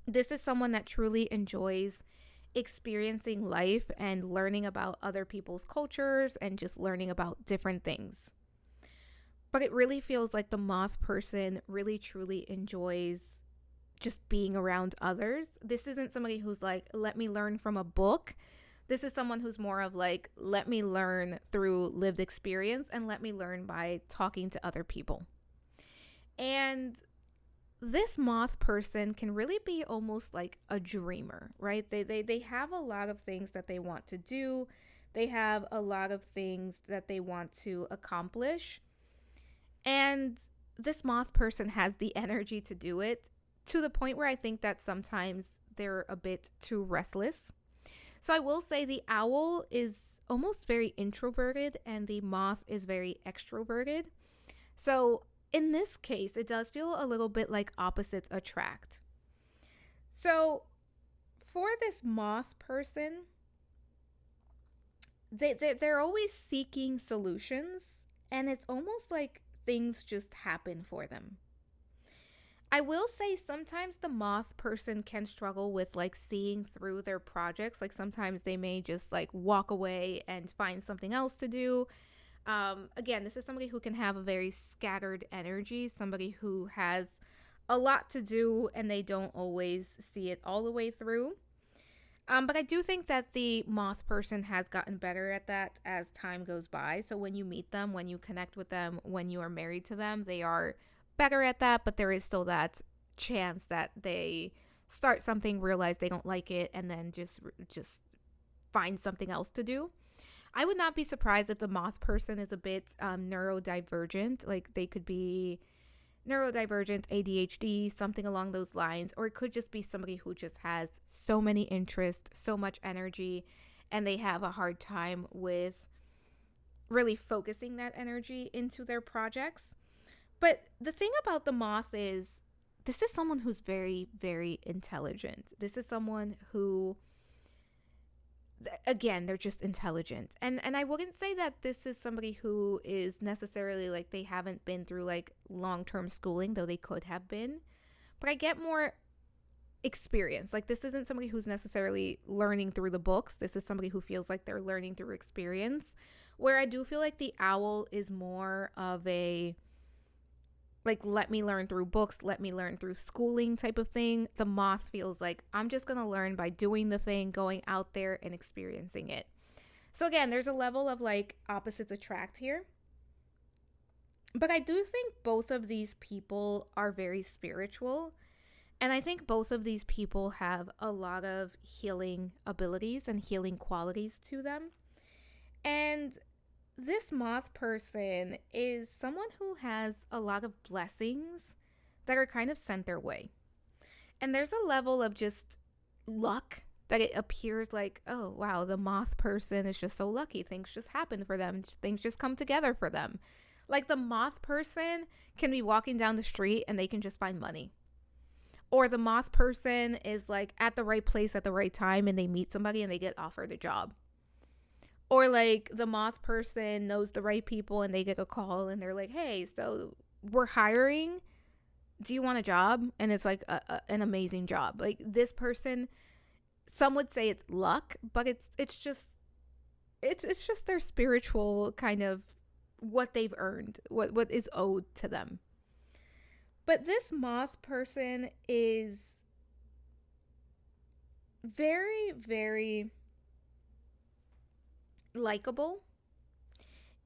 This is someone that truly enjoys experiencing life and learning about other people's cultures and just learning about different things. But it really feels like the moth person really truly enjoys just being around others. This isn't somebody who's like, let me learn from a book. This is someone who's more of like, let me learn through lived experience and let me learn by talking to other people. And this moth person can really be almost like a dreamer, right? They have a lot of things that they want to do. They have a lot of things that they want to accomplish. And this moth person has the energy to do it, to the point where I think that sometimes they're a bit too restless. So I will say the owl is almost very introverted and the moth is very extroverted. So in this case, it does feel a little bit like opposites attract. So for this moth person, they're always seeking solutions, and it's almost like things just happen for them. I will say sometimes the moth person can struggle with like seeing through their projects. Like sometimes they may just like walk away and find something else to do. Again, this is somebody who can have a very scattered energy, somebody who has a lot to do and they don't always see it all the way through. But I do think that the moth person has gotten better at that as time goes by. So when you meet them, when you connect with them, when you are married to them, they are better at that. But there is still that chance that they start something, realize they don't like it, and then just find something else to do. I would not be surprised if the moth person is a bit neurodivergent. Like they could be neurodivergent, ADHD, something along those lines. Or it could just be somebody who just has so many interests, so much energy, and they have a hard time with really focusing that energy into their projects. But the thing about the moth is this is someone who's very, very intelligent. This is someone who, again, they're just intelligent. And I wouldn't say that this is somebody who is necessarily like they haven't been through like long-term schooling, though they could have been. But I get more experience. Like this isn't somebody who's necessarily learning through the books. This is somebody who feels like they're learning through experience. Where I do feel like the owl is more of a like, let me learn through books, let me learn through schooling type of thing. The moth feels like I'm just going to learn by doing the thing, going out there and experiencing it. So again, there's a level of like opposites attract here. But I do think both of these people are very spiritual. And I think both of these people have a lot of healing abilities and healing qualities to them. And this moth person is someone who has a lot of blessings that are kind of sent their way. And there's a level of just luck that it appears like, oh, wow, the moth person is just so lucky. Things just happen for them. Things just come together for them. Like the moth person can be walking down the street and they can just find money. Or the moth person is like at the right place at the right time and they meet somebody and they get offered a job. Or like the moth person knows the right people and they get a call and they're like, hey, so we're hiring. Do you want a job? And it's like an amazing job. Like this person, some would say it's luck, but it's just their spiritual kind of what they've earned, what is owed to them. But this moth person is very, very likable.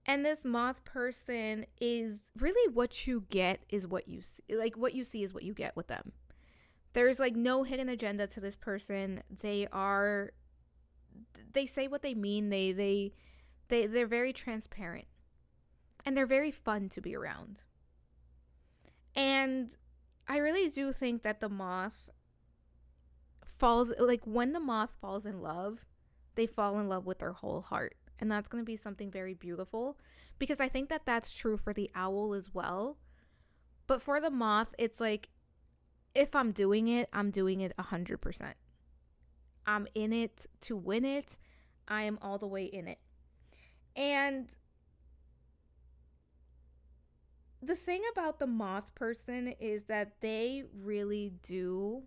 And this moth person is really what you get is what you see. Like what you see is what you get with them. There's like no hidden agenda to this person. They say what they mean. They're very transparent. And they're very fun to be around. And I really do think that the moth when the moth falls in love, they fall in love with their whole heart. And that's going to be something very beautiful because I think that that's true for the owl as well. But for the moth, it's like, if I'm doing it 100%. I'm in it to win it. I am all the way in it. And the thing about the moth person is that they really do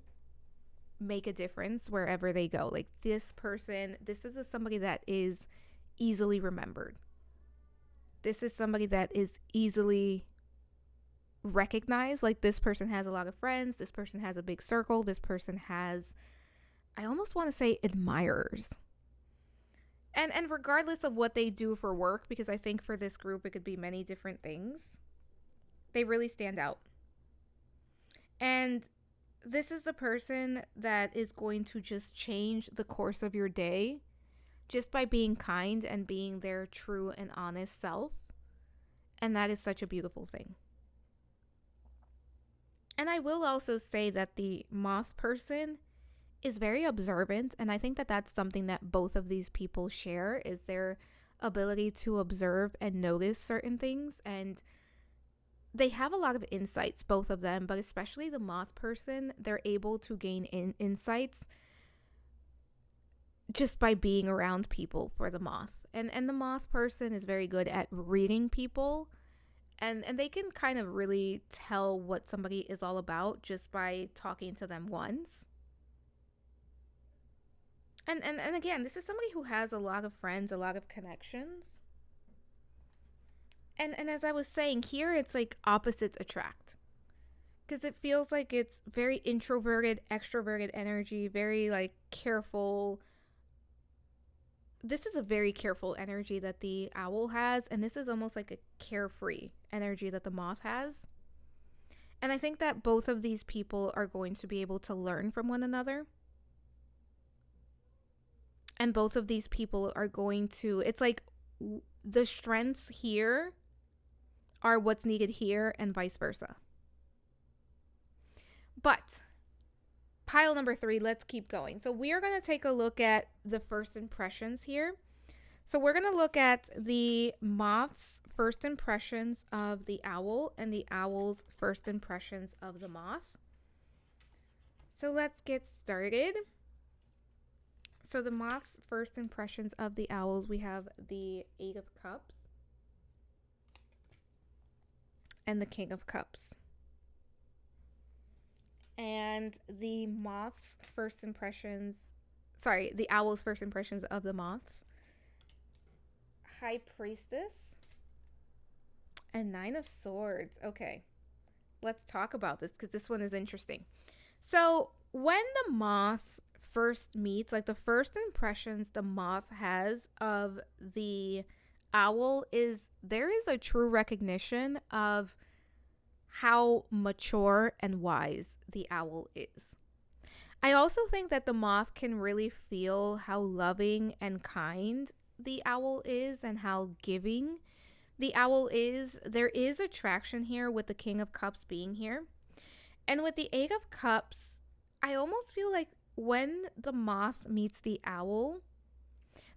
make a difference wherever they go. Like this is somebody that is easily remembered. This is somebody that is easily recognized. Like this person has a lot of friends. This person has a big circle. This person has, I almost want to say, admirers. And regardless of what they do for work, because I think for this group it could be many different things, they really stand out. And this is the person that is going to just change the course of your day just by being kind and being their true and honest self. And that is such a beautiful thing. And I will also say that the moth person is very observant, and I think that that's something that both of these people share, is their ability to observe and notice certain things. And they have a lot of insights, both of them, but especially the moth person, they're able to gain insights just by being around people for the moth. And the moth person is very good at reading people, and they can kind of really tell what somebody is all about just by talking to them once. And again, this is somebody who has a lot of friends, a lot of connections. And as I was saying, here it's like opposites attract. Because it feels like it's very introverted, extroverted energy, very like careful. This is a very careful energy that the owl has, and this is almost like a carefree energy that the moth has. And I think that both of these people are going to be able to learn from one another. And both of these people are going to, it's like the strengths here are what's needed here, and vice versa. But pile number 3, let's keep going. So we are going to take a look at the first impressions here. So we're going to look at the moth's first impressions of the owl and the owl's first impressions of the moth. So let's get started. So the moth's first impressions of the owls, we have the 8 of Cups and the King of Cups. And the moth's first impressions, the owl's first impressions of the moths, High Priestess and 9 of Swords. Okay, let's talk about this because this one is interesting. So when the moth first meets, like the first impressions the moth has of the owl is there is a true recognition of how mature and wise the owl is. I also think that the moth can really feel how loving and kind the owl is and how giving the owl is. There is attraction here with the King of Cups being here. And with the 8 of Cups, I almost feel like when the moth meets the owl,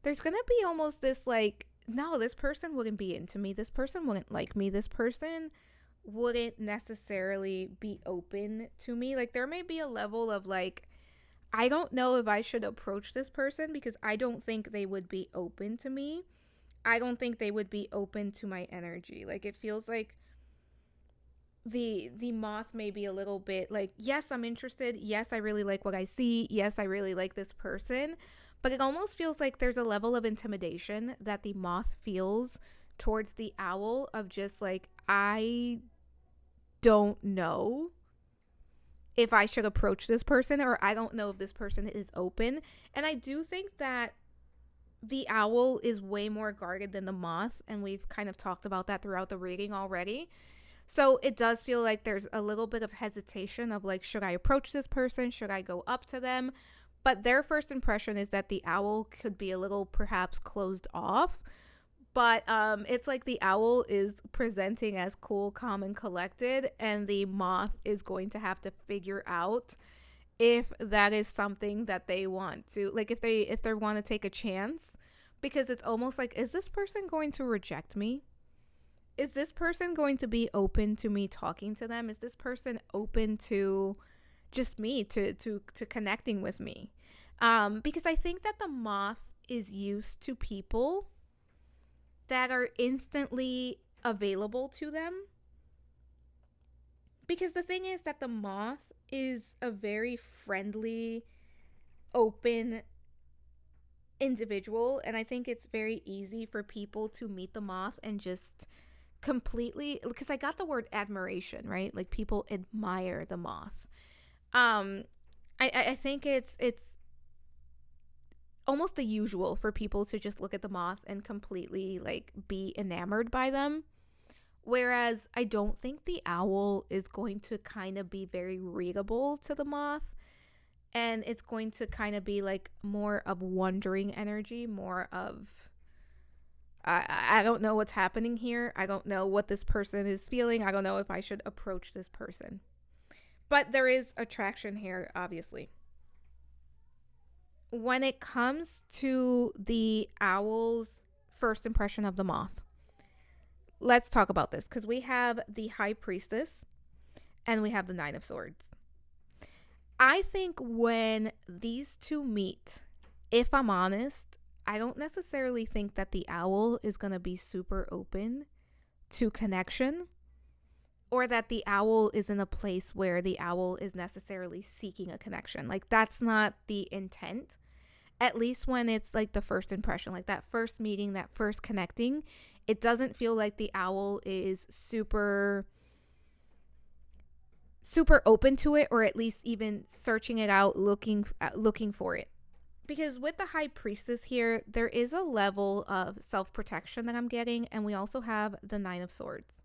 there's going to be almost this like, no, this person wouldn't be into me. This person wouldn't like me. This person wouldn't necessarily be open to me. Like there may be a level of like, I don't know if I should approach this person because I don't think they would be open to me. I don't think they would be open to my energy. Like it feels like the moth may be a little bit like, yes, I'm interested. Yes, I really like what I see. Yes, I really like this person. But it almost feels like there's a level of intimidation that the moth feels towards the owl of just like, I don't know if I should approach this person, or I don't know if this person is open. And I do think that the owl is way more guarded than the moth, and we've kind of talked about that throughout the reading already. So it does feel like there's a little bit of hesitation of like, should I approach this person? Should I go up to them? But their first impression is that the owl could be a little perhaps closed off. But it's like the owl is presenting as cool, calm, and collected, and the moth is going to have to figure out if that is something that they want to, like if they want to take a chance, because it's almost like, is this person going to reject me? Is this person going to be open to me talking to them? Is this person open to just me, to connecting with me? Because I think that the moth is used to people that are instantly available to them. Because the thing is that the moth is a very friendly, open individual. And I think it's very easy for people to meet the moth and just completely, because I got the word admiration, right? Like people admire the moth. I think it's almost the usual for people to just look at the moth and completely like be enamored by them. Whereas I don't think the owl is going to kind of be very readable to the moth. And it's going to kind of be like more of wondering energy, more of, I don't know what's happening here. I don't know what this person is feeling. I don't know if I should approach this person. But there is attraction here, obviously. When it comes to the owl's first impression of the moth, let's talk about this because we have the High Priestess and we have the Nine of Swords. I think when these two meet, if I'm honest, I don't necessarily think that the owl is going to be super open to connection, or that the owl is in a place where the owl is necessarily seeking a connection. Like, that's not the intent. At least when it's like the first impression, like that first meeting, that first connecting, it doesn't feel like the owl is super open to it, or at least even searching it out, looking for it. Because with the High Priestess here, there is a level of self-protection that I'm getting, and we also have the Nine of Swords.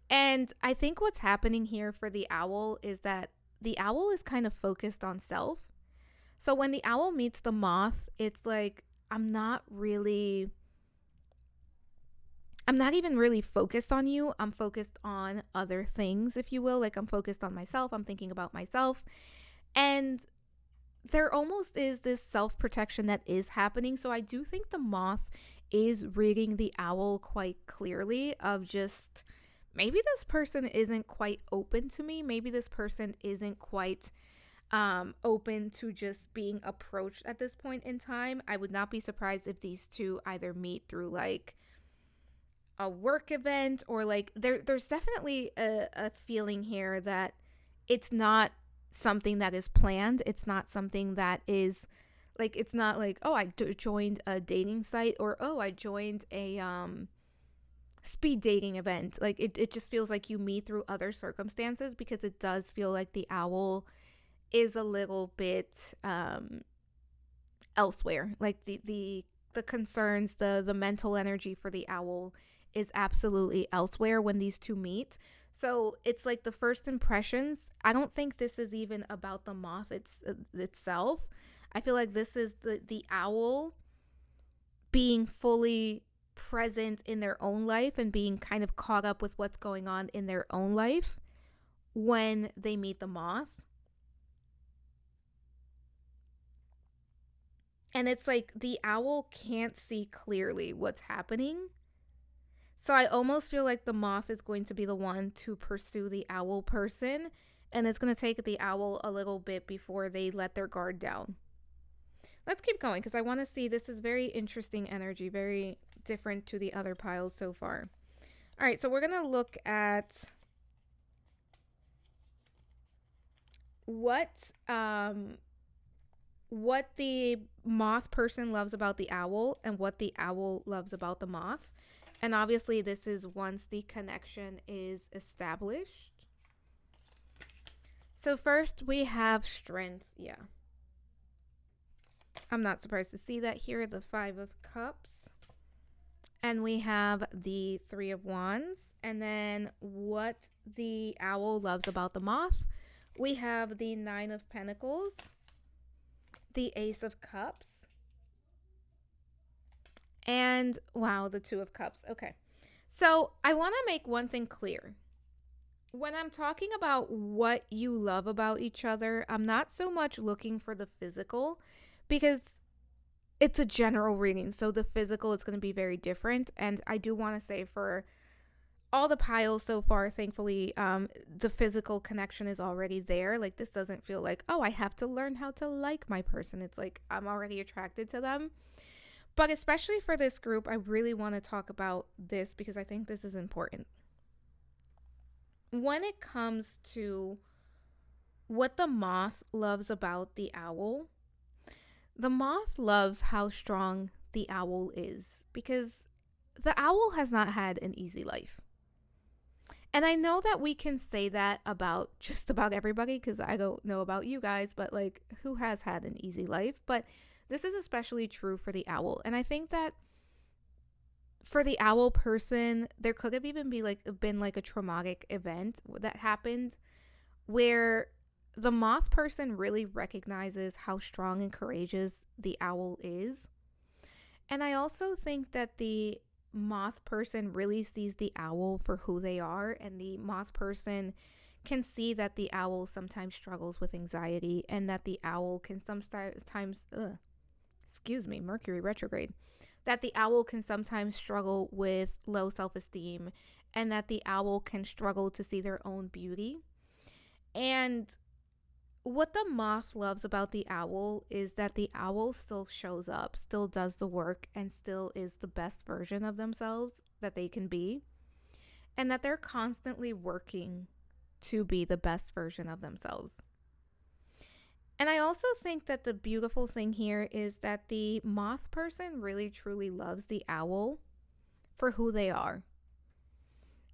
And I think what's happening here for the owl is that the owl is kind of focused on self. So when the owl meets the moth, it's like, I'm not even really focused on you. I'm focused on other things, if you will. Like, I'm focused on myself. I'm thinking about myself. And there almost is this self-protection that is happening. So I do think the moth is reading the owl quite clearly, of just, maybe this person isn't quite open to me. Maybe this person isn't quite open to just being approached at this point in time. I would not be surprised if these two either meet through like a work event, or like there's definitely a feeling here that it's not something that is planned. It's not something that is like, it's not like, oh, I joined a dating site, or oh, I joined a speed dating event. Like, it just feels like you meet through other circumstances, because it does feel like the owl is a little bit elsewhere. Like the concerns, the mental energy for the owl is absolutely elsewhere when these two meet. So it's like the first impressions. I don't think this is even about the moth itself. I feel like this is the owl being fully present in their own life and being kind of caught up with what's going on in their own life when they meet the moth. And it's like the owl can't see clearly what's happening. So I almost feel like the moth is going to be the one to pursue the owl person. And it's going to take the owl a little bit before they let their guard down. Let's keep going, because I want to see, this is very interesting energy, very different to the other piles so far. All right, so we're going to look at what the moth person loves about the owl and what the owl loves about the moth. And obviously this is once the connection is established. So first we have strength. Yeah. I'm not surprised to see that here, the Five of Cups. And we have the Three of Wands. And then what the owl loves about the moth, we have the Nine of Pentacles, the Ace of Cups, and wow, the Two of Cups. Okay. So I want to make one thing clear. When I'm talking about what you love about each other, I'm not so much looking for the physical, because it's a general reading. So the physical is going to be very different. And I do want to say, for all the piles so far, thankfully, the physical connection is already there. Like, this doesn't feel like, oh, I have to learn how to like my person. It's like, I'm already attracted to them. But especially for this group, I really want to talk about this, because I think this is important. When it comes to what the moth loves about the owl, the moth loves how strong the owl is, because the owl has not had an easy life. And I know that we can say that about just about everybody, because I don't know about you guys, but like, who has had an easy life? But This is especially true for the owl. And I think that for the owl person, there could have even been like a traumatic event that happened where the moth person really recognizes how strong and courageous the owl is. And I also think that the moth person really sees the owl for who they are, and the moth person can see that the owl sometimes struggles with anxiety, and that the owl can sometimes Mercury retrograde, that the owl can sometimes struggle with low self-esteem, and that the owl can struggle to see their own beauty. And what the moth loves about the owl is that the owl still shows up, still does the work, and still is the best version of themselves that they can be, and that they're constantly working to be the best version of themselves. And I also think that the beautiful thing here is that the moth person really truly loves the owl for who they are.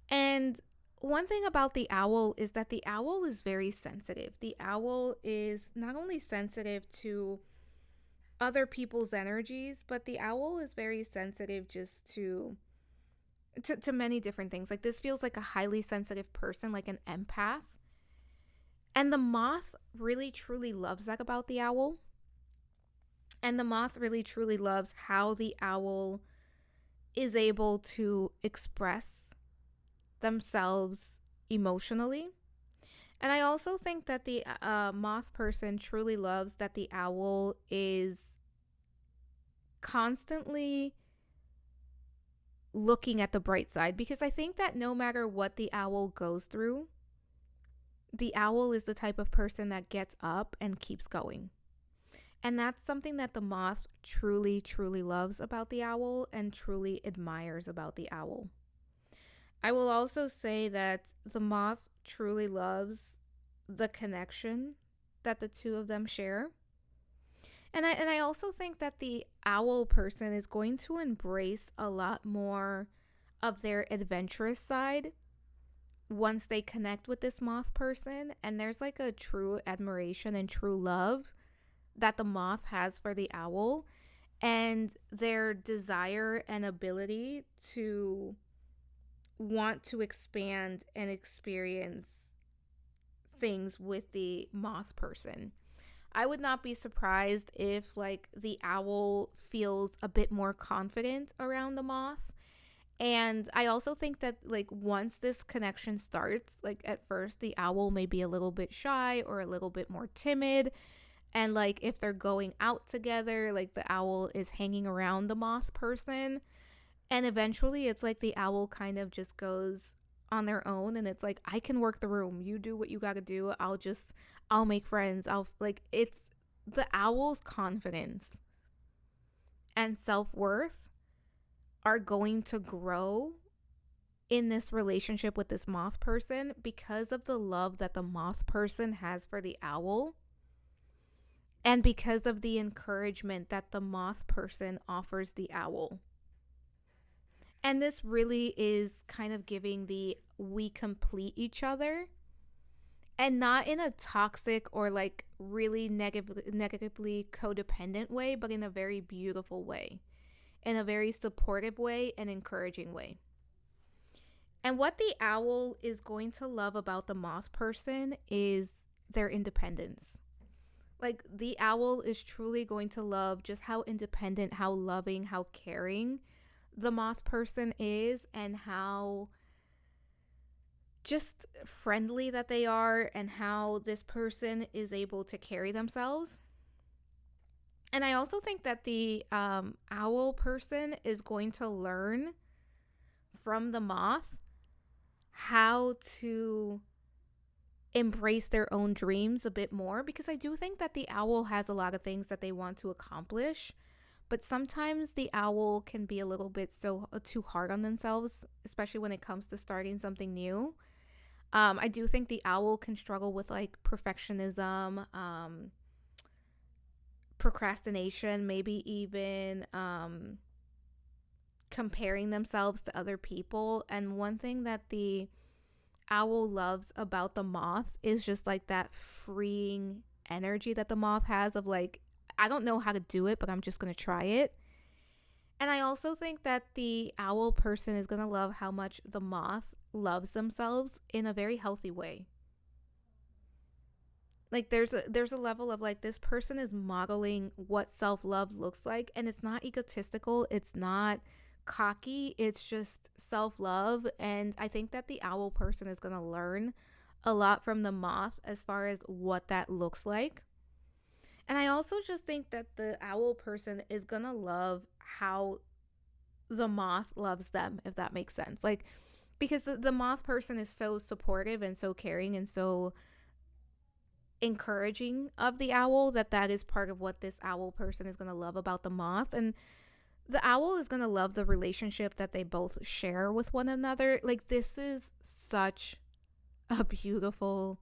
And one thing about the owl is that the owl is very sensitive. The owl is not only sensitive to other people's energies, but the owl is very sensitive just to many different things. Like, this feels like a highly sensitive person, like an empath. And the moth really truly loves that about the owl. And the moth really truly loves how the owl is able to express themselves emotionally. And I also think that the moth person truly loves that the owl is constantly looking at the bright side, because I think that no matter what the owl goes through, the owl is the type of person that gets up and keeps going. And that's something that the moth truly, truly loves about the owl and truly admires about the owl. I will also say that the moth truly loves the connection that the two of them share. And I also think that the owl person is going to embrace a lot more of their adventurous side once they connect with this moth person. And there's like a true admiration and true love that the moth has for the owl, and their desire and ability to want to expand and experience things with the moth person. I would not be surprised if like the owl feels a bit more confident around the moth. And I also think that like once this connection starts, like at first the owl may be a little bit shy or a little bit more timid. And like if they're going out together, like the owl is hanging around the moth person. And eventually it's like the owl kind of just goes on their own, and it's like, I can work the room. You do what you got to do. I'll make friends. It's the owl's confidence and self-worth are going to grow in this relationship with this moth person because of the love that the moth person has for the owl, and because of the encouragement that the moth person offers the owl. And this really is kind of giving the we complete each other, and not in a toxic or like really negatively codependent way, but in a very beautiful way, in a very supportive way and encouraging way. And what the owl is going to love about the moth person is their independence. Like the owl is truly going to love just how independent, how loving, how caring the moth person is, and how just friendly that they are, and how this person is able to carry themselves. And I also think that the owl person is going to learn from the moth how to embrace their own dreams a bit more, because I do think that the owl has a lot of things that they want to accomplish, but sometimes the owl can be a little bit too hard on themselves, especially when it comes to starting something new. I do think the owl can struggle with like perfectionism, procrastination, maybe even comparing themselves to other people. And one thing that the owl loves about the moth is just like that freeing energy that the moth has of like, I don't know how to do it, but I'm just going to try it. And I also think that the owl person is going to love how much the moth loves themselves in a very healthy way. Like there's a level of like this person is modeling what self-love looks like, and it's not egotistical, it's not cocky, it's just self-love. And I think that the owl person is going to learn a lot from the moth as far as what that looks like. And I also just think that the owl person is going to love how the moth loves them, if that makes sense. Like, because the moth person is so supportive and so caring and so encouraging of the owl, that is part of what this owl person is going to love about the moth. And the owl is going to love the relationship that they both share with one another. Like, this is such a beautiful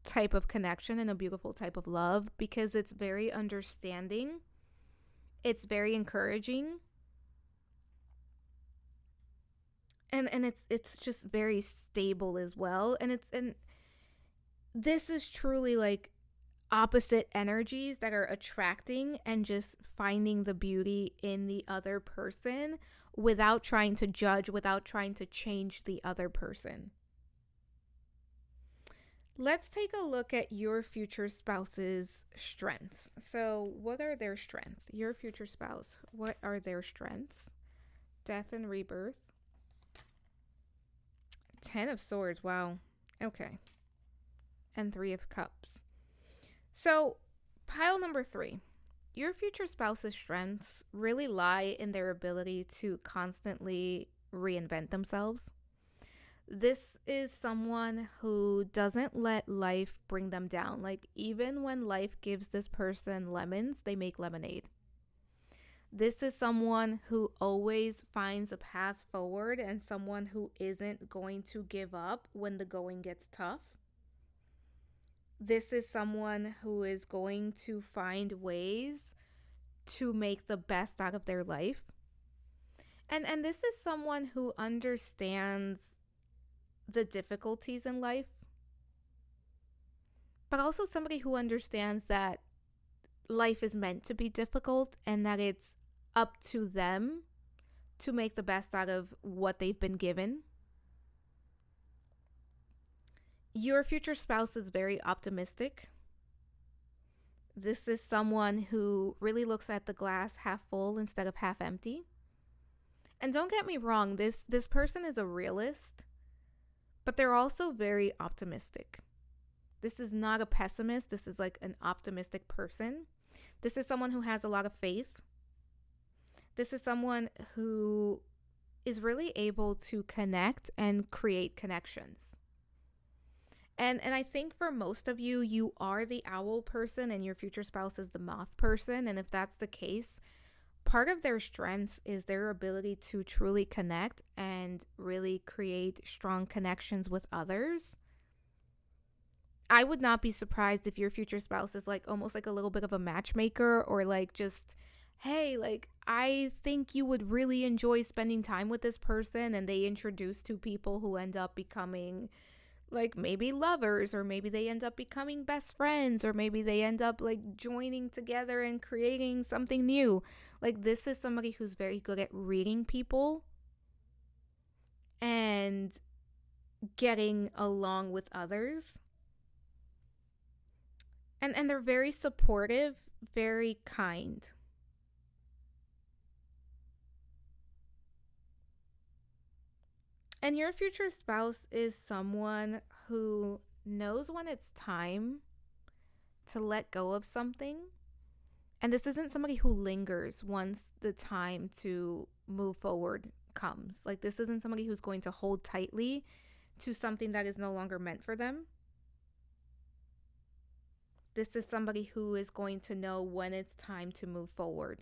type of connection and a beautiful type of love, because it's very understanding, it's very encouraging, and it's just very stable as well. And this is truly like opposite energies that are attracting and just finding the beauty in the other person without trying to judge, without trying to change the other person. Let's take a look at your future spouse's strengths. So, what are their strengths? Your future spouse, what are their strengths? Death and rebirth. 10 of swords. Wow. Okay. And 3 of cups. So, pile number 3. Your future spouse's strengths really lie in their ability to constantly reinvent themselves. This is someone who doesn't let life bring them down. Like, even when life gives this person lemons, they make lemonade. This is someone who always finds a path forward and someone who isn't going to give up when the going gets tough. This is someone who is going to find ways to make the best out of their life. And this is someone who understands the difficulties in life, but also somebody who understands that life is meant to be difficult and that it's up to them to make the best out of what they've been given. Your future spouse is very optimistic. This is someone who really looks at the glass half full instead of half empty. And don't get me wrong, this person is a realist, but they're also very optimistic. This is not a pessimist. This is like an optimistic person. This is someone who has a lot of faith. This is someone who is really able to connect and create connections. And I think for most of you, you are the owl person and your future spouse is the moth person. And if that's the case, part of their strengths is their ability to truly connect and really create strong connections with others. I would not be surprised if your future spouse is like almost like a little bit of a matchmaker, or like just, hey, like, I think you would really enjoy spending time with this person, and they introduce two people who end up becoming like maybe lovers, or maybe they end up becoming best friends, or maybe they end up like joining together and creating something new. Like, this is somebody who's very good at reading people and getting along with others. And they're very supportive, very kind. And your future spouse is someone who knows when it's time to let go of something. And this isn't somebody who lingers once the time to move forward comes. Like, this isn't somebody who's going to hold tightly to something that is no longer meant for them. This is somebody who is going to know when it's time to move forward.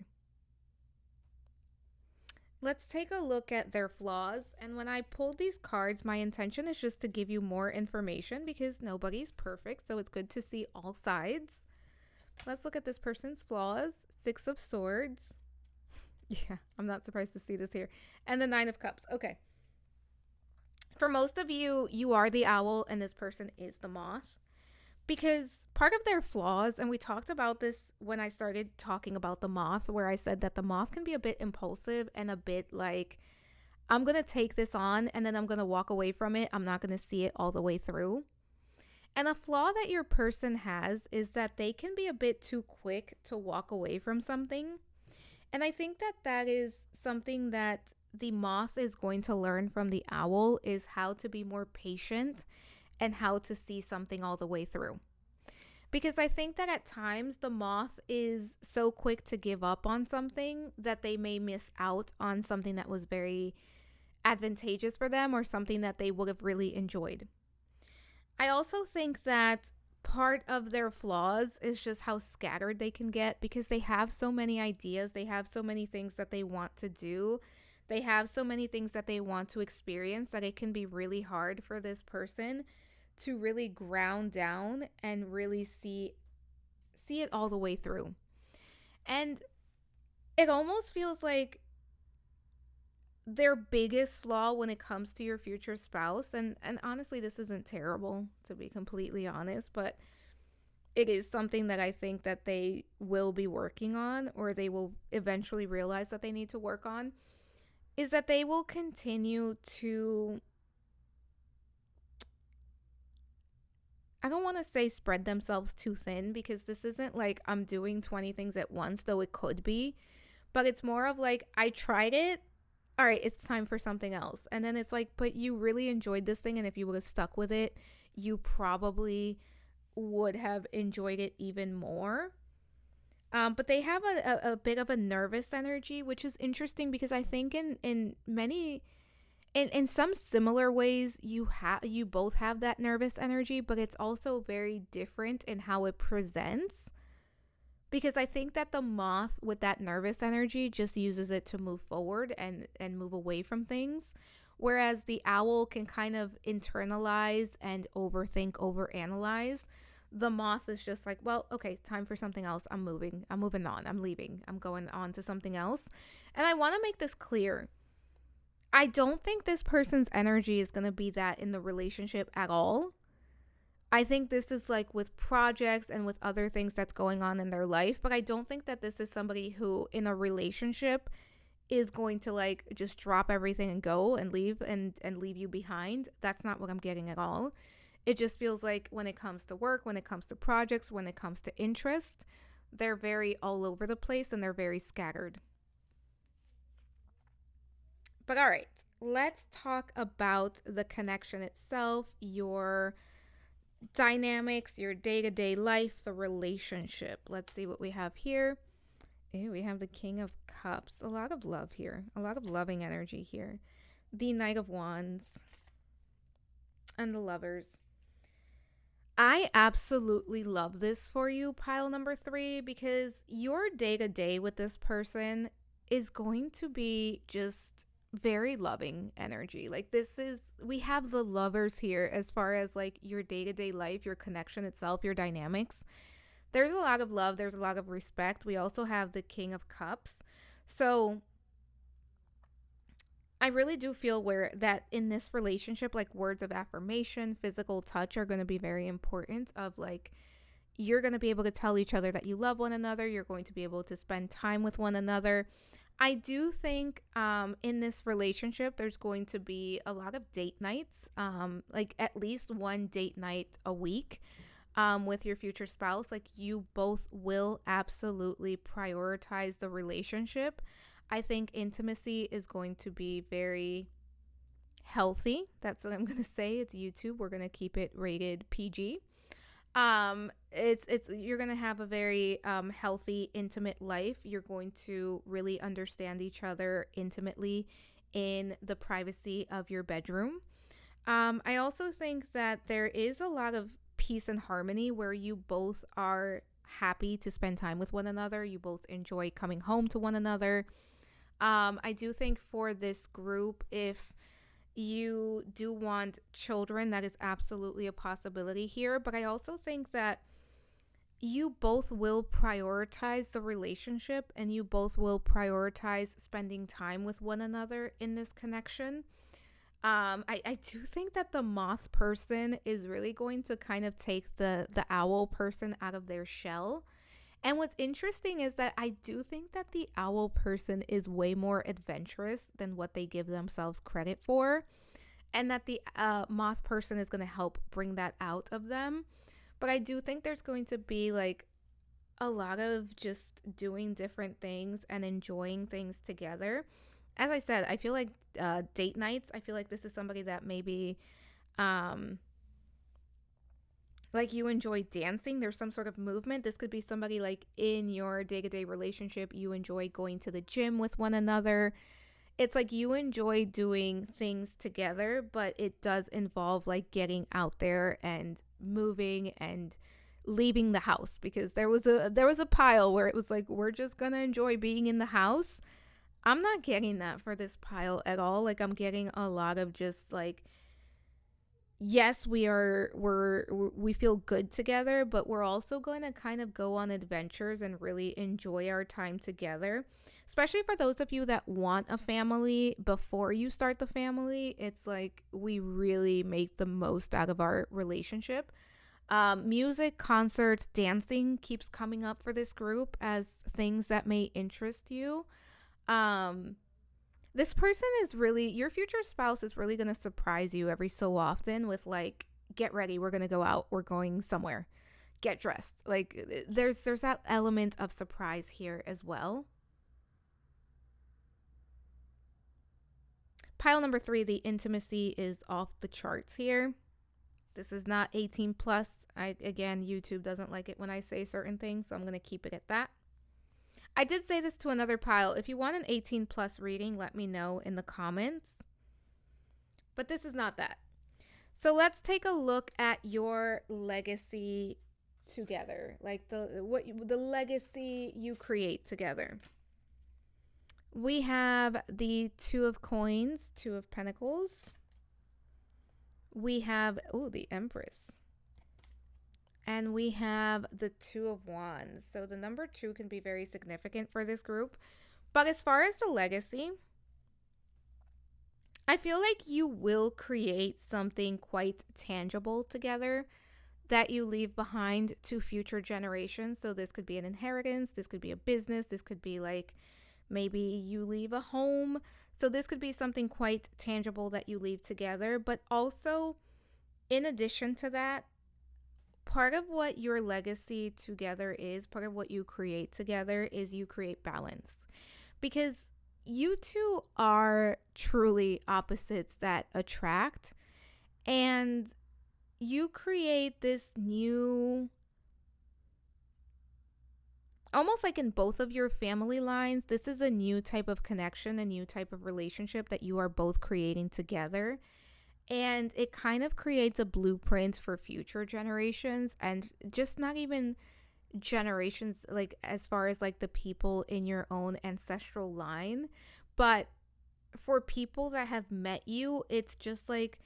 Let's take a look at their flaws. And when I pulled these cards, my intention is just to give you more information because nobody's perfect. So it's good to see all sides. Let's look at this person's flaws. 6 of Swords. Yeah, I'm not surprised to see this here. And the 9 of Cups. Okay. For most of you, you are the owl and this person is the moth. Because part of their flaws, and we talked about this when I started talking about the moth, where I said that the moth can be a bit impulsive and a bit like, I'm going to take this on and then I'm going to walk away from it. I'm not going to see it all the way through. And a flaw that your person has is that they can be a bit too quick to walk away from something. And I think that that is something that the moth is going to learn from the owl, is how to be more patient and how to see something all the way through. Because I think that at times the moth is so quick to give up on something that they may miss out on something that was very advantageous for them or something that they would have really enjoyed. I also think that part of their flaws is just how scattered they can get, because they have so many ideas, they have so many things that they want to do, they have so many things that they want to experience, that it can be really hard for this person to really ground down and really see it all the way through. And it almost feels like their biggest flaw when it comes to your future spouse, and honestly, this isn't terrible, to be completely honest, but it is something that I think that they will be working on, or they will eventually realize that they need to work on, is that they will continue to, I don't want to say spread themselves too thin, because this isn't like I'm doing 20 things at once, though it could be. But it's more of like, I tried it. All right, it's time for something else. And then it's like, but you really enjoyed this thing. And if you would have stuck with it, you probably would have enjoyed it even more. But they have a bit of a nervous energy, which is interesting, because I think in many in some similar ways you both have that nervous energy, but it's also very different in how it presents, because I think that the moth with that nervous energy just uses it to move forward and move away from things, whereas the owl can kind of internalize and overthink, overanalyze. The moth is just like, well, okay, time for something else. I'm moving on, I'm leaving, I'm going on to something else. And I want to make this clear, I don't think this person's energy is going to be that in the relationship at all. I think this is like with projects and with other things that's going on in their life, but I don't think that this is somebody who in a relationship is going to like just drop everything and go and leave and leave you behind. That's not what I'm getting at all. It just feels like when it comes to work, when it comes to projects, when it comes to interest, they're very all over the place and they're very scattered. But all right, let's talk about the connection itself, your dynamics, your day-to-day life, the relationship. Let's see what we have here. Ew, we have the King of Cups. A lot of love here. A lot of loving energy here. The Knight of Wands. And the Lovers. I absolutely love this for you, pile number 3, because your day-to-day with this person is going to be just very loving energy. Like, this is, we have the Lovers here as far as like your day-to-day life, your connection itself, your dynamics. There's a lot of love, there's a lot of respect. We also have the King of Cups. So I really do feel where that in this relationship, like words of affirmation, physical touch are going to be very important. Of like, you're going to be able to tell each other that you love one another. You're going to be able to spend time with one another. I do think in this relationship, there's going to be a lot of date nights, like at least one date night a week with your future spouse. Like, you both will absolutely prioritize the relationship. I think intimacy is going to be very healthy. That's what I'm going to say. It's YouTube. We're going to keep it rated PG. It's you're going to have a very healthy, intimate life. You're going to really understand each other intimately in the privacy of your bedroom. I also think that there is a lot of peace and harmony where you both are happy to spend time with one another. You both enjoy coming home to one another. I do think for this group, if you do want children, that is absolutely a possibility here. But I also think that you both will prioritize the relationship and you both will prioritize spending time with one another in this connection. I do think that the moth person is really going to kind of take the owl person out of their shell. And what's interesting is that I do think that the owl person is way more adventurous than what they give themselves credit for, and that the moth person is going to help bring that out of them. But I do think there's going to be like a lot of just doing different things and enjoying things together. As I said, I feel like date nights, I feel like this is somebody that maybe um, like you enjoy dancing. There's some sort of movement. This could be somebody like in your day to day relationship, you enjoy going to the gym with one another. It's like you enjoy doing things together, but it does involve like getting out there and moving and leaving the house, because there was a pile where it was like we're just going to enjoy being in the house. I'm not getting that for this pile at all. Like I'm getting a lot of just like, yes, we feel good together, but we're also going to kind of go on adventures and really enjoy our time together. Especially for those of you that want a family before you start the family, it's like we really make the most out of our relationship. Music, concerts, dancing keeps coming up for this group as things that may interest you. Um, this person is really, your future spouse is really going to surprise you every so often with like, get ready, we're going to go out, we're going somewhere, get dressed. Like there's that element of surprise here as well. Pile number 3, the intimacy is off the charts here. This is not 18 plus. Again, YouTube doesn't like it when I say certain things, so I'm going to keep it at that. I did say this to another pile. If you want an 18 plus reading, let me know in the comments. But this is not that. So let's take a look at your legacy together. Like the legacy you create together. We have the 2 of coins, 2 of pentacles. We have the Empress. And we have the 2 of wands. So the number 2 can be very significant for this group. But as far as the legacy, I feel like you will create something quite tangible together that you leave behind to future generations. So this could be an inheritance, this could be a business, this could be like maybe you leave a home. So this could be something quite tangible that you leave together. But also, in addition to that, part of what your legacy together is, part of what you create together is you create balance. Because you two are truly opposites that attract, and you create this new, almost like in both of your family lines, this is a new type of connection, a new type of relationship that you are both creating together. And it kind of creates a blueprint for future generations, and just not even generations like as far as like the people in your own ancestral line, but for people that have met you, it's just like,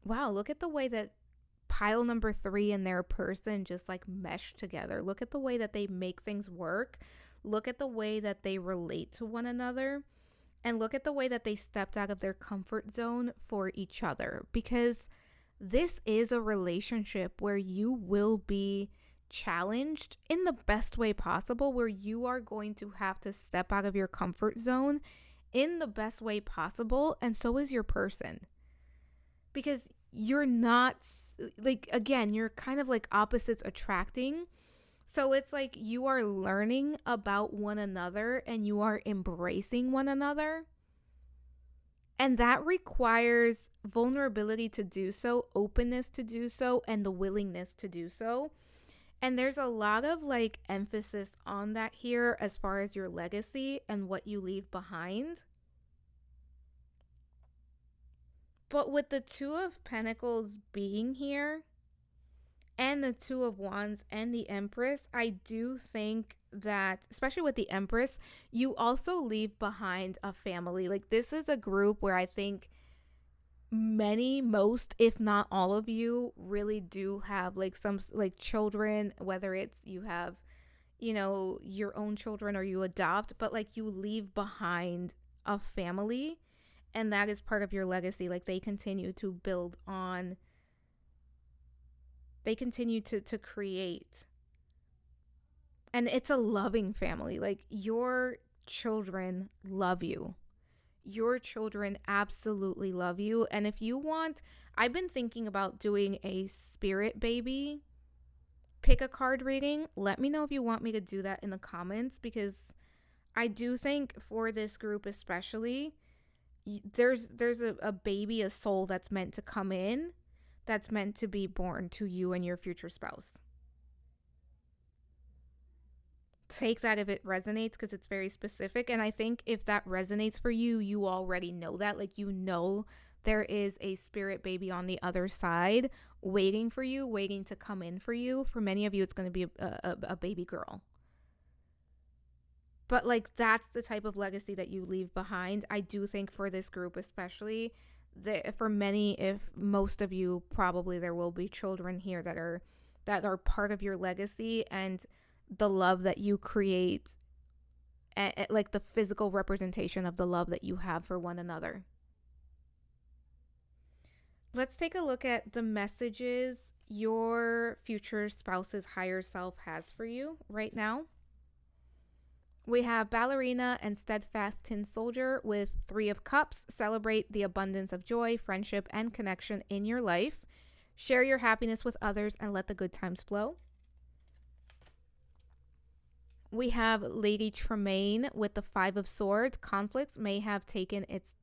wow, look at the way that pile number 3 and their person just like mesh together. Look at the way that they make things work. Look at the way that they relate to one another. And look at the way that they stepped out of their comfort zone for each other. Because this is a relationship where you will be challenged in the best way possible, where you are going to have to step out of your comfort zone in the best way possible. And so is your person. Because you're not, like, again, you're kind of like opposites attracting. So it's like you are learning about one another and you are embracing one another. And that requires vulnerability to do so, openness to do so, and the willingness to do so. And there's a lot of like emphasis on that here as far as your legacy and what you leave behind. But with the 2 of Pentacles being here, and the 2 of Wands and the Empress, I do think that, especially with the Empress, you also leave behind a family. Like this is a group where I think most, if not all of you, really do have like some like children, whether it's you have, your own children or you adopt, but like you leave behind a family. And that is part of your legacy. Like, they continue to build on, they continue to create. And it's a loving family. Like, your children love you. Your children absolutely love you. And if you want, I've been thinking about doing a spirit baby pick a card reading. Let me know if you want me to do that in the comments, because I do think for this group especially, there's a baby, a soul that's meant to come in, that's meant to be born to you and your future spouse. Take that if it resonates, because it's very specific. And I think if that resonates for you, you already know that. Like, you know, there is a spirit baby on the other side waiting for you, waiting to come in for you. For many of you, it's going to be a baby girl. But like, that's the type of legacy that you leave behind. I do think for this group especially, that for many, if most of you, probably there will be children here that are part of your legacy, and the love that you create, like the physical representation of the love that you have for one another. Let's take a look at the messages your future spouse's higher self has for you right now. We have ballerina and steadfast tin soldier with 3 of cups. Celebrate the abundance of joy, friendship, and connection in your life. Share your happiness with others and let the good times flow. We have Lady Tremaine with the 5 of swords. Conflict may have taken its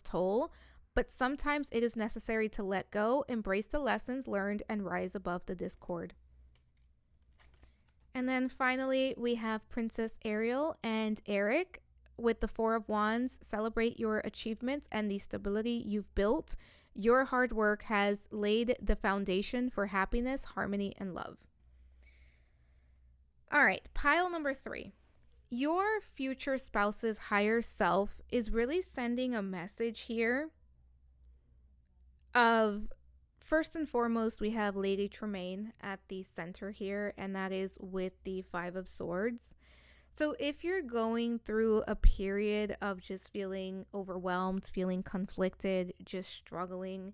toll, but sometimes it is necessary to let go, embrace the lessons learned, and rise above the discord. And then finally, we have Princess Ariel and Eric with the 4 of wands. Celebrate your achievements and the stability you've built. Your hard work has laid the foundation for happiness, harmony, and love. All right, pile number 3. Your future spouse's higher self is really sending a message here of, first and foremost, we have Lady Tremaine at the center here, and that is with the 5 of swords. So if you're going through a period of just feeling overwhelmed, feeling conflicted, just struggling,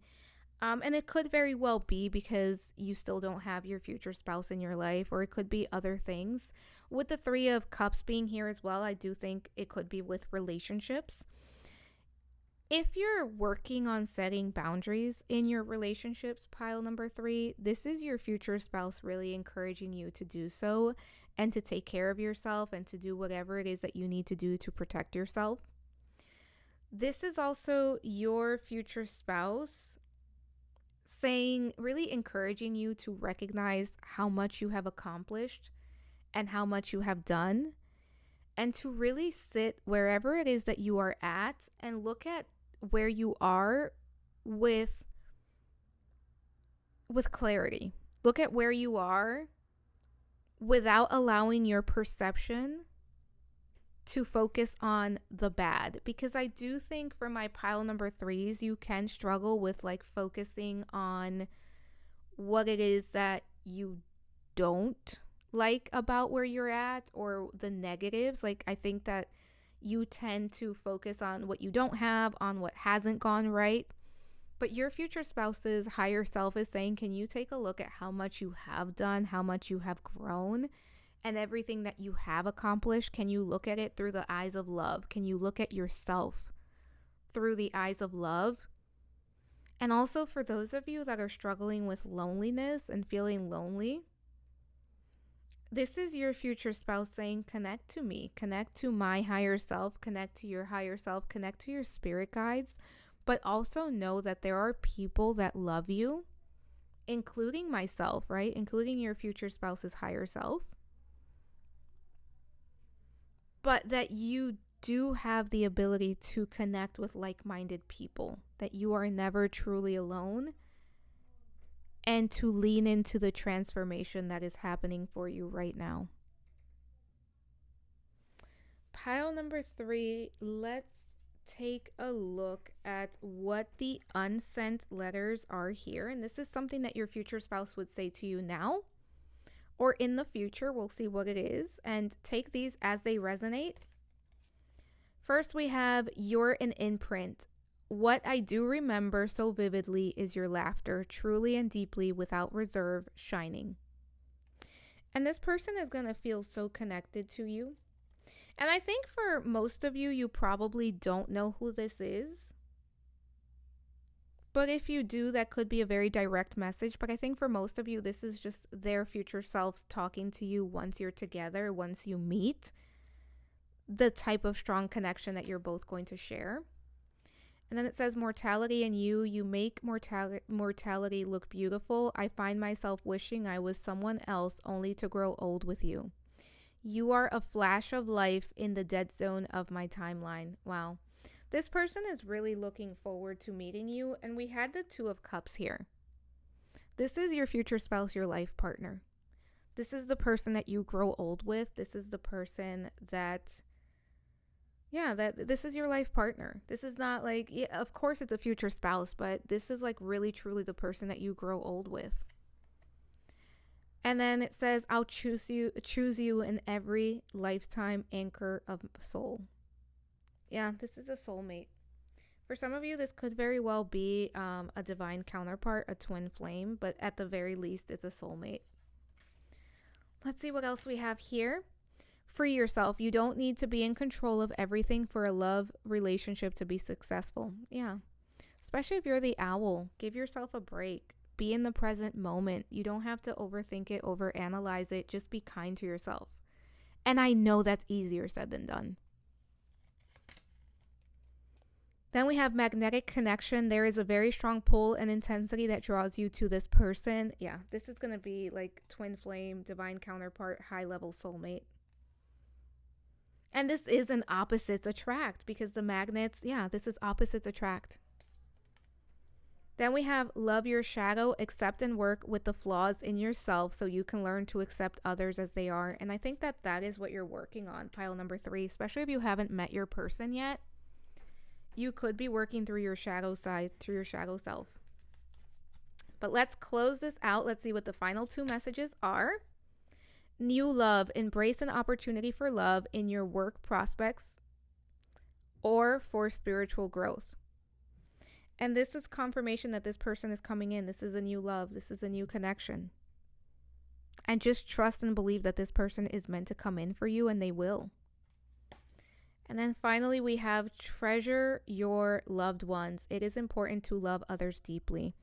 and it could very well be because you still don't have your future spouse in your life, or it could be other things. With the 3 of cups being here as well, I do think it could be with relationships. If you're working on setting boundaries in your relationships, pile number 3, this is your future spouse really encouraging you to do so, and to take care of yourself, and to do whatever it is that you need to do to protect yourself. This is also your future spouse saying, really encouraging you to recognize how much you have accomplished and how much you have done, and to really sit wherever it is that you are at and look at where you are with clarity. Look at where you are without allowing your perception to focus on the bad, because I do think for my pile number 3s, you can struggle with like focusing on what it is that you don't like about where you're at, or the negatives. Like, I think that you tend to focus on what you don't have, on what hasn't gone right. But your future spouse's higher self is saying, can you take a look at how much you have done, how much you have grown, and everything that you have accomplished? Can you look at it through the eyes of love? Can you look at yourself through the eyes of love? And also, for those of you that are struggling with loneliness and feeling lonely, this is your future spouse saying, connect to me, connect to my higher self, connect to your higher self, connect to your spirit guides, but also know that there are people that love you, including myself, right? Including your future spouse's higher self. But that you do have the ability to connect with like-minded people, that you are never truly alone, and to lean into the transformation that is happening for you right now. Pile number 3, let's take a look at what the unsent letters are here. And this is something that your future spouse would say to you now or in the future. We'll see what it is, and take these as they resonate. First, we have you're an imprint. What I do remember so vividly is your laughter, truly and deeply, without reserve, shining. And this person is going to feel so connected to you. And I think for most of you, you probably don't know who this is. But if you do, that could be a very direct message. But I think for most of you, this is just their future selves talking to you once you're together, once you meet, the type of strong connection that you're both going to share. And then it says, mortality and you make mortality look beautiful. I find myself wishing I was someone else only to grow old with you. You are a flash of life in the dead zone of my timeline. Wow. This person is really looking forward to meeting you. And we had the Two of Cups here. This is your future spouse, your life partner. This is the person that you grow old with. This is the person that this is your life partner. This is not like, yeah, of course it's a future spouse, but this is like really truly the person that you grow old with. And then it says, I'll choose you in every lifetime, anchor of soul. Yeah, this is a soulmate. For some of you, this could very well be a divine counterpart, a twin flame, but at the very least, it's a soulmate. Let's see what else we have here. Free yourself. You don't need to be in control of everything for a love relationship to be successful. Yeah. Especially if you're the owl. Give yourself a break. Be in the present moment. You don't have to overthink it, overanalyze it. Just be kind to yourself. And I know that's easier said than done. Then we have magnetic connection. There is a very strong pull and intensity that draws you to this person. Yeah, this is going to be like twin flame, divine counterpart, high level soulmate. And this is an opposites attract because the magnets, this is opposites attract. Then we have love your shadow, accept and work with the flaws in yourself so you can learn to accept others as they are. And I think that is what you're working on, pile number 3, especially if you haven't met your person yet. You could be working through your shadow side, through your shadow self. But let's close this out. Let's see what the final 2 messages are. New love. Embrace an opportunity for love in your work prospects or for spiritual growth. And this is confirmation that this person is coming in. This is a new love. This is a new connection. And just trust and believe that this person is meant to come in for you, and they will. And then finally, we have treasure your loved ones. It is important to love others deeply.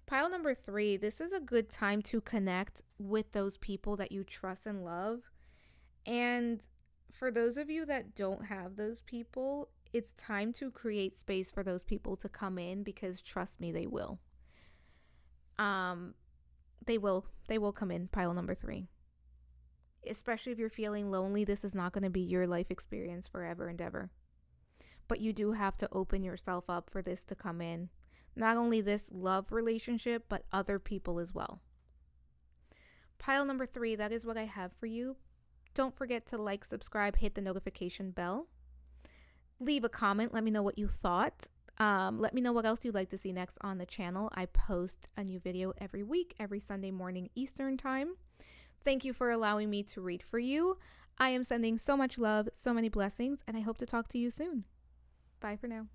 Pile number 3, this is a good time to connect with those people that you trust and love. And for those of you that don't have those people, it's time to create space for those people to come in, because trust me, they will. They will come in, pile number 3. Especially if you're feeling lonely, this is not going to be your life experience forever and ever. But you do have to open yourself up for this to come in. Not only this love relationship, but other people as well. Pile number 3, that is what I have for you. Don't forget to like, subscribe, hit the notification bell. Leave a comment. Let me know what you thought. Let me know what else you'd like to see next on the channel. I post a new video every week, every Sunday morning Eastern time. Thank you for allowing me to read for you. I am sending so much love, so many blessings, and I hope to talk to you soon. Bye for now.